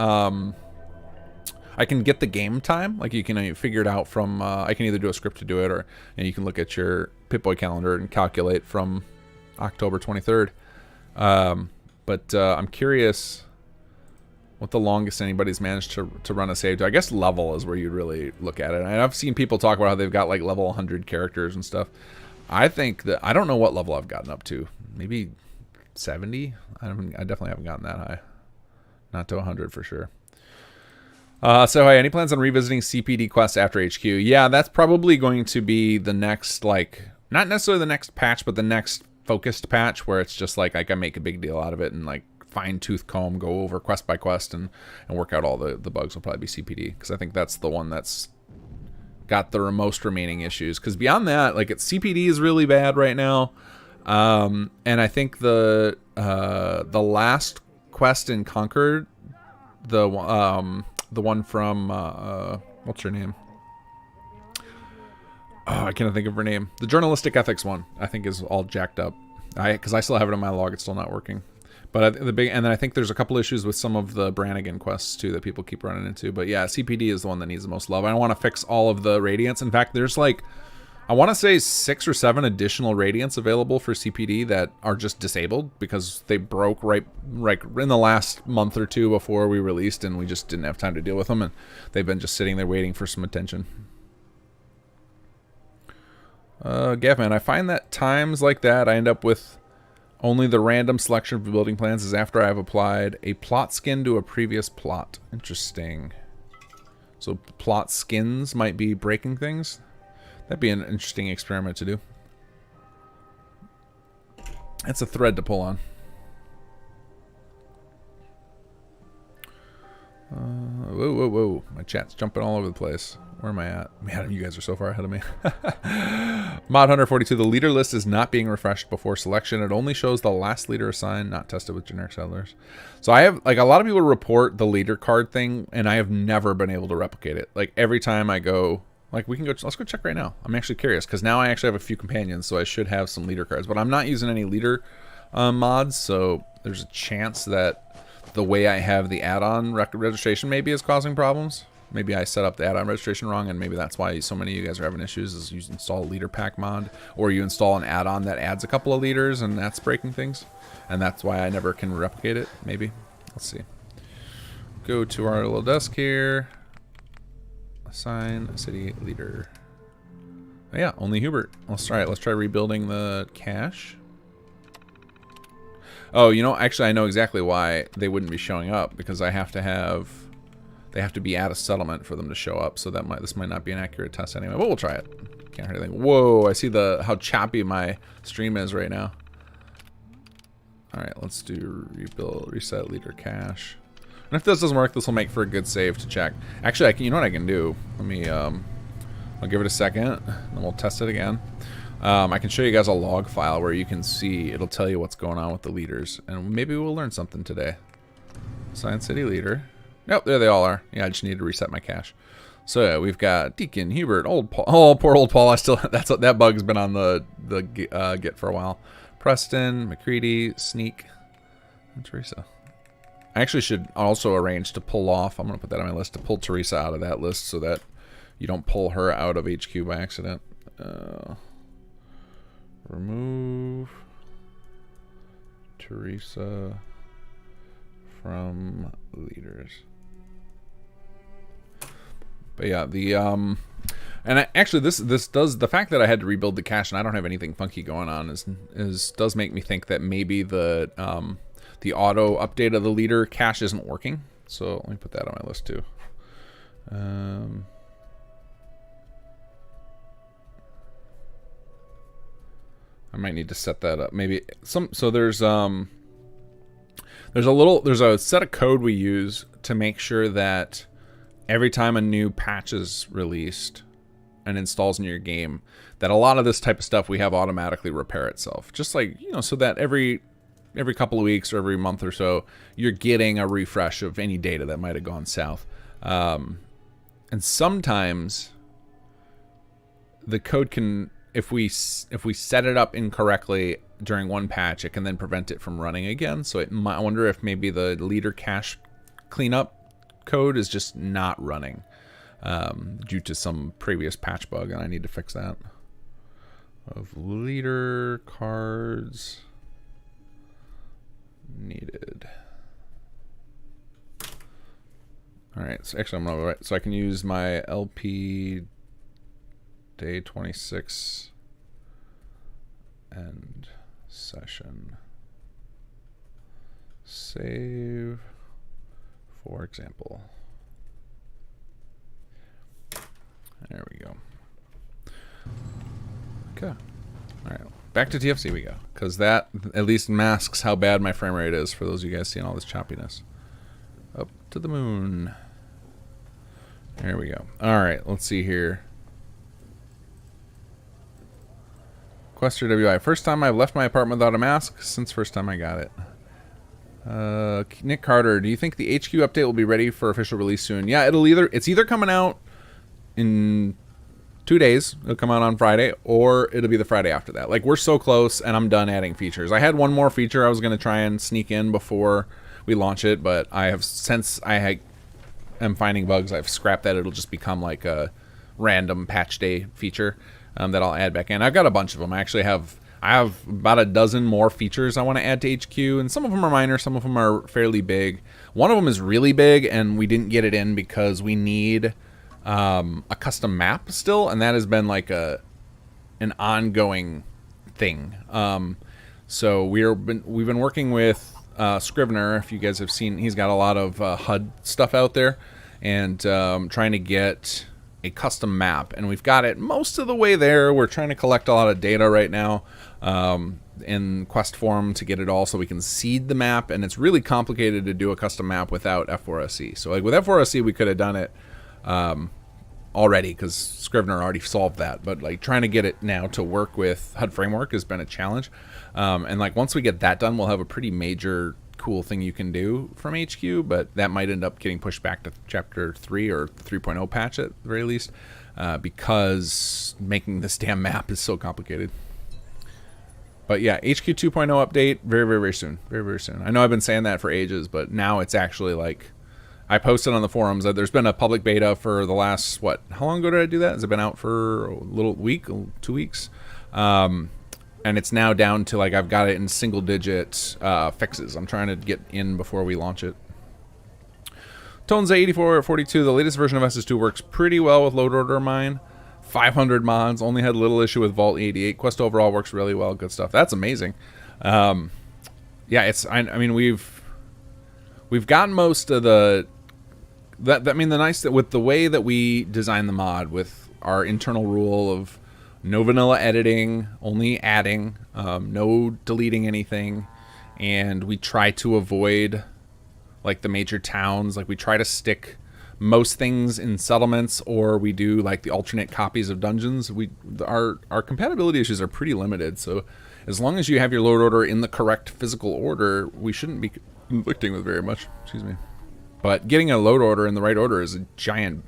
I can get the game time. Like, you can figure it out from, I can either do a script to do it, or you can look at your Pip-Boy calendar and calculate from October 23rd. But I'm curious what the longest anybody's managed to run a save to. I guess level is where you'd really look at it. And I've seen people talk about how they've got like level 100 characters and stuff. I think that, I don't know what level I've gotten up to. Maybe 70? I definitely haven't gotten that high. Not to 100 for sure. So hey, any plans on revisiting CPD quests after HQ? Yeah, that's probably going to be the next, like, not necessarily the next patch, but the next focused patch, where it's just like I can make a big deal out of it and like fine-tooth comb, go over quest by quest and work out all the bugs. Will probably be CPD, because I think that's the one that's got the most remaining issues. Because beyond that, like, CPD is really bad right now, and I think the last quest in Concord, the one from what's her name? Oh, I can't think of her name. The journalistic ethics one, I think, is all jacked up. Because I still have it in my log. It's still not working. But and then I think there's a couple issues with some of the Brannigan quests too that people keep running into. But yeah, CPD is the one that needs the most love. I want to fix all of the radiants. In fact, there's like, I want to say 6 or 7 additional radiants available for CPD that are just disabled because they broke right in the last month or two before we released, and we just didn't have time to deal with them, and they've been just sitting there waiting for some attention. Gavman, I find that times like that I end up with only the random selection of building plans is after I've applied a plot skin to a previous plot. Interesting. So plot skins might be breaking things. That'd be an interesting experiment to do. That's a thread to pull on. Whoa, whoa, whoa. My chat's jumping all over the place. Where am I at? Man, you guys are so far ahead of me. Mod Hunter 42. The leader list is not being refreshed before selection. It only shows the last leader assigned, not tested with generic settlers. So I have, like, a lot of people report the leader card thing, and I have never been able to replicate it. Like, every time I go, like, we can go, let's go check right now. I'm actually curious, because now I actually have a few companions, so I should have some leader cards. But I'm not using any leader mods, so there's a chance that the way I have the add-on registration maybe is causing problems. Maybe I set up the add-on registration wrong, and maybe that's why so many of you guys are having issues, is you install a leader pack mod, or you install an add-on that adds a couple of leaders, and that's breaking things. And that's why I never can replicate it, maybe. Let's see. Go to our little desk here. Assign a city leader. Oh, yeah, only Hubert. Let's try it. Let's try rebuilding the cache. Oh, you know, actually I know exactly why they wouldn't be showing up, because I have to have... They have to be at a settlement for them to show up, so that this might not be an accurate test anyway. But we'll try it. Can't hear anything. Whoa! I see how choppy my stream is right now. All right, let's do reset leader cache. And if this doesn't work, this will make for a good save to check. Actually, you know what I can do? Let me. I'll give it a second, and then we'll test it again. I can show you guys a log file where you can see. It'll tell you what's going on with the leaders, and maybe we'll learn something today. Assign city leader. Nope, there they all are. Yeah, I just need to reset my cache. So yeah, we've got Deacon, Hubert, Old Paul. Oh, poor Old Paul. I still that bug's been on the Git for a while. Preston, McCready, Sneak, and Teresa. I actually should also arrange to pull off. I'm gonna put that on my list to pull Teresa out of that list so that you don't pull her out of HQ by accident. Remove Teresa from leaders. But yeah, and actually this does, the fact that I had to rebuild the cache and I don't have anything funky going on does make me think that maybe the auto update of the leader cache isn't working. So let me put that on my list too. I might need to set that up. Maybe so there's a set of code we use to make sure that every time a new patch is released and installs in your game, that a lot of this type of stuff we have automatically repair itself. Just like, you know, so that every couple of weeks or every month or so, you're getting a refresh of any data that might have gone south. And sometimes the code can, if we set it up incorrectly during one patch, it can then prevent it from running again. So I wonder if maybe the leader cache cleanup code is just not running due to some previous patch bug, and I need to fix that. Of leader cards needed. All right, so actually I'm gonna write, so I can use my LP day 26 end session save, for example. There we go. Okay. All right, back to TFC we go, because that at least masks how bad my frame rate is for those of you guys seeing all this choppiness. Up to the moon. There we go. All right, let's see here. Quester WI. First time I've left my apartment without a mask since first time I got it. Nick Carter, do you think the HQ update will be ready for official release soon? Yeah, it's either coming out in 2 days. It'll come out on Friday, or it'll be the Friday after that. Like, we're so close, and I'm done adding features. I had one more feature I was going to try and sneak in before we launch it, but since I am finding bugs, I've scrapped that. It'll just become like a random patch day feature that I'll add back in. I've got a bunch of them. I have about a dozen more features I want to add to HQ, and some of them are minor, some of them are fairly big. One of them is really big, and we didn't get it in because we need a custom map still, and that has been like an ongoing thing. So we've been working with Scrivener. If you guys have seen, he's got a lot of HUD stuff out there, and trying to get a custom map, and we've got it most of the way there. We're trying to collect a lot of data right now in quest form to get it all so we can seed the map, and it's really complicated to do a custom map without F4SC. So like with F4SC we could have done it already because Scrivener already solved that, but like trying to get it now to work with HUD framework has been a challenge. And like once we get that done, we'll have a pretty major cool thing you can do from HQ, but that might end up getting pushed back to chapter 3 or 3.0 patch at the very least, because making this damn map is so complicated. But yeah, HQ 2.0 update very, very, very soon. Very, very soon. I know I've been saying that for ages, but now it's actually like, I posted on the forums that there's been a public beta for the last, what, how long ago did I do that? Has it been out for a little week, 2 weeks? And it's now down to like, I've got it in single digit fixes. I'm trying to get in before we launch it. Tones 84 or 42, the latest version of SS2 works pretty well with load order mine. 500 mods, only had a little issue with Vault 88. Quest overall works really well, good stuff. That's amazing. Yeah, I mean, we've gotten most of the, I mean, the nice, with the way that we design the mod with our internal rule of no vanilla editing, only adding, no deleting anything, and we try to avoid like the major towns. Like we try to stick most things in settlements, or we do like the alternate copies of dungeons. Our compatibility issues are pretty limited, so as long as you have your load order in the correct physical order, we shouldn't be conflicting with very much. Excuse me. But getting a load order in the right order is a giant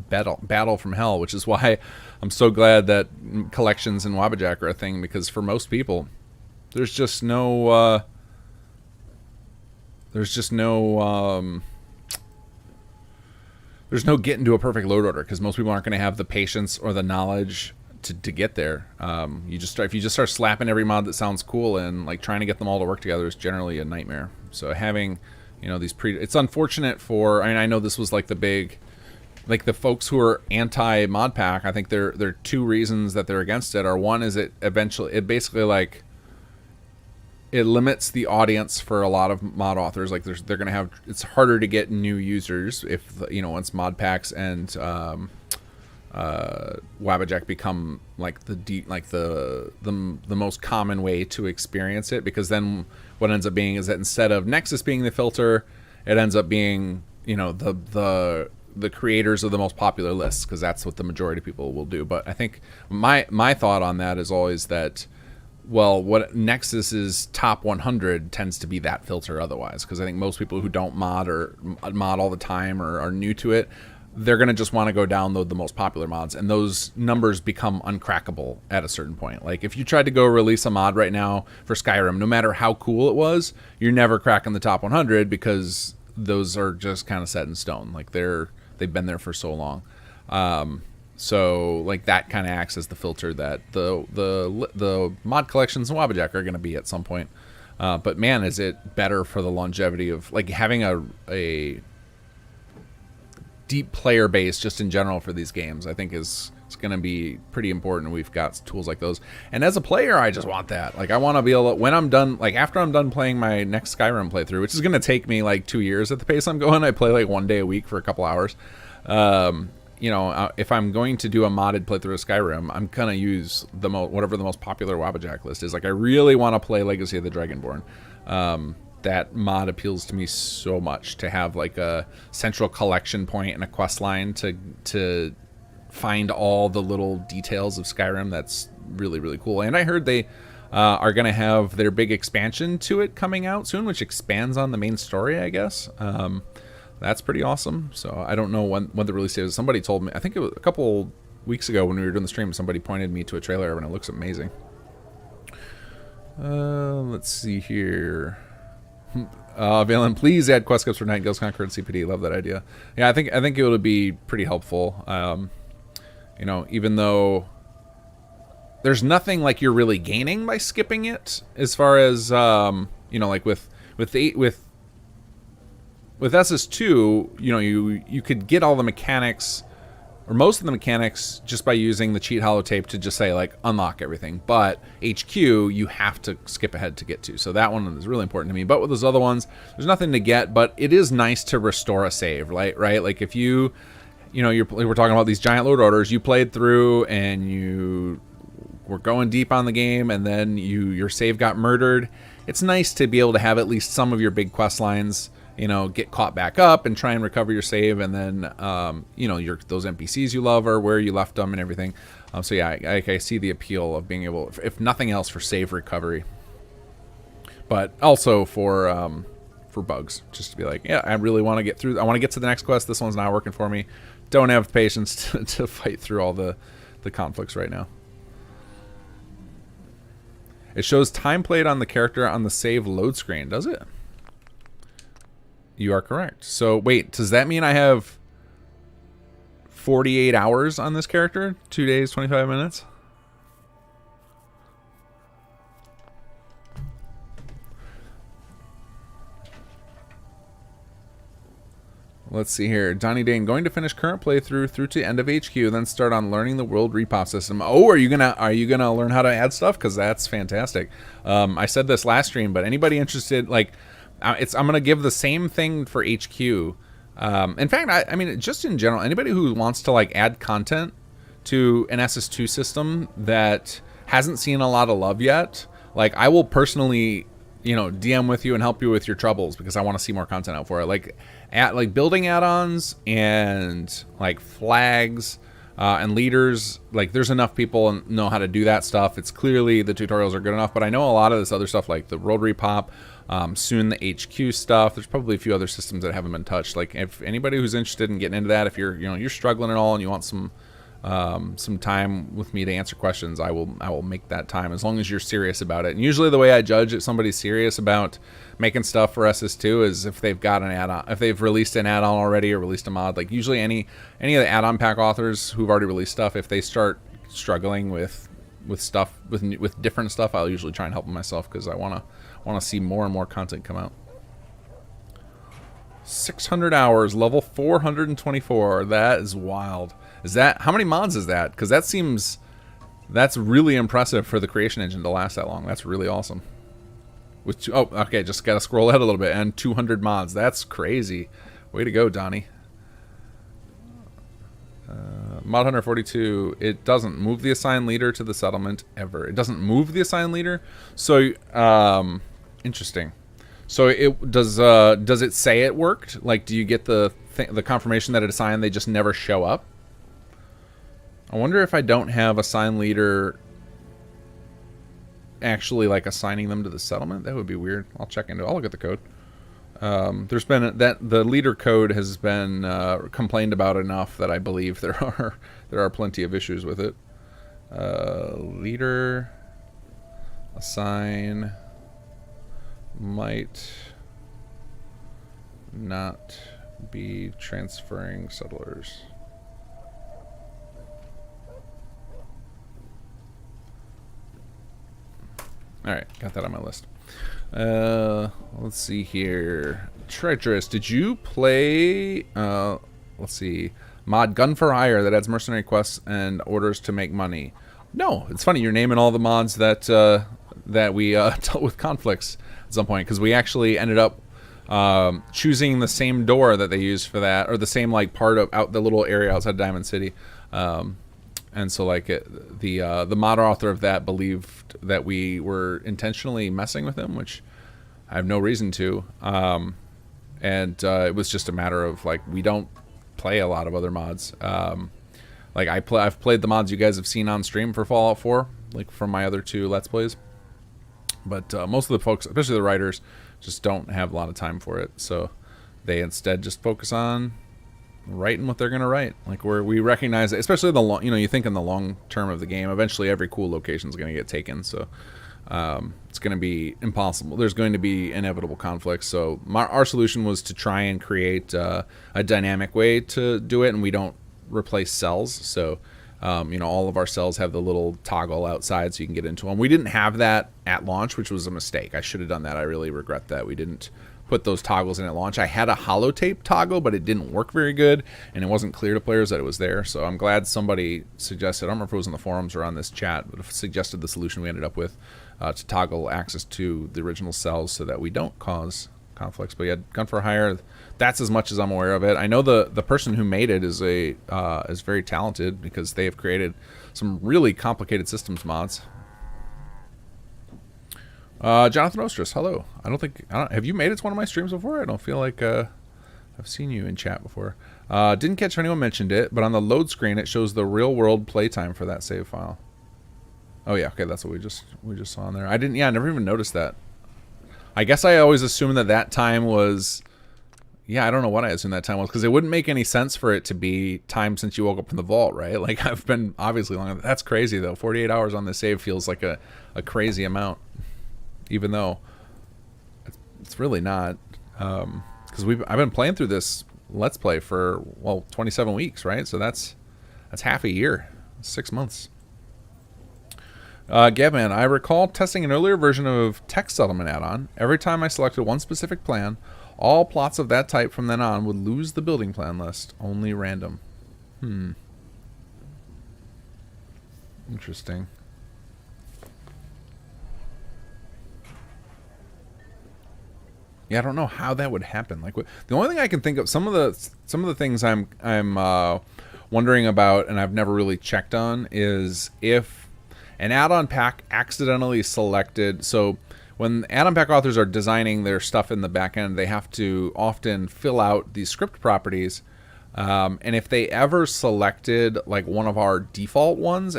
battle from hell, which is why I'm so glad that collections in Wabajack are a thing, because for most people, there's just no getting to a perfect load order, because most people aren't going to have the patience or the knowledge to get there. If you just start slapping every mod that sounds cool and like trying to get them all to work together is generally a nightmare. So having, these it's unfortunate for, I mean, I know this was like the big, like the folks who are anti mod pack, I think there are two reasons that they're against it. Or one is it basically like, it limits the audience for a lot of mod authors. Like they're going to have, it's harder to get new users if, once mod packs and Wabajack become like the most common way to experience it, because then what ends up being is that instead of Nexus being the filter, it ends up being, the creators of the most popular lists, because that's what the majority of people will do. But I think my thought on that is always that, well, what Nexus's top 100 tends to be that filter otherwise, because I think most people who don't mod or mod all the time or are new to it, they're going to just want to go download the most popular mods, and those numbers become uncrackable at a certain point. Like if you tried to go release a mod right now for Skyrim, no matter how cool it was, you're never cracking the top 100, because those are just kind of set in stone. Like they've been there for so long. So like that kind of acts as the filter that the mod collections in Wabajack are going to be at some point. But man, is it better for the longevity of like having a deep player base just in general for these games. I think it's going to be pretty important. We've got tools like those, and as a player, I just want that. Like I want to be able to, when I'm done, like after I'm done playing my next Skyrim playthrough, which is going to take me like 2 years at the pace I'm going. I play like 1 day a week for a couple hours. If I'm going to do a modded playthrough of Skyrim, I'm gonna use whatever the most popular Wabajack list is. Like I really want to play Legacy of the Dragonborn. That mod appeals to me so much, to have like a central collection point and a quest line to find all the little details of Skyrim. That's really, really cool. And I heard they are gonna have their big expansion to it coming out soon, which expands on the main story, I guess. That's pretty awesome. So I don't know when the release date is. Somebody told me, I think it was a couple weeks ago when we were doing the stream, somebody pointed me to a trailer and it looks amazing. Let's see here. Valen, please add quest scripts for Night Ghost Conqueror and CPD. Love that idea. Yeah, I think it would be pretty helpful. You know, even though there's nothing like you're really gaining by skipping it, as far as you know, like with SS2, you know, you could get all the mechanics, or most of the mechanics, just by using the cheat holotape to just say, like, unlock everything. But HQ, you have to skip ahead to get to. So that one is really important to me. But with those other ones, there's nothing to get, but it is nice to restore a save, right? Like, if you know, we're talking about these giant load orders, you played through and you were going deep on the game, and then your save got murdered. It's nice to be able to have at least some of your big quest lines, you know, get caught back up and try and recover your save, and then you know, those NPCs you love are where you left them and everything. So yeah, I see the appeal of being able, if nothing else, for save recovery, but also for bugs, just to be like, yeah, I really want to get through. I want to get to the next quest. This one's not working for me. Don't have patience to fight through all the conflicts right now. It shows time played on the character on the save load screen, does it? You are correct. So wait, does that mean I have 48 hours on this character? 2 days, 25 minutes? Let's see here. Donnie Dane, going to finish current playthrough through to end of HQ, then start on learning the world repop system. Oh, are you gonna learn how to add stuff? Because that's fantastic. I said this last stream, but anybody interested, like, I'm gonna give the same thing for HQ. In fact, I mean, just in general, anybody who wants to, like, add content to an SS2 system that hasn't seen a lot of love yet, like, I will personally, you know, DM with you and help you with your troubles, because I want to see more content out for it. Like building add-ons and like flags and leaders, like, there's enough people know how to do that stuff. It's clearly the tutorials are good enough, but I know a lot of this other stuff, like the world repop, soon the HQ stuff. There's probably a few other systems that haven't been touched. Like, if anybody who's interested in getting into that, if you're struggling at all and you want some time with me to answer questions, I will make that time, as long as you're serious about it. And usually the way I judge if somebody's serious about making stuff for SS2 is if they've got an add-on, if they've released an add-on already or released a mod. Like, usually any of the add-on pack authors who've already released stuff, if they start struggling with stuff, with different stuff, I'll usually try and help them myself, because I want to see more and more content come out. 600 hours, level 424. That is wild. Is that, how many mods is that? Because that's really impressive for the creation engine to last that long. That's really awesome. Oh, okay, just gotta scroll ahead a little bit. And 200 mods. That's crazy. Way to go, Donnie. Mod Hunter 42. It doesn't move the assigned leader to the settlement ever. It doesn't move the assigned leader. So, interesting. So it does it say it worked? Like, do you get the confirmation that it assigned? They just never show up. I wonder if I don't have assigned leader actually, like, assigning them to the settlement. That would be weird. I'll check into it. I'll look at the code. There's been the leader code has been complained about enough that I believe there are plenty of issues with it. Leader assign might not be transferring settlers. Alright, got that on my list. Let's see here. Treacherous, did you play, let's see, mod Gun for Hire that adds mercenary quests and orders to make money? No, it's funny, you're naming all the mods that that we dealt with conflicts at some point, because we actually ended up choosing the same door that they used for that, or the same, like, part of out the little area outside Diamond City. And so, like, the mod author of that believed that we were intentionally messing with him, which I have no reason to. And it was just a matter of, like, we don't play a lot of other mods. Like, I've played the mods you guys have seen on stream for Fallout 4, like, from my other 2 Let's Plays. But most of the folks, especially the writers, just don't have a lot of time for it. So they instead just focus on writing what they're gonna write. Like we recognize it, especially the long. You think in the long term of the game, eventually every cool location is gonna get taken. So it's gonna be impossible. There's going to be inevitable conflicts. So our solution was to try and create a dynamic way to do it, and we don't replace cells. So all of our cells have the little toggle outside so you can get into them. We didn't have that at launch, which was a mistake. I should have done that. I really regret that we didn't put those toggles in at launch. I had a holotape toggle, but it didn't work very good, and it wasn't clear to players that it was there. So I'm glad somebody suggested, I don't remember if it was in the forums or on this chat, but suggested the solution we ended up with to toggle access to the original cells so that we don't cause conflicts. But yeah, Gun for Hire, that's as much as I'm aware of it. I know the person who made it is very talented because they have created some really complicated systems mods. Jonathan Ostris, hello. Have you made it to one of my streams before? I don't feel like I've seen you in chat before. Didn't catch if anyone mentioned it, but on the load screen it shows the real world playtime for that save file. Oh yeah, okay, that's what we just saw in there. I never even noticed that. I guess I always assumed that time was, I don't know what I assumed that time was, because it wouldn't make any sense for it to be time since you woke up from the vault, right? Like, I've been obviously long. That's crazy, though. 48 hours on this save feels like a crazy amount, even though it's really not. Because I've been playing through this Let's Play for, 27 weeks, right? So that's half a year, 6 months. Gabman, I recall testing an earlier version of Text Settlement add-on. Every time I selected one specific plan, all plots of that type from then on would lose the building plan list. Only random. Interesting. Yeah, I don't know how that would happen. Like, the only thing I can think of, some of the things I'm wondering about, and I've never really checked on, is if an add-on pack accidentally selected. So when add-on pack authors are designing their stuff in the back end, they have to often fill out these script properties. And if they ever selected like one of our default ones,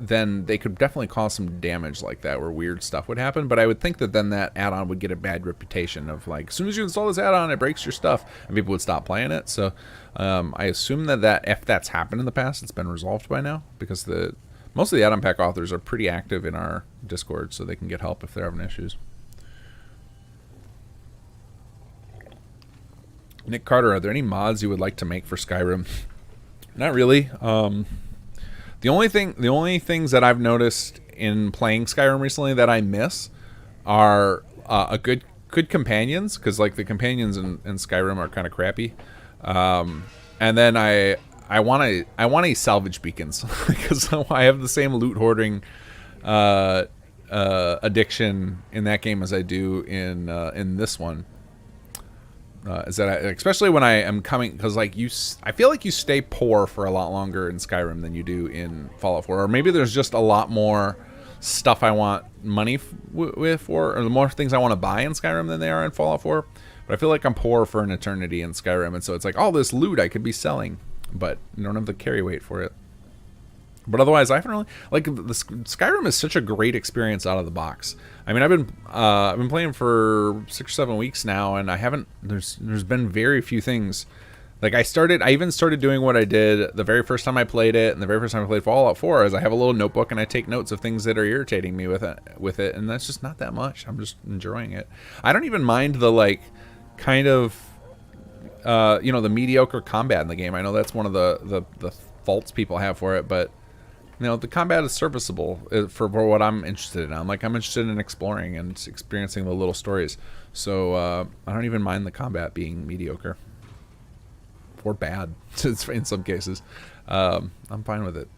then they could definitely cause some damage like that, where weird stuff would happen. But I would think that then that add-on would get a bad reputation of like, as soon as you install this add-on, it breaks your stuff, and people would stop playing it. So I assume that if that's happened in the past, it's been resolved by now, because most of the add-on pack authors are pretty active in our Discord, so they can get help if they're having issues. Nick Carter, are there any mods you would like to make for Skyrim? Not really. The only things that I've noticed in playing Skyrim recently that I miss are a good companions, because like the companions in Skyrim are kind of crappy, and then I want a salvage beacons because I have the same loot hoarding addiction in that game as I do in this one. Is that especially when I am coming, because like I feel like you stay poor for a lot longer in Skyrim than you do in Fallout 4, or maybe there's just a lot more stuff I want money with, or the more things I want to buy in Skyrim than they are in Fallout 4. But I feel like I'm poor for an eternity in Skyrim, and so it's like all this loot I could be selling, but you don't have the carry weight for it. But otherwise, I haven't really, like, the Skyrim is such a great experience out of the box. I mean, I've been playing for 6 or 7 weeks now, and I haven't. There's been very few things. Like I even started doing what I did the very first time I played it, and the very first time I played Fallout 4, is I have a little notebook and I take notes of things that are irritating me with it, and that's just not that much. I'm just enjoying it. I don't even mind the like, kind of, the mediocre combat in the game. I know that's one of the faults people have for it, but the combat is serviceable for what I'm interested in. I'm interested in exploring and experiencing the little stories. So I don't even mind the combat being mediocre or bad in some cases. I'm fine with it.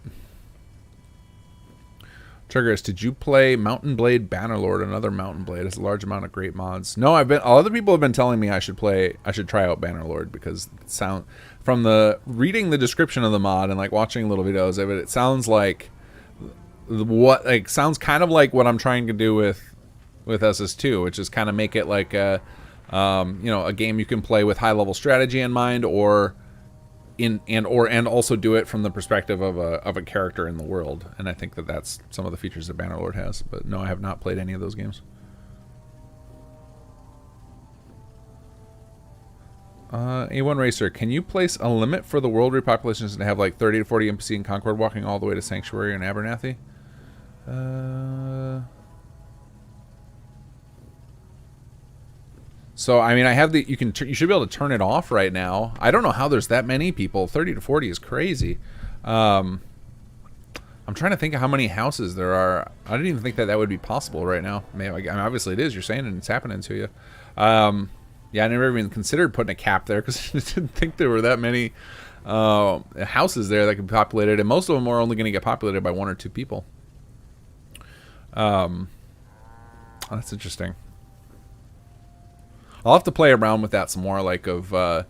Triggerist, did you play Mountain Blade Bannerlord? Another Mountain Blade has a large amount of great mods. No, other people have been telling me I should try out Bannerlord, because reading the description of the mod and like watching little videos of it, it sounds like sounds kind of like what I'm trying to do with SS2, which is kind of make it like a game you can play with high level strategy in mind, and also do it from the perspective of a character in the world. And I think that's some of the features that Bannerlord has. But no, I have not played any of those games. A1 Racer, can you place a limit for the world repopulations to have like 30 to 40 NPC in Concord walking all the way to Sanctuary and Abernathy? So I mean, I have the you should be able to turn it off right now. I don't know how there's that many people. 30 to 40 is crazy. I'm trying to think of how many houses there are. I didn't even think that that would be possible right now. I mean, obviously it is. You're saying it and it's happening to you. Yeah, I never even considered putting a cap there because I didn't think there were that many houses there that could be populated, and most of them are only going to get populated by 1 or 2 people. That's interesting. I'll have to play around with that some more, like and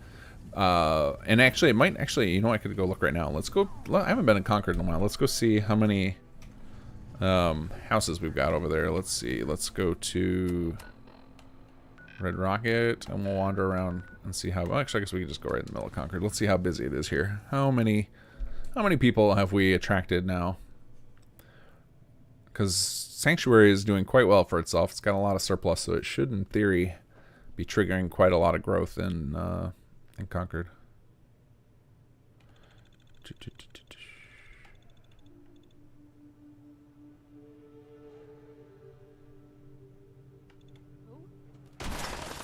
actually, it might actually, you know, I could go look right now. Let's go. I haven't been in Concord in a while. Let's go see how many houses we've got over there. Let's see. Let's go to Red Rocket, and we'll wander around and see how. Well, actually, I guess we can just go right in the middle of Concord. Let's see how busy it is here. How many people have we attracted now? Because Sanctuary is doing quite well for itself. It's got a lot of surplus, so it should, in theory, be triggering quite a lot of growth in Concord.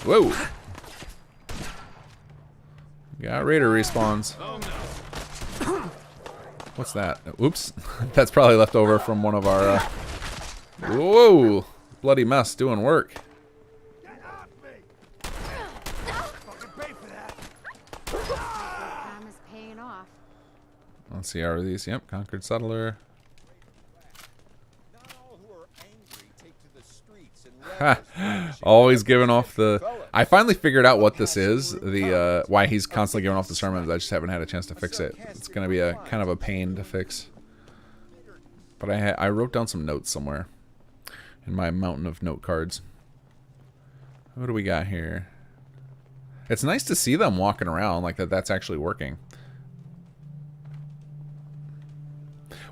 Whoa! Got Raider respawns. What's that? Oops. That's probably left over from one of our... Whoa! Bloody mess doing work. Let's see, are these? Yep, Concord Settler. Ha! Always giving off the... I finally figured out what this is. The why he's constantly giving off the sermons. I just haven't had a chance to fix it. It's going to be a kind of a pain to fix. But I wrote down some notes somewhere in my mountain of note cards. What do we got here? It's nice to see them walking around like that. That's actually working.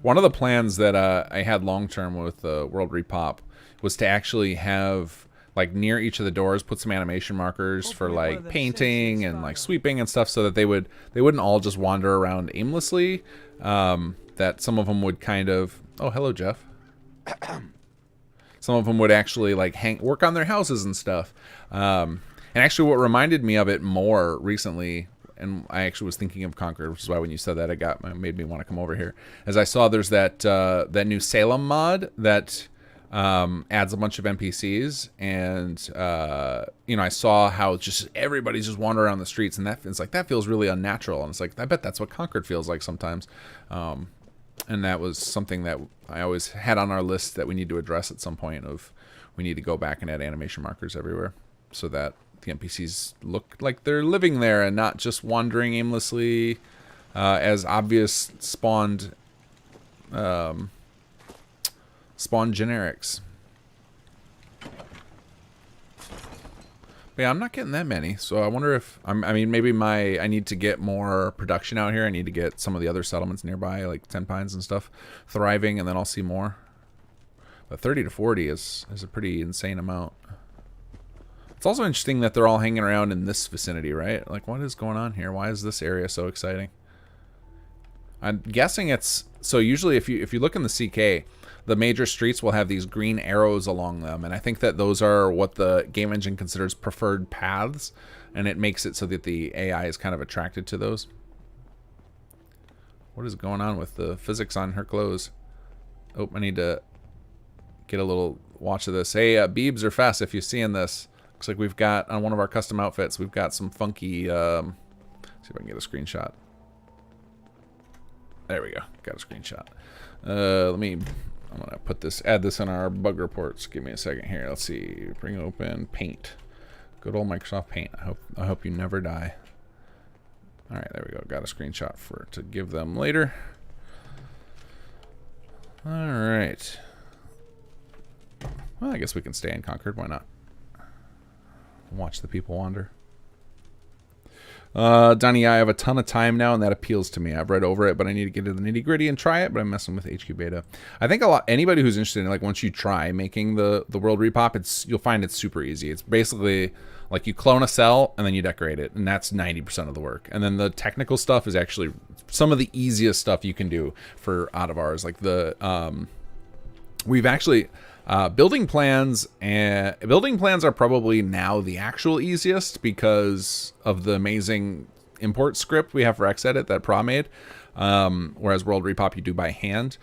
One of the plans that I had long term with World Repop was to actually have, like, near each of the doors, put some animation markers for like painting and like sweeping and stuff, so that they wouldn't all just wander around aimlessly. That some of them would kind of, oh, hello, Jeff. Some of them would actually like work on their houses and stuff. And actually, what reminded me of it more recently, and I actually was thinking of Concord, which is why when you said that, it made me want to come over here. As I saw, there's that new Salem mod that adds a bunch of NPCs, and you know, I saw how just everybody's just wandering around the streets, and that feels really unnatural. And it's like, I bet that's what Concord feels like sometimes. And that was something that I always had on our list that we need to address at some point. Of we need to go back and add animation markers everywhere, so that the NPCs look like they're living there and not just wandering aimlessly as obvious spawned generics. But yeah, I'm not getting that many, so I wonder if I mean, maybe I need to get more production out here. I need to get some of the other settlements nearby, like Ten Pines and stuff, thriving, and then I'll see more. But 30 to 40 is a pretty insane amount. It's also interesting that they're all hanging around in this vicinity, right? Like, what is going on here? Why is this area so exciting? I'm guessing it's... So usually if you look in the CK, the major streets will have these green arrows along them. And I think that those are what the game engine considers preferred paths. And it makes it so that the AI is kind of attracted to those. What is going on with the physics on her clothes? Oh, I need to get a little watch of this. Hey, Beebs or Fess, if you're seeing this. Looks like we've got, on one of our custom outfits, we've got some funky, see if I can get a screenshot. There we go, got a screenshot. I'm gonna add this in our bug reports. Give me a second here. Let's see, bring open Paint. Good old Microsoft Paint. I hope you never die. All right, there we go. Got a screenshot to give them later. All right. Well, I guess we can stay in Concord. Why not? Watch the people wander. Donnie, I have a ton of time now, and that appeals to me. I've read over it, but I need to get into the nitty gritty and try it. But I'm messing with HQ Beta. I think anybody who's interested in like once you try making the world repop, you'll find it's super easy. It's basically like you clone a cell and then you decorate it, and that's 90% of the work. And then the technical stuff is actually some of the easiest stuff you can do for out of ours. Like we've actually. Building plans are probably now the actual easiest because of the amazing import script we have for Xedit that Pra made. Whereas World Repop you do by hand.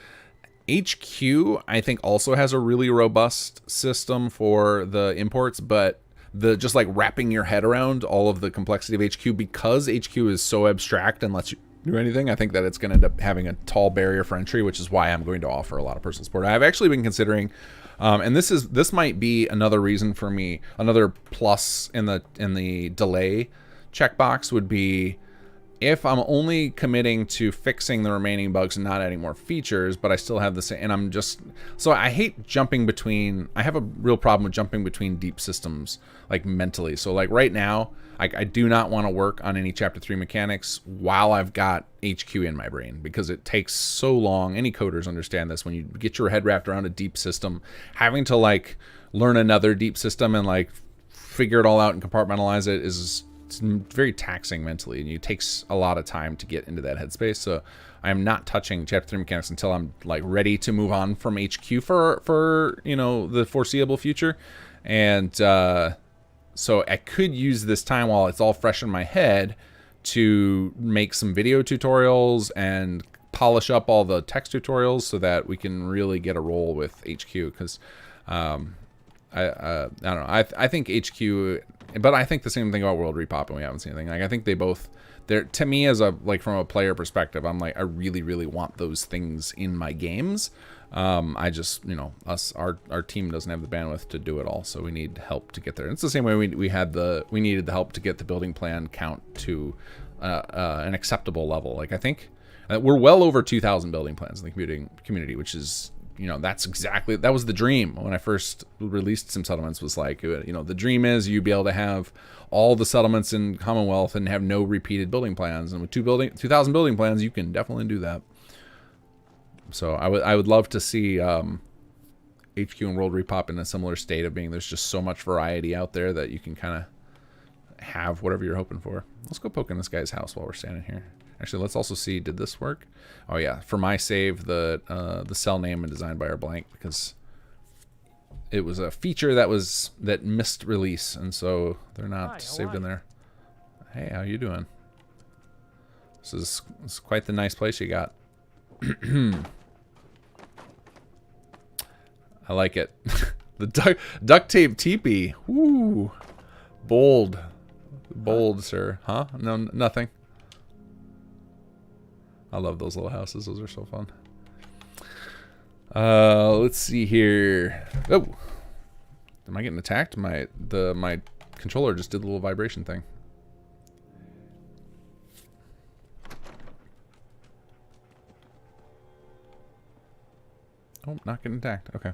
HQ I think also has a really robust system for the imports, but just like wrapping your head around all of the complexity of HQ, because HQ is so abstract and lets you do anything, I think that it's going to end up having a tall barrier for entry, which is why I'm going to offer a lot of personal support. I've actually been considering, and this might be another reason for me, another plus in the delay checkbox would be if I'm only committing to fixing the remaining bugs and not adding more features, but I still have the same, and I'm just, so I hate jumping between, I have a real problem with jumping between deep systems, like mentally. So like right now, I do not want to work on any Chapter 3 mechanics while I've got HQ in my brain, because it takes so long. Any coders understand this. When you get your head wrapped around a deep system, having to like learn another deep system and like figure it all out and compartmentalize it it's very taxing mentally, and it takes a lot of time to get into that headspace. So I am not touching Chapter 3 mechanics until I'm like ready to move on from HQ for you know, the foreseeable future. And so I could use this time while it's all fresh in my head to make some video tutorials and polish up all the text tutorials so that we can really get a roll with HQ. Because I don't know. I think HQ, but I think the same thing about World Repop, and we haven't seen anything. Like I think they both, they're, to me as a like from a player perspective, I'm like I really want those things in my games. I just, you know, our team doesn't have the bandwidth to do it all, so we need help to get there. And it's the same way we needed the help to get the building plan count to an acceptable level. Like I think we're well over 2,000 building plans in the community, which is, you know, that was the dream when I first released Sim Settlements. Was like, you know, the dream is you be able to have all the settlements in Commonwealth and have no repeated building plans. And with 2,000 building plans, you can definitely do that. So I would love to see HQ and World Repop in a similar state of being there's just so much variety out there that you can kind of have whatever you're hoping for. Let's go poke in this guy's house while we're standing here. Actually, let's also see, did this work? Oh yeah, for my save, the cell name and designed by our blank, because it was a feature that missed release, and so they're not saved in there. Hey, how you doing? This is quite the nice place you got. I like it. The duct tape teepee. Woo. Bold, sir. Huh? No, nothing. I love those little houses. Those are so fun. Let's see here. Oh, am I getting attacked? My controller just did the little vibration thing. Oh, not getting attacked. Okay.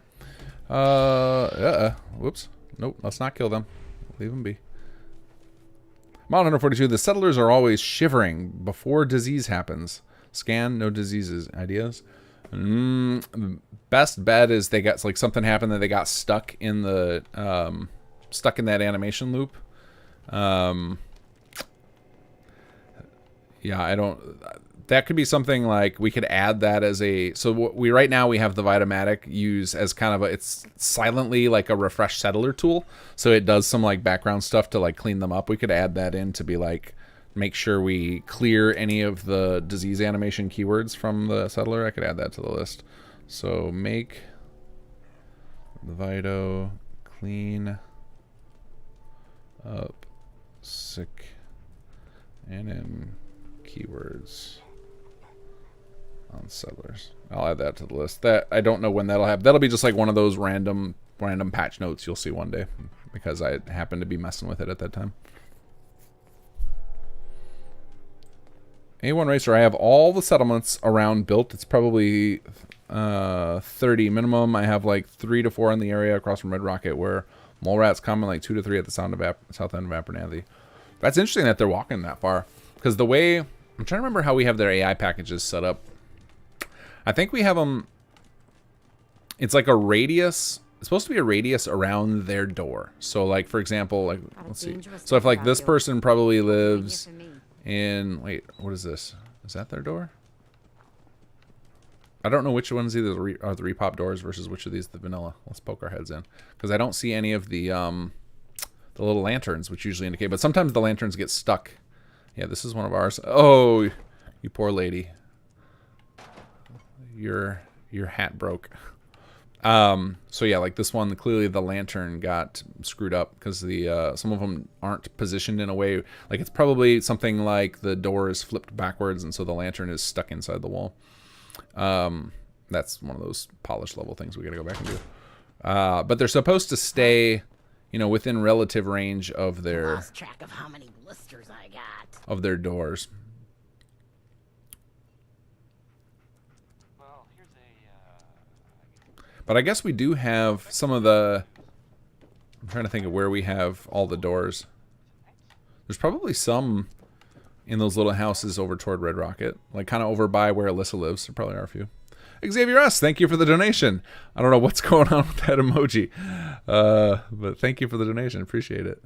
Whoops. Nope. Let's not kill them. Leave them be. Model 142. The settlers are always shivering before disease happens. Scan. No diseases. Ideas. Best bet is they got like something happened that they got stuck in the stuck in that animation loop. Yeah, I don't. That could be something like we could add that as a, so we right now we have the Vitamatic use as kind of a, it's silently like a refresh settler tool, so it does some like background stuff to like clean them up. We could add that in to be like make sure we clear any of the disease animation keywords from the settler. I could add that to the list. So make the Vito clean up sick anim keywords on settlers. I'll add that to the list. That I don't know when that'll happen. That'll be just like one of those random patch notes you'll see one day, because I happened to be messing with it at that time. A1 Racer, I have all the settlements around built. It's probably 30 minimum. I have like 3 to 4 in the area across from Red Rocket, where Mole Rat's common, like 2 to 3 at the south end of Abernathy. That's interesting that they're walking that far. Because the way... I'm trying to remember how we have their AI packages set up. I think we have them... It's like a radius... It's supposed to be a radius around their door. So, like, for example, like, let's see. So if, like, this person probably lives in... Wait, what is this? Is that their door? I don't know which ones are the repop doors versus which of these the vanilla. Let's poke our heads in. Because I don't see any of the little lanterns, which usually indicate. But sometimes the lanterns get stuck. Yeah, this is one of ours. Oh, you poor lady. Your hat broke. So yeah, like this one, clearly the lantern got screwed up because the some of them aren't positioned in a way, like it's probably something like the door is flipped backwards and so the lantern is stuck inside the wall. That's one of those polish level things we gotta go back and do. But they're supposed to stay, you know, within relative range of their Lost track of how many blisters I got. Of their doors. But I guess we do have some of the... I'm trying to think of where we have all the doors. There's probably some in those little houses over toward Red Rocket. Like, kind of over by where Alyssa lives. There probably are a few. Xavier S., thank you for the donation. I don't know what's going on with that emoji. But thank you for the donation. Appreciate it.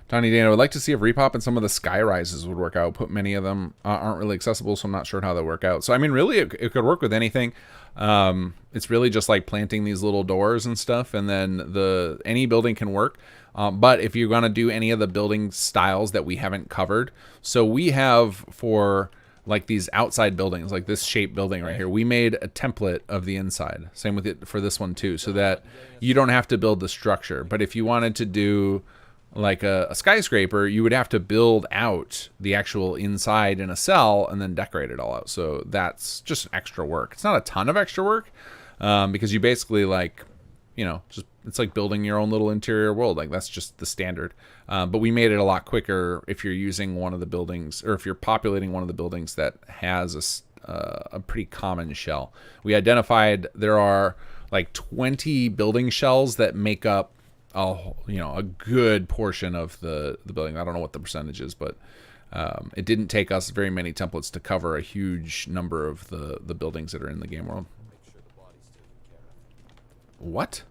Donnie Dana would like to see if repop and some of the sky rises would work out. Put many of them aren't really accessible, so I'm not sure how they work out. So I mean, really, it could work with anything. It's really just like planting these little doors and stuff, and then any building can work. But if you're gonna do any of the building styles that we haven't covered, so we have for like these outside buildings, like this shape building right here, we made a template of the inside. Same with it for this one too, so that you don't have to build the structure. But if you wanted to do like a skyscraper, you would have to build out the actual inside in a cell and then decorate it all out. So that's just extra work. It's not a ton of extra work because you basically like, you know, just it's like building your own little interior world. Like that's just the standard. But we made it a lot quicker if you're using one of the buildings or if you're populating one of the buildings that has a pretty common shell. We identified there are like 20 building shells that make up a good portion of the building. I don't know what the percentage is, but it didn't take us very many templates to cover a huge number of the buildings that are in the game world. What?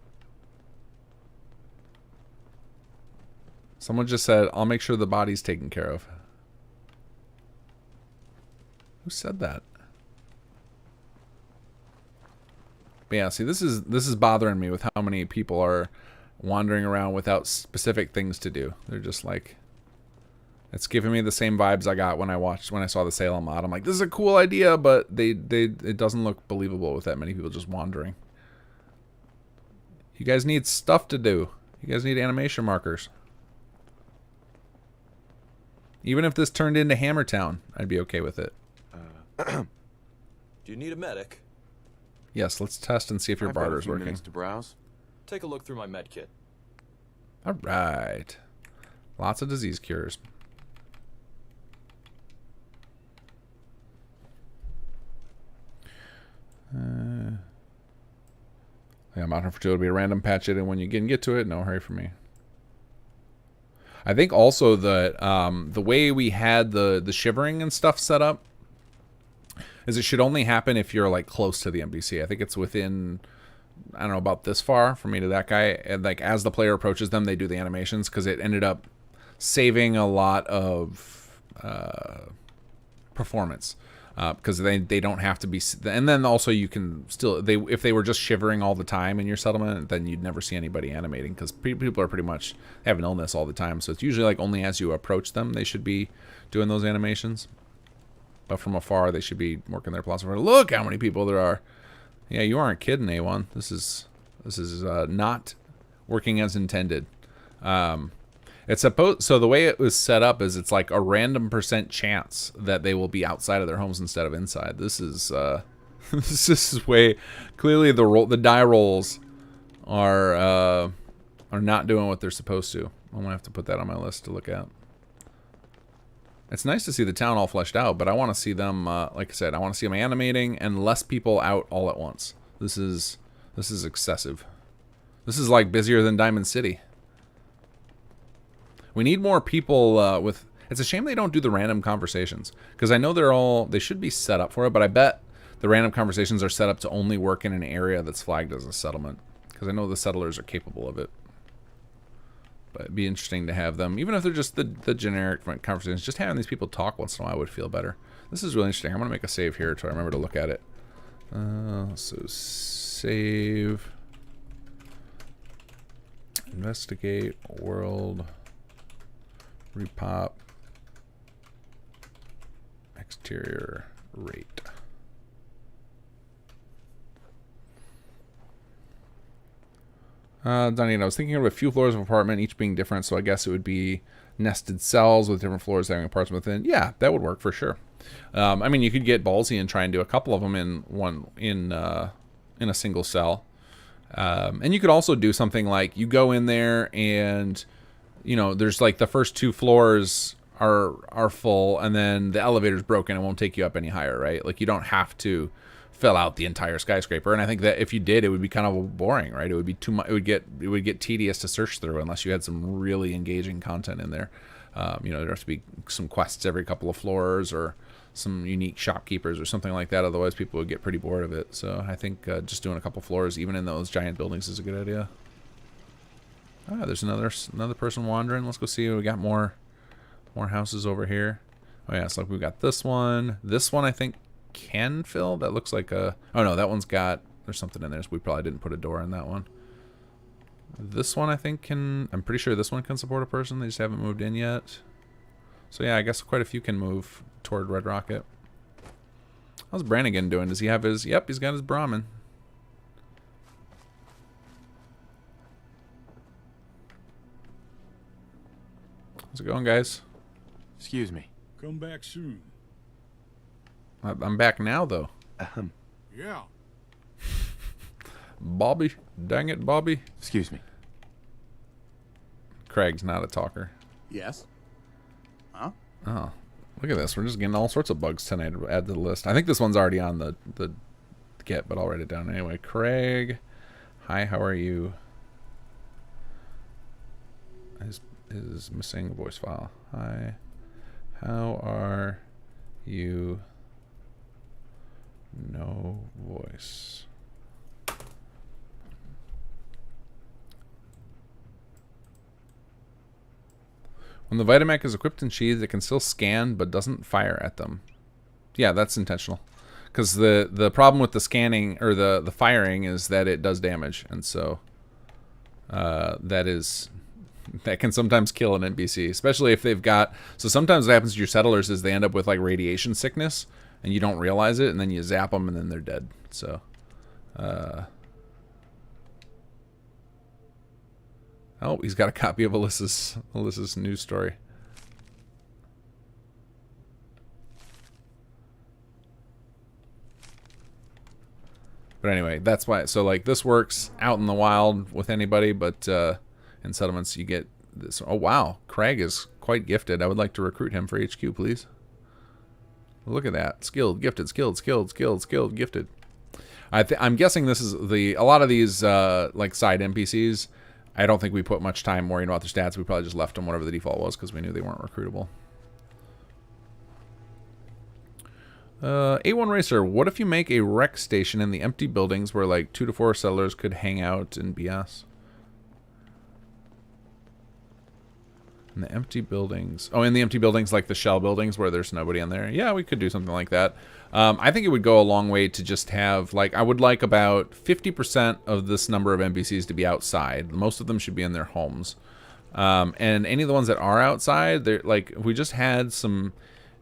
Someone just said, I'll make sure the body's taken care of. Who said that? But yeah, see, this is bothering me with how many people are wandering around without specific things to do. They're just like, it's giving me the same vibes I got when I saw the Salem mod. I'm like, this is a cool idea, but it doesn't look believable with that many people just wandering. You guys need stuff to do. You guys need animation markers. Even if this turned into Hammertown, I'd be okay with it. Do you need a medic? Yes, let's test and see if your barter's working. To browse? Take a look through my med kit. All right. Lots of disease cures. Yeah, Modern for 2 will be a random patch it, and when you get to it, no hurry for me. I think also that the way we had the shivering and stuff set up is it should only happen if you're like close to the NPC. I think it's within, I don't know, about this far from me to that guy, and like as the player approaches them, they do the animations because it ended up saving a lot of performance because they don't have to be, and then also you can still, if they were just shivering all the time in your settlement, then you'd never see anybody animating because people are pretty much have an illness all the time, so it's usually like only as you approach them they should be doing those animations, but from afar they should be working their plots. Look how many people there are. Yeah, you aren't kidding, A1. This is not working as intended. It's supposed, so the way it was set up is it's like a random % chance that they will be outside of their homes instead of inside. This is this is way clearly the die rolls are not doing what they're supposed to. I'm gonna have to put that on my list to look at. It's nice to see the town all fleshed out, but I want to see them, like I said, I want to see them animating and less people out all at once. This is excessive. This is like busier than Diamond City. We need more people with... It's a shame they don't do the random conversations, because I know they should be set up for it, but I bet the random conversations are set up to only work in an area that's flagged as a settlement, because I know the settlers are capable of it. But it'd be interesting to have them, even if they're just the generic conversations, just having these people talk once in a while would feel better. This is really interesting. I'm going to make a save here so I remember to look at it. So save, investigate, world, repop, exterior rate. Dunedin, I was thinking of a few floors of apartment, each being different, so I guess it would be nested cells with different floors having apartments within. Yeah, that would work for sure. I mean, you could get ballsy and try and do a couple of them in a single cell. And you could also do something like you go in there and, you know, there's like the first 2 floors are full, and then the elevator's broken and won't take you up any higher, right? Like you don't have to fill out the entire skyscraper, and I think that if you did, it would be kind of boring, right? It would be too much. It would get tedious to search through unless you had some really engaging content in there. You know, there has to be some quests every couple of floors or some unique shopkeepers or something like that. Otherwise, people would get pretty bored of it. So I think just doing a couple floors, even in those giant buildings, is a good idea. Ah, there's another person wandering. Let's go see. We got more houses over here. Oh yeah, so like we got this one. This one I think can fill. That looks like a... Oh no, that one's got... There's something in there, so we probably didn't put a door in that one. This one I think can... I'm pretty sure this one can support a person. They just haven't moved in yet. So yeah, I guess quite a few can move toward Red Rocket. How's Brannigan doing? Does he have his... Yep, he's got his Brahmin. How's it going, guys? Excuse me. Come back soon. I'm back now, though. Yeah. Bobby. Dang it, Bobby. Excuse me. Craig's not a talker. Yes. Huh? Oh, look at this. We're just getting all sorts of bugs tonight to add to the list. I think this one's already on the get, but I'll write it down anyway. Craig. Hi, how are you? Is missing voice file. Hi. How are you? No voice. When the Vitamech is equipped and sheathed, it can still scan but doesn't fire at them. Yeah, that's intentional. Because the problem with the scanning or the firing is that it does damage, and so that can sometimes kill an NPC, especially if they've got... So sometimes what happens to your settlers is they end up with like radiation sickness, and you don't realize it, and then you zap them, and then they're dead. So, oh, he's got a copy of Alyssa's news story. But anyway, that's why. So like this works out in the wild with anybody, but in settlements you get this. Oh wow, Craig is quite gifted. I would like to recruit him for HQ, please. Look at that. Skilled, gifted, skilled, gifted. I'm guessing this is a lot of these like side NPCs. I don't think we put much time worrying about their stats. We probably just left them whatever the default was because we knew they weren't recruitable. A1 Racer, what if you make a rec station in the empty buildings where like 2 to 4 settlers could hang out and BS? In the empty buildings. Oh, in the empty buildings, like the shell buildings where there's nobody in there. Yeah, we could do something like that. I think it would go a long way to just have, like, I would like about 50% of this number of NPCs to be outside. Most of them should be in their homes. And any of the ones that are outside, they're like, if we just had some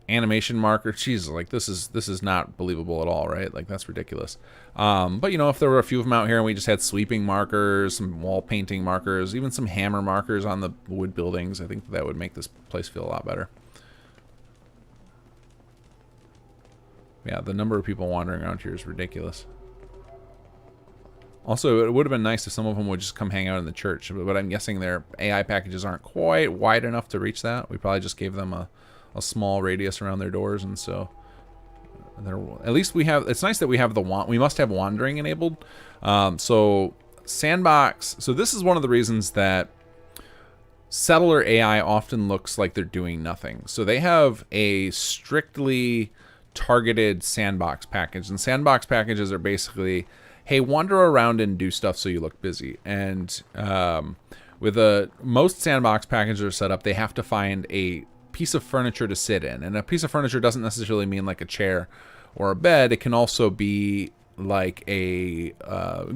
animation marker, jeez, like this is not believable at all, right? Like that's ridiculous. But you know, if there were a few of them out here and we just had sweeping markers, some wall painting markers, even some hammer markers on the wood buildings, I think that would make this place feel a lot better. Yeah, the number of people wandering around here is ridiculous. Also, it would have been nice if some of them would just come hang out in the church, but I'm guessing their AI packages aren't quite wide enough to reach that. We probably just gave them a a small radius around their doors, and so at least we have. It's nice that we have we must have wandering enabled. So sandbox. So this is one of the reasons that settler AI often looks like they're doing nothing. So they have a strictly targeted sandbox package, and sandbox packages are basically, hey, wander around and do stuff so you look busy. And with most sandbox packages are set up, they have to find a piece of furniture to sit in, and a piece of furniture doesn't necessarily mean like a chair or a bed. It can also be like a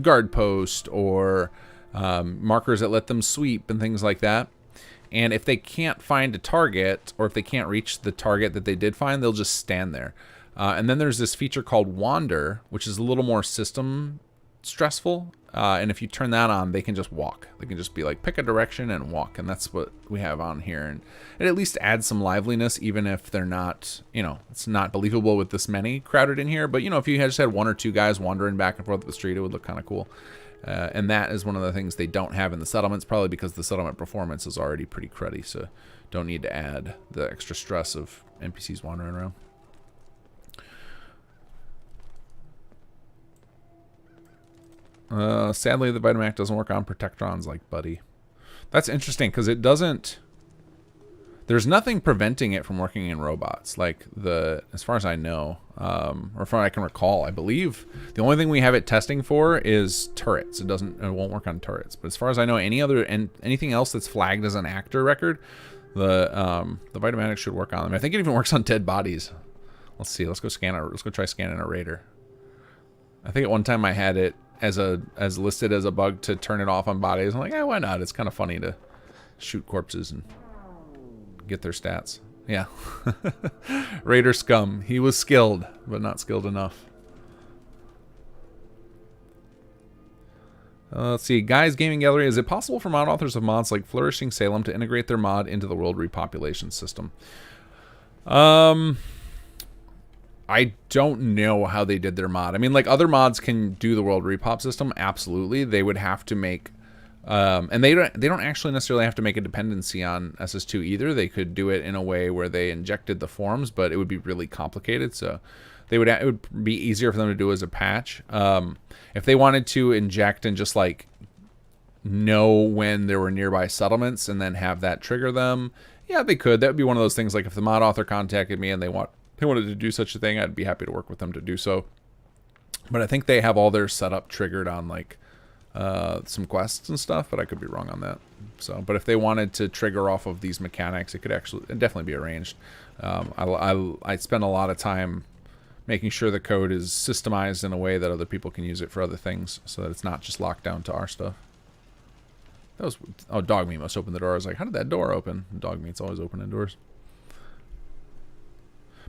guard post or markers that let them sweep and things like that. And if they can't find a target, or if they can't reach the target that they did find, they'll just stand there. And then there's this feature called Wander, which is a little more system stressful. And if you turn that on, they can just walk. They can just be like, pick a direction and walk. And that's what we have on here. And it at least adds some liveliness, even if they're not, it's not believable with this many crowded in here. But, if you just had 1 or 2 guys wandering back and forth up the street, it would look kind of cool. And that is one of the things they don't have in the settlements, probably because the settlement performance is already pretty cruddy, so don't need to add the extra stress of NPCs wandering around. Sadly, the Vitamac doesn't work on Protectrons like Buddy. That's interesting, because it doesn't... There's nothing preventing it from working in robots, like as far as I know, or from what I can recall. I believe the only thing we have it testing for is turrets. It won't work on turrets. But as far as I know, anything else that's flagged as an actor record, the Vitamatic should work on them. I think it even works on dead bodies. Let's see. Let's go scan it. Let's go try scanning a raider. I think at one time I had it as listed as a bug to turn it off on bodies. I'm like, why not? It's kind of funny to shoot corpses and get their stats. Yeah. Raider scum. He was skilled, but not skilled enough. Let's see. Guys Gaming Gallery. Is it possible for mod authors of mods like Flourishing Salem to integrate their mod into the world repopulation system? I don't know how they did their mod. I mean, like, other mods can do the world repop system. Absolutely. They would have to make... and they don't actually necessarily have to make a dependency on SS2 either. They could do it in a way where they injected the forms, but it would be really complicated. So it would be easier for them to do as a patch. If they wanted to inject and just like know when there were nearby settlements and then have that trigger them, yeah, they could. That would be one of those things. Like if the mod author contacted me and they wanted to do such a thing, I'd be happy to work with them to do so. But I think they have all their setup triggered on like some quests and stuff, but I could be wrong on that. So, but if they wanted to trigger off of these mechanics, it could definitely be arranged. I spend a lot of time making sure the code is systemized in a way that other people can use it for other things, so that it's not just locked down to our stuff. That was Dog Meat must open the door. I was like, how did that door open? Dog Meat's always opening doors.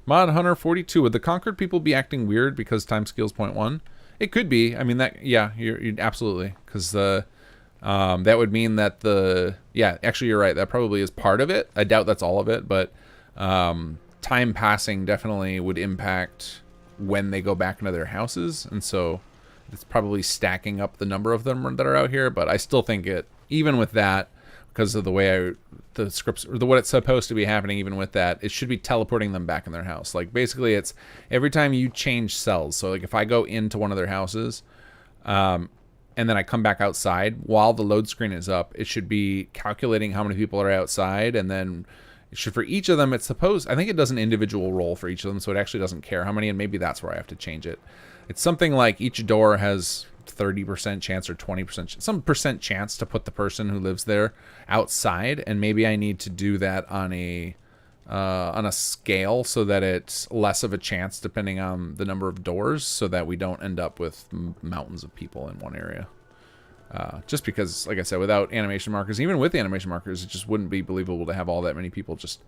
Mod Hunter 42. Would the Conquered people be acting weird because time scale's 0.1? It could be. I mean, you're absolutely, because that would mean that actually you're right. That probably is part of it. I doubt that's all of it, but time passing definitely would impact when they go back into their houses, and so it's probably stacking up the number of them that are out here. But I still think even with that, because of the way the scripts, or what it's supposed to be happening, even with that, it should be teleporting them back in their house. Like, basically, it's every time you change cells. So, like, if I go into one of their houses, and then I come back outside, while the load screen is up, it should be calculating how many people are outside, and then it should, for each of them, I think it does an individual roll for each of them, so it actually doesn't care how many, and maybe that's where I have to change it. It's something like each door has 30% chance or 20%, some percent chance to put the person who lives there outside, and maybe I need to do that on a scale so that it's less of a chance depending on the number of doors, so that we don't end up with mountains of people in one area. Just because, like I said, without animation markers, even with animation markers, it just wouldn't be believable to have all that many people just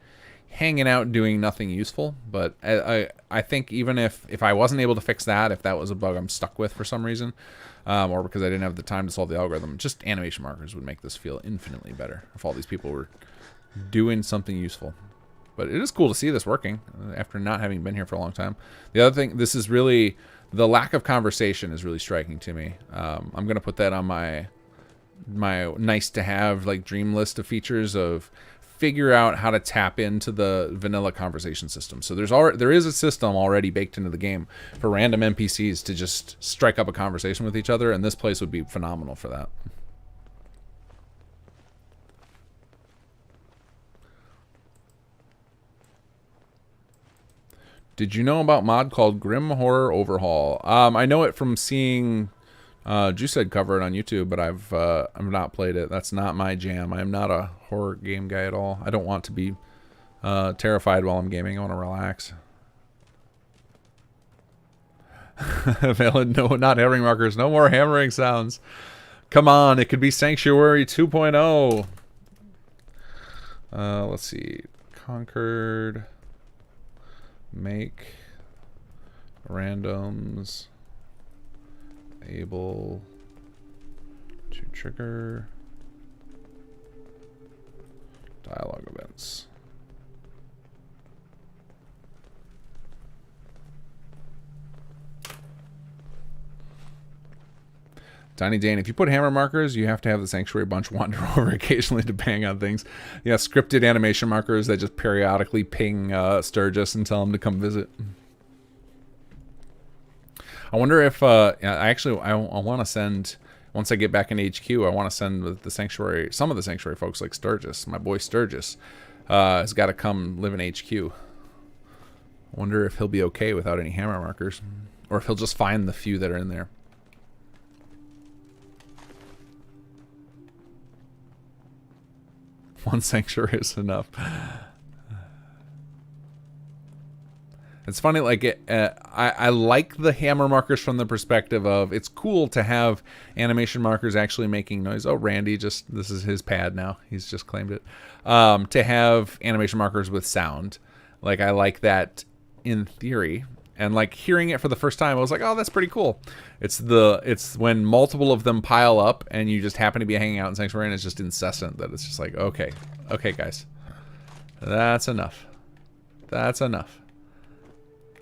hanging out doing nothing useful. But I think even if I wasn't able to fix that, if that was a bug I'm stuck with for some reason, or because I didn't have the time to solve the algorithm, just animation markers would make this feel infinitely better if all these people were doing something useful. But it is cool to see this working after not having been here for a long time. The other thing, this is really, the lack of conversation is really striking to me. I'm going to put that on my nice to have, like, dream list of features of figure out how to tap into the vanilla conversation system. So there is a system already baked into the game for random NPCs to just strike up a conversation with each other, and this place would be phenomenal for that. Did you know about mod called Grim Horror Overhaul? I know it from seeing Juice said cover it on YouTube, but I've not played it. That's not my jam. I'm not a horror game guy at all. I don't want to be terrified while I'm gaming. I want to relax. Valen, no, not hammering markers. No more hammering sounds. Come on, it could be Sanctuary 2.0. Let's see. Conquered. Make. Randoms. Able to trigger dialogue events. Tiny Dane, if you put hammer markers, you have to have the Sanctuary bunch wander over occasionally to bang on things. Yeah, scripted animation markers that just periodically ping Sturgis and tell him to come visit. I wonder if I want to send, once I get back in HQ, I want to send the Sanctuary, some of the Sanctuary folks like Sturgis, my boy Sturgis, has got to come live in HQ. I wonder if he'll be okay without any hammer markers, or if he'll just find the few that are in there. One Sanctuary is enough. It's funny, like, I like the hammer markers from the perspective of it's cool to have animation markers actually making noise. Oh, Randy, this is his pad now. He's just claimed it. To have animation markers with sound. Like, I like that in theory. And, like, hearing it for the first time, I was like, oh, that's pretty cool. It's when multiple of them pile up and you just happen to be hanging out in Sanctuary and it's just incessant that it's just like, okay, guys. That's enough. That's enough.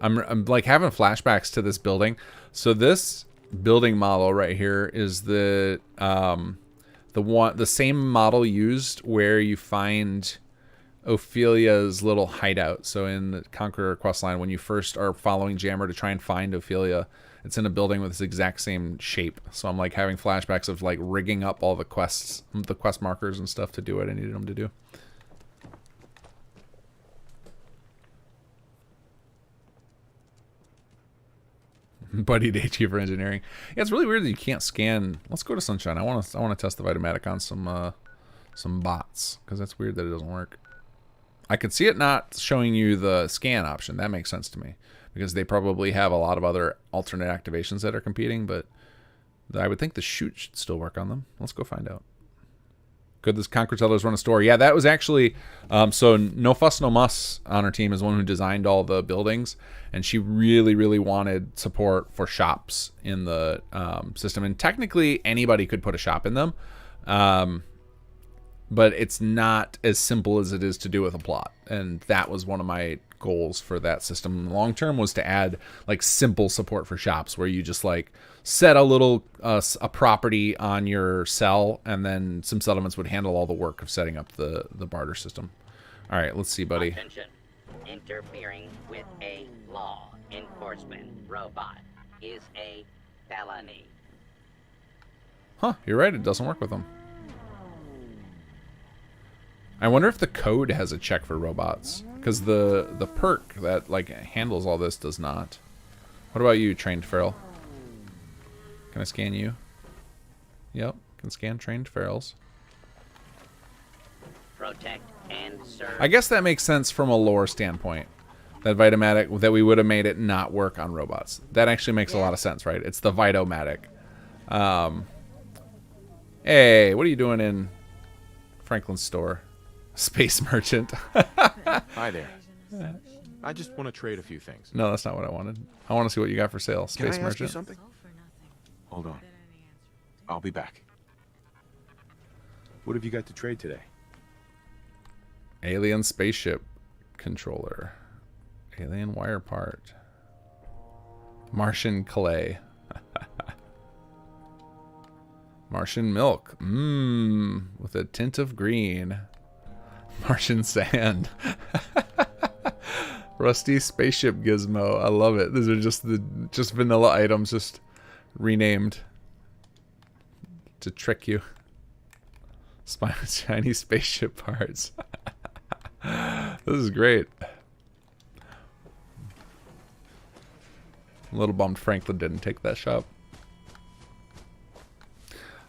I'm like having flashbacks to this building. So this building model right here is the same model used where you find Ophelia's little hideout. So in the Conqueror questline, when you first are following Jammer to try and find Ophelia, it's in a building with this exact same shape. So I'm like having flashbacks of like rigging up all the quest markers and stuff to do what I needed them to do. Buddied HQ for engineering. Yeah, it's really weird that you can't scan. Let's go to Sunshine. I want to test the Vitomatic on some bots, because that's weird that it doesn't work. I could see it not showing you the scan option. That makes sense to me, because they probably have a lot of other alternate activations that are competing, but I would think the shoot should still work on them. Let's go find out. Could this Conquer Tellers run a store? Yeah, that was actually, so No Fuss No Muss on our team is one who designed all the buildings, and she really, really wanted support for shops in the system. And technically, anybody could put a shop in them, but it's not as simple as it is to do with a plot. And that was one of my goals for that system long term, was to add like simple support for shops where you just like set a little a property on your cell, and then some settlements would handle all the work of setting up the barter system. All right, let's see, buddy. Attention. Interfering with a law enforcement robot is a felony. Huh, you're right, it doesn't work with them. I wonder if the code has a check for robots, because the perk that like handles all this does not. What about you, Trained Feral? Can I scan you? Yep, can scan Trained Ferals. Protect and serve. I guess that makes sense from a lore standpoint. That Vitomatic, that we would have made it not work on robots. That actually makes a lot of sense, right? It's the Vitomatic. Hey, what are you doing in Franklin's store? Space Merchant. Hi there. I just want to trade a few things. No, that's not what I wanted. I want to see what you got for sale. Space Can I ask you Merchant. something? Hold on. I'll be back. What have you got to trade today? Alien spaceship controller. Alien wire part. Martian clay. Martian milk. Mmm. With a tint of green. Martian sand. Rusty spaceship gizmo. I love it. These are just vanilla items, just renamed to trick you. Shiny spaceship parts. This is great. I'm a little bummed Franklin didn't take that shop.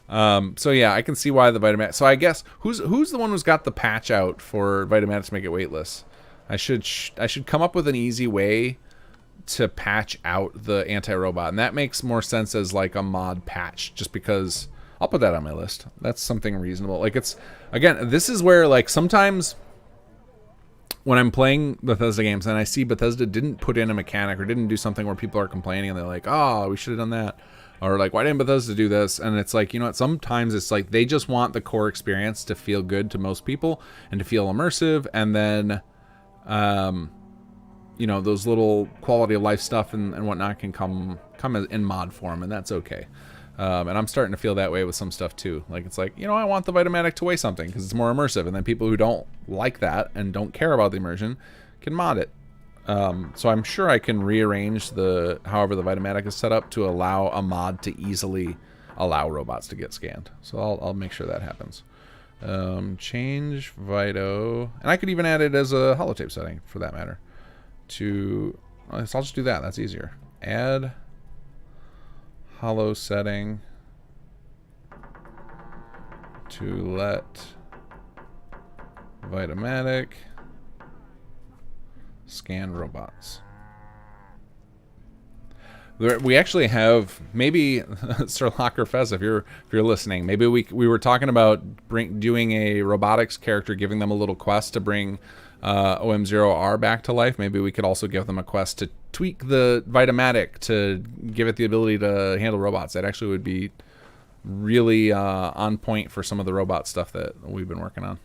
So yeah, I can see why the Vitamat. So I guess who's the one who's got the patch out for Vitamat to make it weightless? I should come up with an easy way to patch out the anti-robot, and that makes more sense as like a mod patch, just because I'll put that on my list. That's something reasonable. Like, it's, again, this is where, like, sometimes when I'm playing Bethesda games and I see Bethesda didn't put in a mechanic or didn't do something where people are complaining and they're like, oh, we should have done that. Or like, why didn't Bethesda do this? And it's like, you know what, sometimes it's like they just want the core experience to feel good to most people and to feel immersive, and then you know, those little quality of life stuff and whatnot can come in mod form, and that's okay. And I'm starting to feel that way with some stuff too. Like, it's like, you know, I want the Vitamatic to weigh something because it's more immersive, and then people who don't like that and don't care about the immersion can mod it. So I'm sure I can rearrange however the Vitamatic is set up to allow a mod to easily allow robots to get scanned. So I'll make sure that happens. Change Vito, and I could even add it as a holotape setting for that matter. So I'll just do that. That's easier. Add holo setting to let Vitamatic scan robots. We actually have, maybe Sir Locker Fez, if you're listening, maybe we were talking about doing a robotics character, giving them a little quest to bring OM0R back to life. Maybe we could also give them a quest to tweak the Vitamatic to give it the ability to handle robots. That actually would be really on point for some of the robot stuff that we've been working on.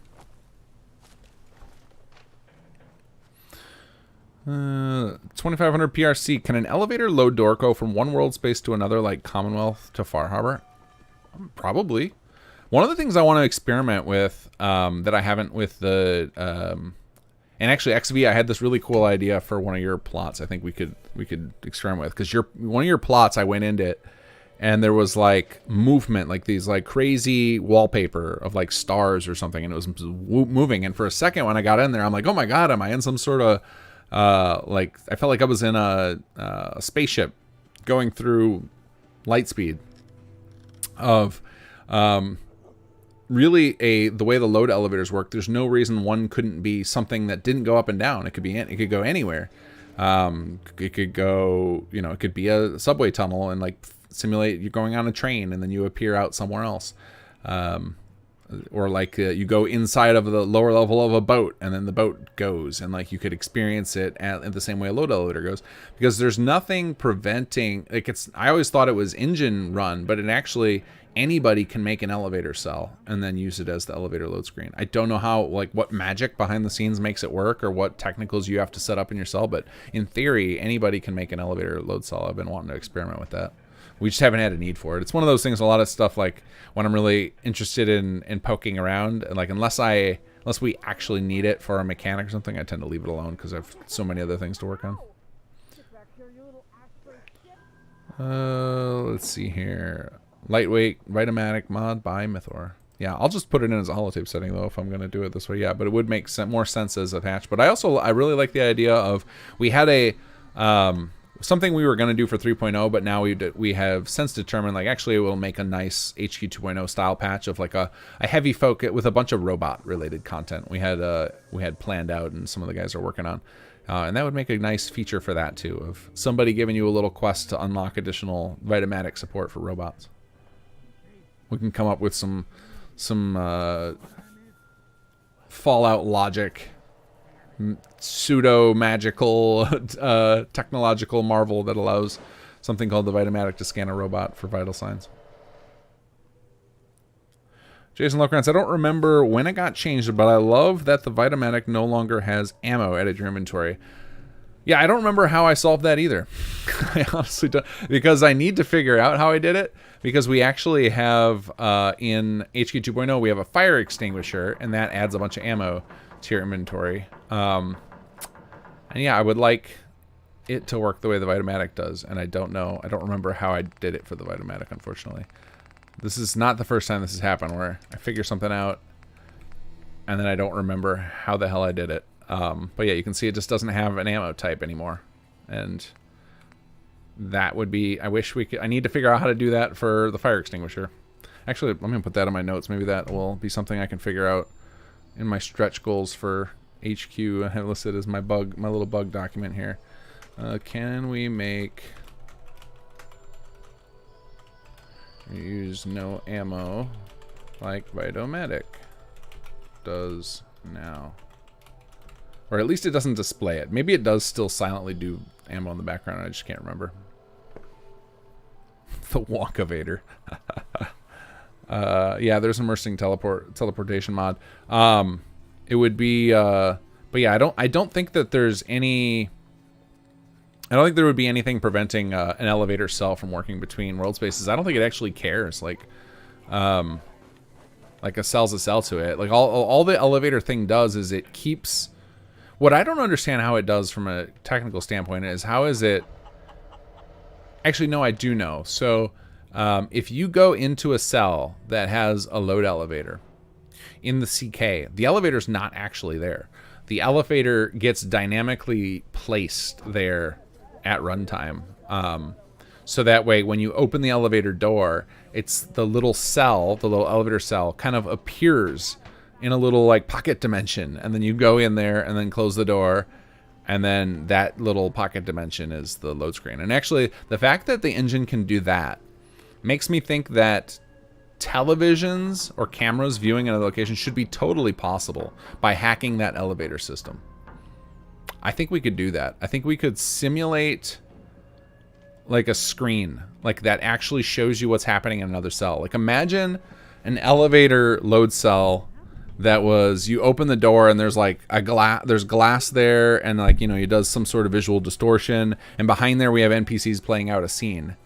2500 PRC. Can an elevator load door go from one world space to another, like Commonwealth to Far Harbor? Probably. One of the things I want to experiment with that I haven't with the and actually XV, I had this really cool idea for one of your plots. I think we could experiment with, because one of your plots, I went into it and there was like movement, like these like crazy wallpaper of like stars or something, and it was moving. And for a second when I got in there, I'm like, oh my god, am I in some sort of like, I felt like I was in a spaceship going through light speed of really the way the load elevators work. There's no reason one couldn't be something that didn't go up and down. It could go anywhere. It could go, you know, it could be a subway tunnel and like simulate you're going on a train and then you appear out somewhere else. Or like you go inside of the lower level of a boat and then the boat goes, and like you could experience it at the same way a load elevator goes, because there's nothing preventing, like, I always thought it was engine run, but it actually, anybody can make an elevator cell and then use it as the elevator load screen. I don't know how, like, what magic behind the scenes makes it work or what technicals you have to set up in your cell, but in theory anybody can make an elevator load cell. I've been wanting to experiment with that. We just haven't had a need for it. It's one of those things, a lot of stuff, like when I'm really interested in poking around, and like unless we actually need it for a mechanic or something, I tend to leave it alone because I have so many other things to work on. Let's see here. Lightweight Vitamatic mod by Mythor. Yeah, I'll just put it in as a holotape setting though if I'm going to do it this way. Yeah, but it would make more sense as a patch. But I really like the idea of, we had a something we were going to do for 3.0, but now we have since determined, like, actually it will make a nice HQ 2.0 style patch of like a heavy focus with a bunch of robot related content we had planned out and some of the guys are working on. And that would make a nice feature for that too, of somebody giving you a little quest to unlock additional Vitamatic support for robots. We can come up with some Fallout logic, pseudo magical technological marvel that allows something called the Vitamatic to scan a robot for vital signs. Jason Lockrantz, I don't remember when it got changed, but I love that the Vitamatic no longer has ammo added to your inventory. Yeah, I don't remember how I solved that either. I honestly don't, because I need to figure out how I did it, because we actually have in HQ 2.0 we have a fire extinguisher, and that adds a bunch of ammo to your inventory. And yeah, I would like it to work the way the Vitomatic does, and I don't remember how I did it for the Vitomatic, unfortunately. This is not the first time this has happened, where I figure something out, and then I don't remember how the hell I did it. But yeah, you can see it just doesn't have an ammo type anymore, and that would be, I wish we could, I need to figure out how to do that for the fire extinguisher. Actually, I'm going to put that in my notes. Maybe that will be something I can figure out in my stretch goals for HQ. I have listed as my little bug document here. Can we make use no ammo like Vitomatic does now? Or at least it doesn't display it. Maybe it does still silently do ammo in the background. I just can't remember. The Walkavator. Yeah, there's a immersing teleportation mod. It would be, but yeah, I don't think that there's any. I don't think there would be anything preventing an elevator cell from working between world spaces. I don't think it actually cares. Like a cell's a cell to it. Like all the elevator thing does is it keeps. What I don't understand how it does from a technical standpoint is how is it. Actually, no, I do know. So if you go into a cell that has a load elevator in the CK, the elevator's not actually there. The elevator gets dynamically placed there at runtime. So that way, when you open the elevator door, it's the little cell, the little elevator cell, kind of appears in a little like pocket dimension. And then you go in there and then close the door. And then that little pocket dimension is the load screen. And actually, the fact that the engine can do that makes me think that televisions or cameras viewing in a location should be totally possible by hacking that elevator system. I think we could do that. I think we could simulate like a screen like that actually shows you what's happening in another cell. Like imagine an elevator load cell that was, you open the door and there's like there's glass there, and like, you know, it does some sort of visual distortion, and behind there we have NPCs playing out a scene.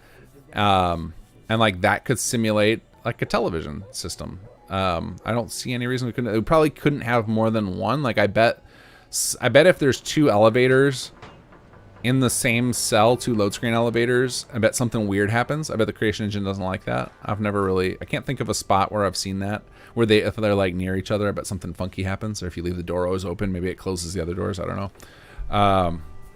And like that could simulate like a television system. I don't see any reason we couldn't. We probably couldn't have more than one. Like I bet if there's two elevators in the same cell, two load screen elevators, I bet something weird happens. I bet the creation engine doesn't like that. I can't think of a spot where I've seen that, where if they're like near each other, I bet something funky happens. Or if you leave the door always open, maybe it closes the other doors. I don't know.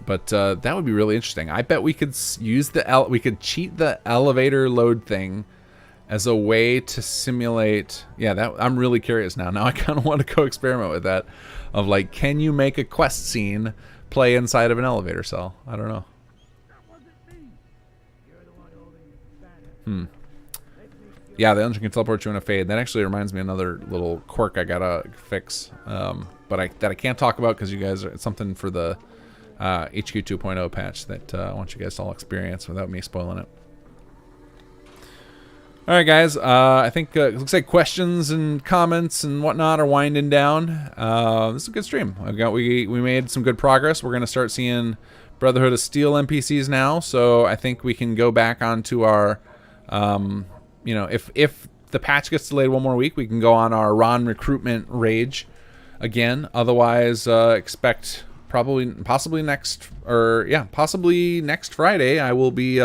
But that would be really interesting. I bet we could use we could cheat the elevator load thing as a way to simulate. Yeah, I'm really curious now. Now I kind of want to go experiment with that. Of like, can you make a quest scene play inside of an elevator cell? I don't know. Yeah, the engine can teleport you in a fade. That actually reminds me of another little quirk I gotta fix, but that I can't talk about because you guys it's something for the HQ 2.0 patch that I want you guys to all experience without me spoiling it. All right, guys. I think it looks like questions and comments and whatnot are winding down. This is a good stream. We made some good progress. We're gonna start seeing Brotherhood of Steel NPCs now, so I think we can go back onto our, you know, if the patch gets delayed one more week, we can go on our Ron recruitment rage again. Otherwise, expect possibly next Friday I will be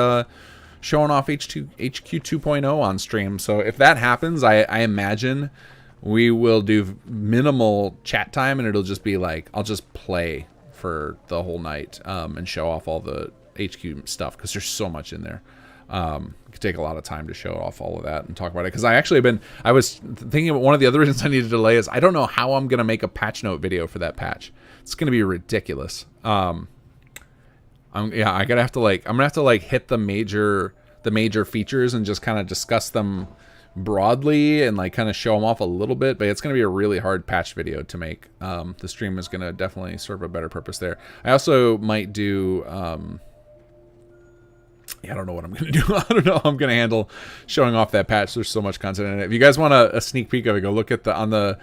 showing off HQ 2.0 on stream. So if that happens, I imagine we will do minimal chat time, and it'll just be like I'll just play for the whole night and show off all the HQ stuff because there's so much in there. It could take a lot of time to show off all of that and talk about it, because I was thinking about one of the other reasons I need to delay is I don't know how I'm gonna make a patch note video for that patch. It's gonna be ridiculous. I'm gonna have to hit the major features and just kind of discuss them broadly and like kind of show them off a little bit, but it's going to be a really hard patch video to make. The stream is going to definitely serve a better purpose there. I also might do I don't know what I'm going to do. I don't know how I'm going to handle showing off that patch. There's so much content in it. If you guys want a sneak peek of it, go look at on the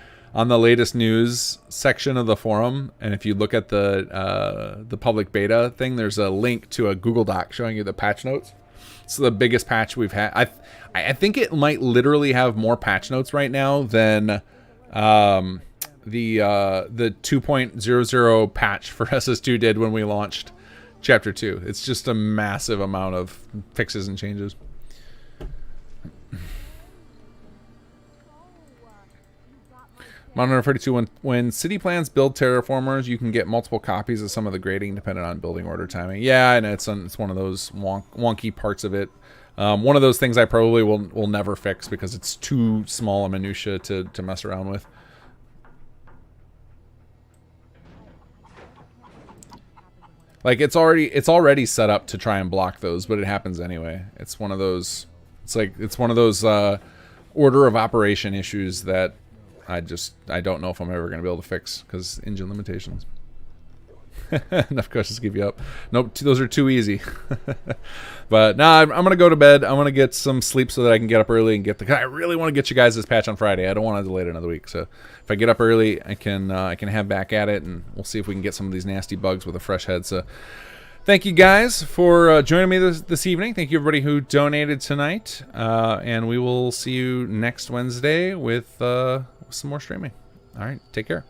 latest news section of the forum, and if you look at the public beta thing, there's a link to a Google Doc showing you the patch notes. It's the biggest patch we've had. I think it might literally have more patch notes right now than the 2.00 patch for SS2 did when we launched Chapter 2. It's just a massive amount of fixes and changes. Modern 32, when city plans build terraformers, you can get multiple copies of some of the grading depending on building order timing. Yeah, and it's one of those wonky parts of it. One of those things I probably will never fix because it's too small a minutia to mess around with. Like it's already set up to try and block those, but it happens anyway. It's one of those. It's one of those order of operation issues that I don't know if I'm ever going to be able to fix because engine limitations. Enough questions to give you up. Nope, those are too easy. But nah, I'm going to go to bed. I'm going to get some sleep so that I can get up early and get the. I really want to get you guys this patch on Friday. I don't want to delay it another week. So if I get up early, I can have back at it, and we'll see if we can get some of these nasty bugs with a fresh head. So thank you guys for joining me this evening. Thank you everybody who donated tonight, and we will see you next Wednesday with some more streaming. All right, take care.